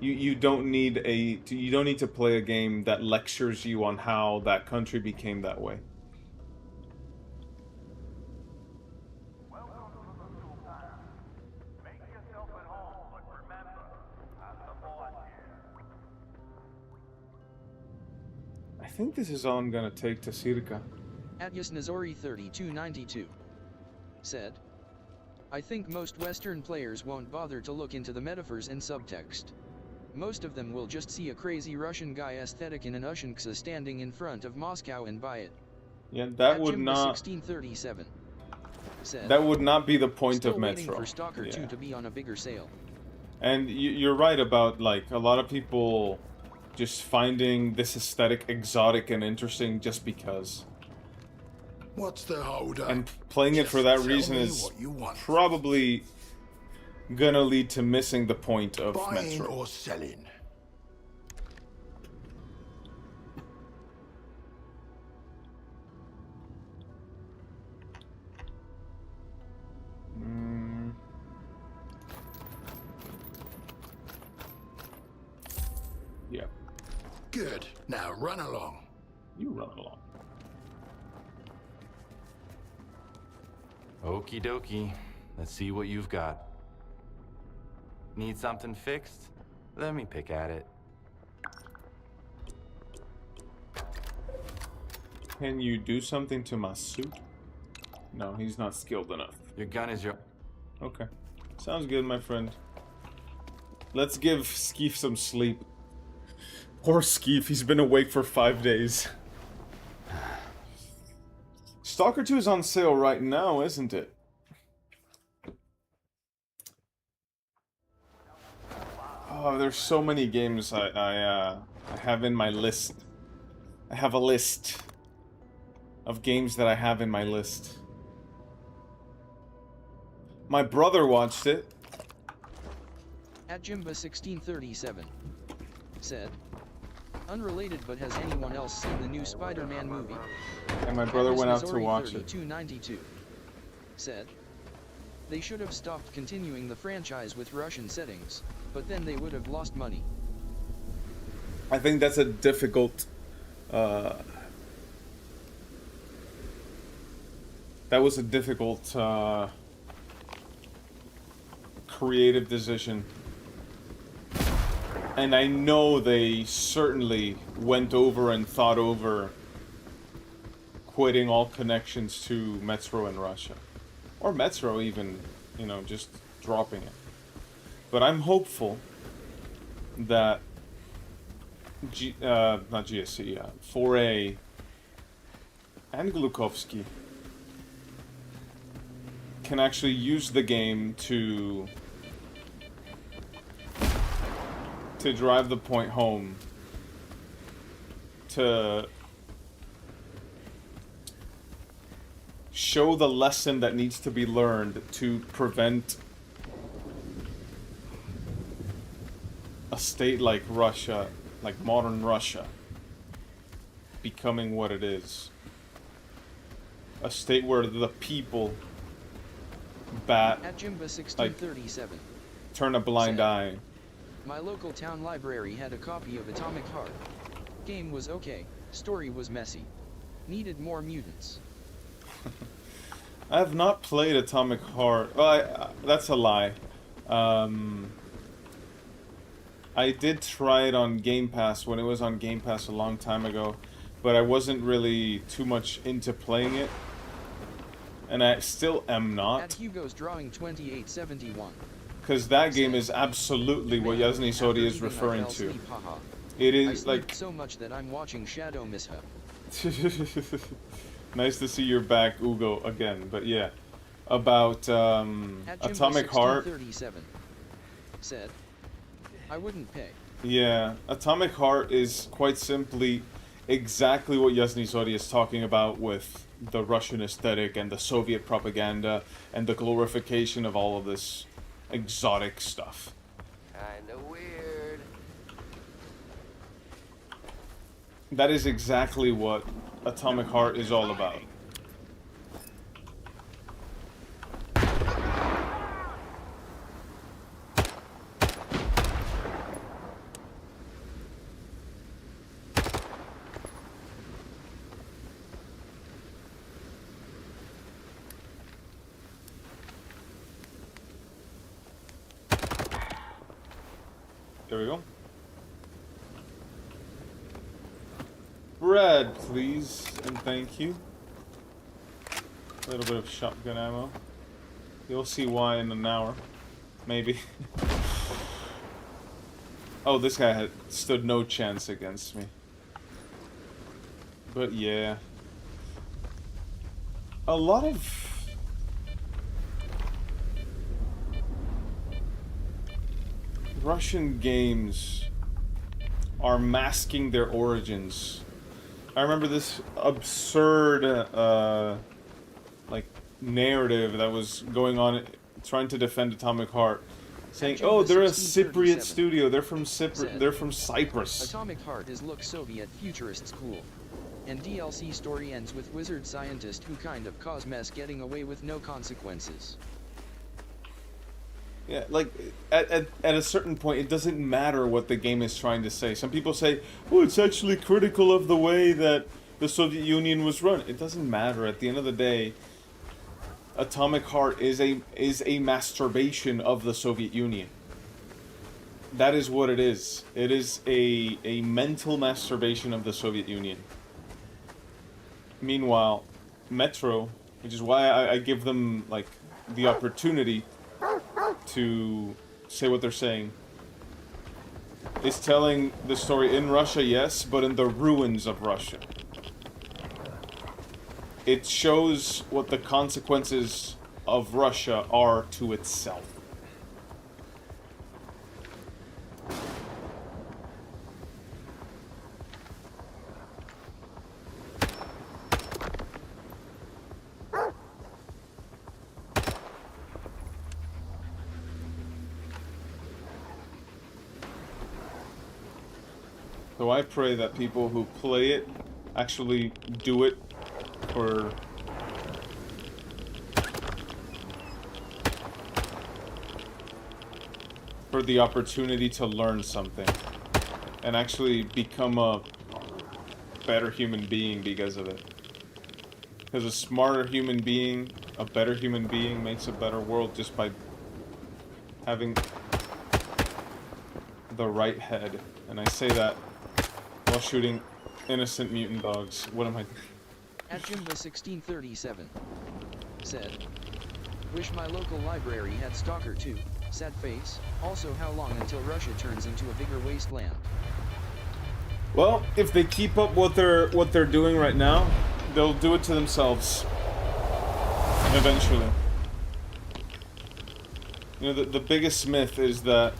You don't need to play a game that lectures you on how that country became that way. I think this is all I'm gonna take to Sirka.
Atyasnazori3292 said, I think most Western players won't bother to look into the metaphors and subtext. Most of them will just see a crazy Russian guy aesthetic in an Ushanksa standing in front of Moscow and buy it.
Yeah, that would not.
1637 said,
that would not be the point
still
of Metro.
waiting for Stalker 2 to be on a bigger sale.
And you're right about like a lot of people just finding this aesthetic exotic and interesting just because.
What's the hold up?
And playing it for that reason is probably gonna lead to missing the point of
Buying
Metro.
or selling?
Yeah.
Good. Now run along.
You run along.
Okie dokie. Let's see what you've got. Need something fixed? Let me pick at it.
Can you do something to my suit? No, he's not skilled enough.
Your gun is your...
Okay. Sounds good, my friend. Let's give Skeef some sleep. Poor Skeef, he's been awake for 5 days. Stalker 2 is on sale right now, isn't it? Oh, there's so many games I have in my list. I have a list of games that I have in my list. My brother watched it.
At Jimba1637 said, unrelated, but has anyone else seen the new Spider-Man movie?
And my brother went out to watch it.
3292 said, they should have stopped continuing the franchise with Russian settings, but then they would have lost money.
I think that's a difficult... that was a difficult creative decision. And I know they certainly went over and thought over quitting all connections to Metro in Russia. Or Metro even, you know, just dropping it. But I'm hopeful that not GSC, 4A and Glukovsky can actually use the game to drive the point home, to show the lesson that needs to be learned to prevent a state like Russia, like modern Russia, becoming what it is. A state where the people
At Jimba1637
turn a blind eye.
my local town library had a copy of Atomic Heart. Game was okay, story was messy. Needed more mutants.
I have not played Atomic Heart. Well, that's a lie. I did try it on Game Pass when it was on Game Pass a long time ago, but I wasn't really too much into playing it. And I still am not.
At Hugo's Drawing 2871.
Because that game is absolutely what Yasni Sodi is referring to. It is like...
so much that I'm watching Shadow Mishap.
Nice to see you're back, Ugo, again. But yeah, about Atomic Heart.
37 said, I wouldn't pay.
Yeah, Atomic Heart is quite simply exactly what Yasny Zori is talking about with the Russian aesthetic and the Soviet propaganda and the glorification of all of this exotic stuff.
Kinda weird.
That is exactly what Atomic Heart is all about. There we go. Bread, please, and thank you. A little bit of shotgun ammo. You'll see why in an hour. Maybe. Oh, this guy had stood no chance against me. But yeah. A lot of... Russian games are masking their origins. I remember this absurd, like, narrative that was going on, trying to defend Atomic Heart, saying, "Oh, they're a Cypriot studio. They're from Cyprus."
Atomic Heart is look Soviet futurists cool. And DLC story ends with wizard scientist who kind of cause mess getting away with no consequences.
Yeah, like, at a certain point, it doesn't matter what the game is trying to say. Some people say, oh, it's actually critical of the way that the Soviet Union was run. It doesn't matter. At the end of the day, Atomic Heart is a masturbation of the Soviet Union. That is what it is. It is a mental masturbation of the Soviet Union. Meanwhile, Metro, which is why I give them, like, the opportunity to say what they're saying, is telling the story in Russia, yes, but in the ruins of Russia. It shows what the consequences of Russia are to itself. So I pray that people who play it actually do it for the opportunity to learn something and actually become a better human being because of it. Because a smarter human being, a better human being makes a better world just by having the right head. And I say that while shooting innocent mutant dogs. What am I...
At Jimba 1637 said, wish my local library had Stalker 2, sad face, also how long until Russia turns into a bigger wasteland?
Well, if they keep up what they're doing right now, they'll do it to themselves. Eventually. You know, the biggest myth is that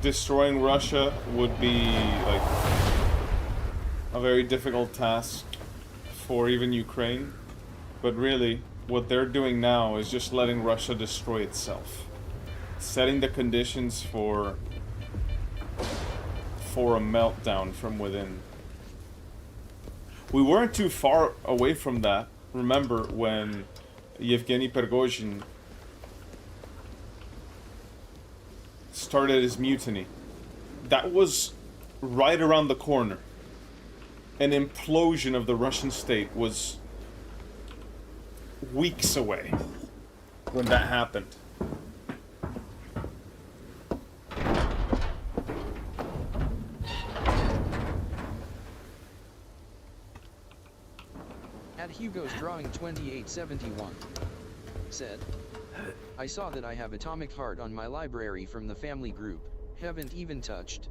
destroying Russia would be, like, a very difficult task for even Ukraine. But really, what they're doing now is just letting Russia destroy itself. Setting the conditions for a meltdown from within. We weren't too far away from that. Remember when Yevgeny Prigozhin started his mutiny? That was right around the corner. An implosion of the Russian state was weeks away when that happened.
At Hugo's Drawing 2871 said, I saw that I have Atomic Heart on my library from the family group, haven't even touched.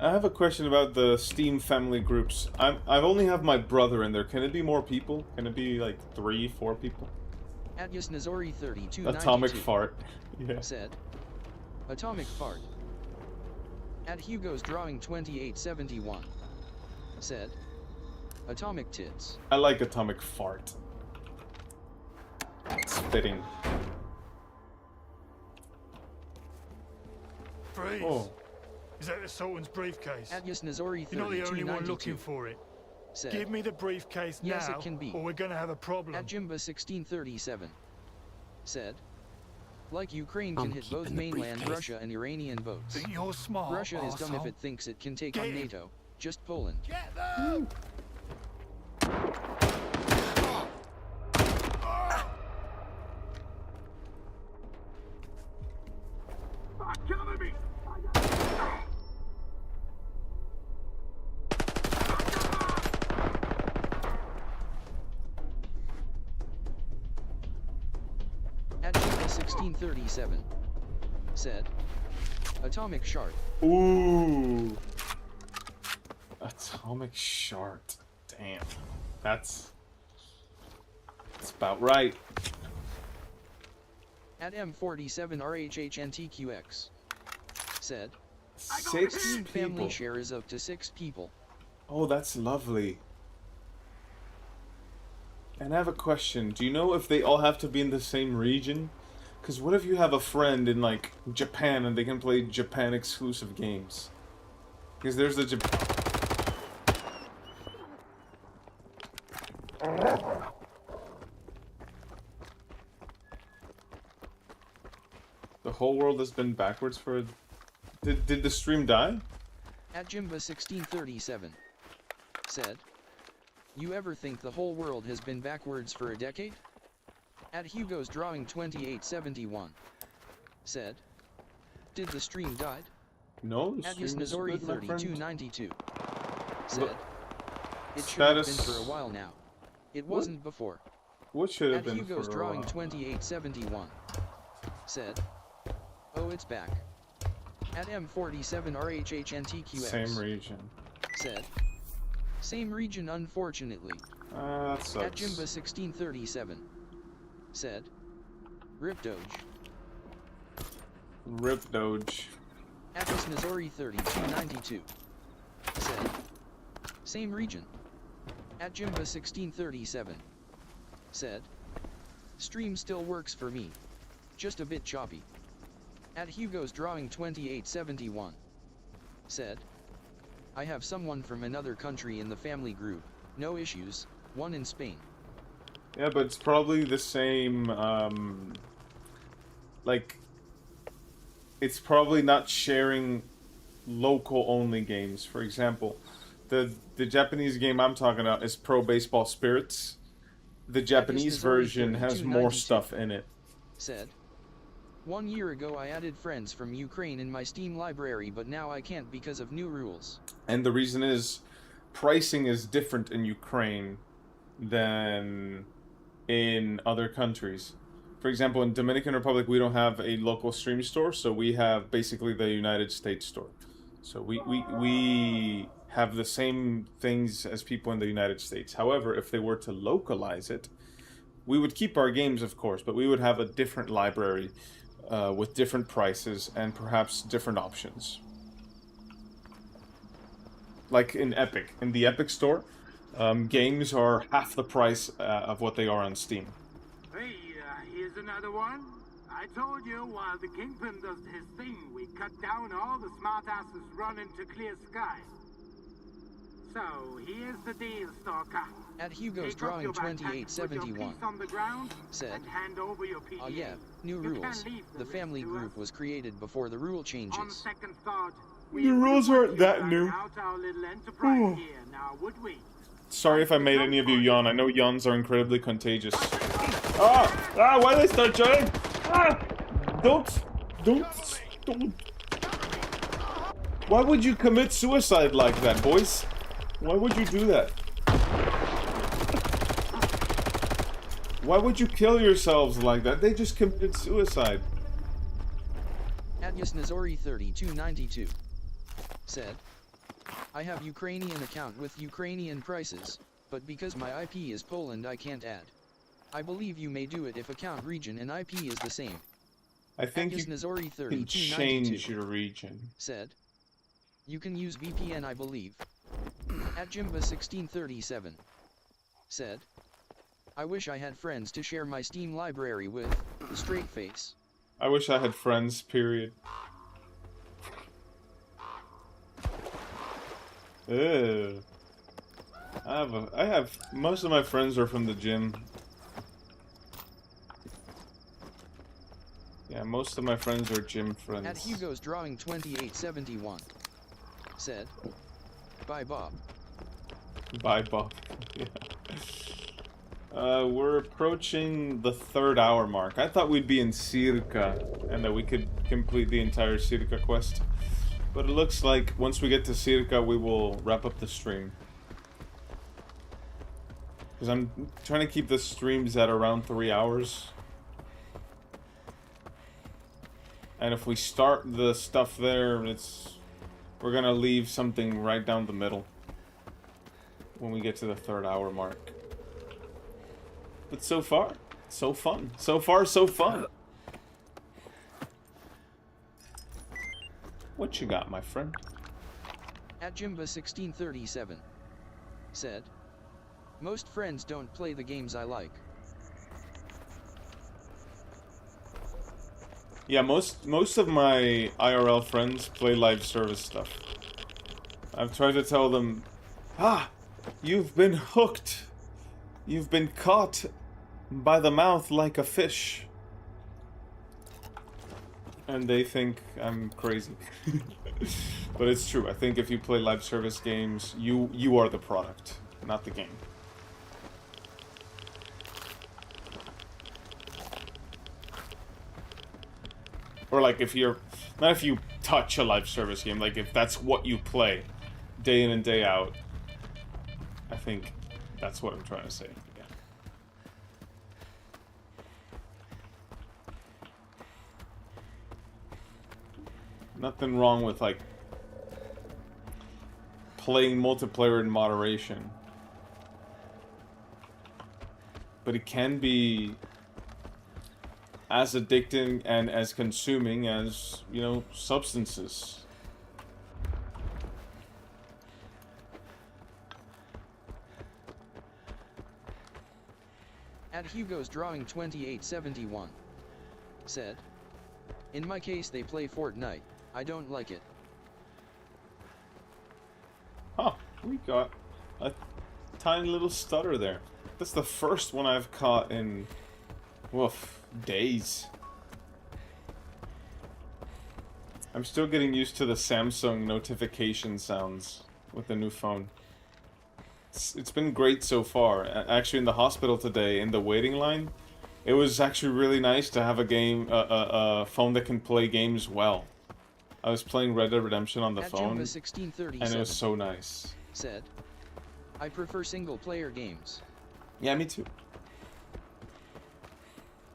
I have a question about the Steam family groups. I only have my brother in there. Can it be more people? Can it be like 3, 4 people?
Atius Nazori 3292
Atomic fart. Yeah.
said, Atomic fart. At Hugo's Drawing 2871 said, Atomic tits.
I like atomic fart. It's fitting.
Freeze.
Oh.
Is that the Sultan's briefcase?
Atius Nazori 3292
You're not the only one looking for it.
said,
Give me the briefcase
yes,
now,
it can be.
or we're gonna have a problem.
At Jimba 1637 said, like Ukraine can hit both mainland Russia and Iranian votes.
Think you're smart,
Russia is dumb if
arsehole.
it thinks it can take
Get
on
him.
NATO, just Poland.
Get them!
Cover me!
At Jimba 1637 said, Atomic Shard.
Ooh. Atomic shart. Damn. That's about right.
At M47RHHNTQX said,
6
Steam
people.
family share is up to 6 people.
Oh, that's lovely. And I have a question. Do you know if they all have to be in the same region? Because what if you have a friend in, like, Japan and they can play Japan exclusive games? Because there's the The whole world has been backwards for... Did the stream die?
At Jimba 1637 said, you ever think the whole world has been backwards for a decade? At Hugo's Drawing 2871 said, did the stream died?
No, the
Atius
stream is
Nazori
good, my friend.
3292 said, it should
Status-
have been for a while now. It wasn't before.
What should have
At
been
Hugo's
for a
Drawing
while?
2871 said, oh, it's back. At M47RHHNTQX
Same region.
said, same region unfortunately.
That sucks.
At Jimba 1637 said, Rip Doge.
Rip Doge.
Atius Nazori 3292 said, same region. At Jimba 1637 said, stream still works for me. Just a bit choppy. At Hugo's Drawing 2871 said, I have someone from another country in the family group, no issues, one in Spain.
Yeah, but it's probably the same, like, it's probably not sharing local-only games. For example, the Japanese game I'm talking about is Pro Baseball Spirits. The Japanese version has more stuff in it.
Said, 1 year ago I added friends from Ukraine in my Steam library, but now I can't because of new rules.
And the reason is, pricing is different in Ukraine than in other countries. For example, in Dominican Republic, we don't have a local stream store, so we have basically the United States store. So we have the same things as people in the United States. However, if they were to localize it, we would keep our games, of course, but we would have a different library with different prices and perhaps different options. Like in Epic. In the Epic store, games are half the price of what they are on Steam.
Hey, here's another one. I told you while the Kingpin does his thing, we cut down all the smartasses running to clear sky. So, here's the deal, Stalker.
At Hugo's
Take off
Drawing
your backpack, put your
2871
piece on the ground,
said,
and hand over your PDA.
oh yeah, new
You
rules.
can't leave
The family group was created before the rule changes.
On second thought,
The rules aren't that new.
out our little enterprise here, now would we?
Sorry if I made any of you yawn. I know yawns are incredibly contagious. Why did they start yawning? Don't. Why would you commit suicide like that, boys? Why would you do that? Why would you kill yourselves like that? They just committed suicide.
Atius Nazori 3292 said, I have Ukrainian account with Ukrainian prices, but because my IP is Poland I can't add. I believe you may do it if account region and IP is the same.
I think you can change your region.
Said. You can use VPN I believe. At Jimba1637. Said. I wish I had friends to share my Steam library with. Straight face.
I wish I had friends, period. Ew. I have most of my friends are from the gym. Yeah, most of my friends are gym friends.
At Hugo's Drawing 2871. Said. Bye Bob.
Bye Bob. Yeah. We're approaching the 3rd hour mark. I thought we'd be in Circa and that we could complete the entire Circa quest. But it looks like once we get to Circa, we will wrap up the stream. Because I'm trying to keep the streams at around 3 hours. And if we start the stuff there, we're gonna leave something right down the middle when we get to the 3rd hour mark. But so far, so fun. So far, so fun. What you got, my friend?
At Jimba1637. Said. Most friends don't play the games I like.
Yeah, most of my IRL friends play live service stuff. I've tried to tell them, you've been hooked. You've been caught by the mouth like a fish. And they think I'm crazy. But it's true. I think if you play live service games, you are the product, not the game. Or like if you're, not if you touch a live service game, like if that's what you play day in and day out. I think that's what I'm trying to say. Yeah. Nothing wrong with like playing multiplayer in moderation. But it can be as addicting and as consuming as, you know, substances.
At Hugo's Drawing 2871. Said. In my case they play Fortnite. I don't like it.
Huh, we got a tiny little stutter there. That's the first one I've caught in, woof, days. I'm still getting used to the Samsung notification sounds with the new phone. It's been great so far. Actually, in the hospital today, in the waiting line, it was actually really nice to have a phone that can play games well. I was playing Red Dead Redemption on the phone, and it was so nice.
Said, I prefer single-player games.
Yeah, me too.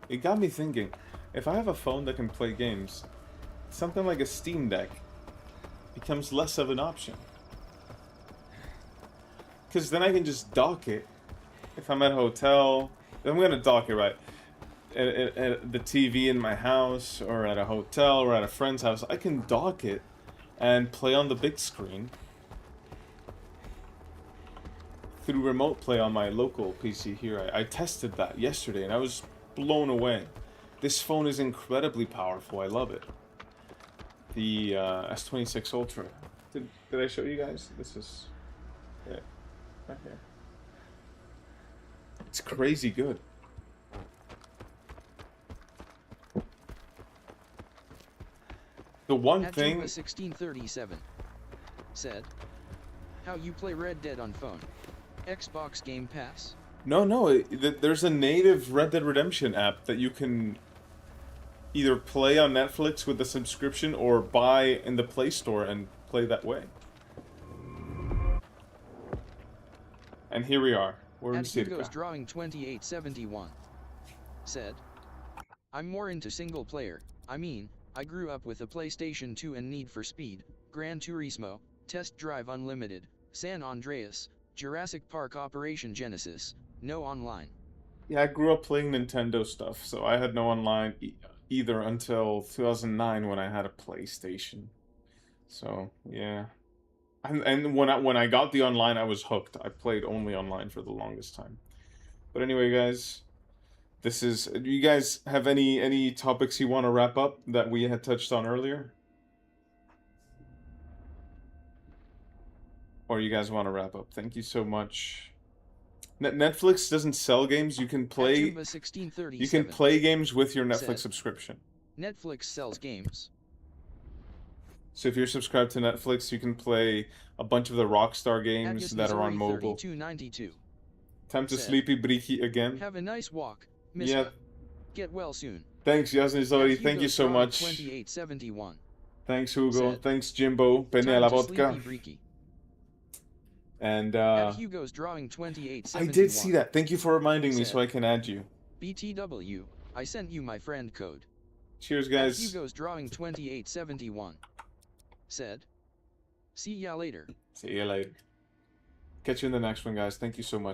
It got me thinking, if I have a phone that can play games, something like a Steam Deck becomes less of an option. Because then I can just dock it. If I'm at a hotel, I'm going to dock it, right? At the TV in my house, or at a hotel, or at a friend's house, I can dock it and play on the big screen through remote play on my local PC here. I tested that yesterday and I was blown away. This phone is incredibly powerful. I love it. The S26 Ultra. Did I show you guys? This is it. Right here. It's crazy good. The one thing...
1637 said, how you play Red Dead on phone? Xbox Game Pass?
No, there's a native Red Dead Redemption app that you can either play on Netflix with a subscription or buy in the Play Store and play that way. And here we are. We're in Circa.
Hugo's Drawing 2871 said, I'm more into single player. I mean, I grew up with a PlayStation 2 and Need for Speed, Gran Turismo, Test Drive Unlimited, San Andreas, Jurassic Park Operation Genesis, no online.
Yeah, I grew up playing Nintendo stuff, so I had no online either until 2009 when I had a PlayStation. So, yeah. And when I got the online, I was hooked. I played only online for the longest time. But anyway, guys, do you guys have any topics you want to wrap up that we had touched on earlier? Or you guys want to wrap up? Thank you so much. Netflix doesn't sell games. You can play. You can play games with your Netflix subscription.
Netflix sells games.
So if you're subscribed to Netflix, you can play a bunch of the Rockstar games that are on mobile. Time to sleepy breaky again.
Have a nice walk, Miss.
Yeah.
Get well soon.
Thanks, Yaznizori. Thank you so much.
2871.
Thanks, Hugo. Thanks, Jimbo. Penne a la vodka. And
Hugo's drawing 2871.
I did see that. Thank you for reminding me so I can add you.
BTW, I sent you my friend code.
Cheers, guys.
Hugo's drawing 2871. Said. See ya later.
See ya later. Catch you in the next one, guys. Thank you so much.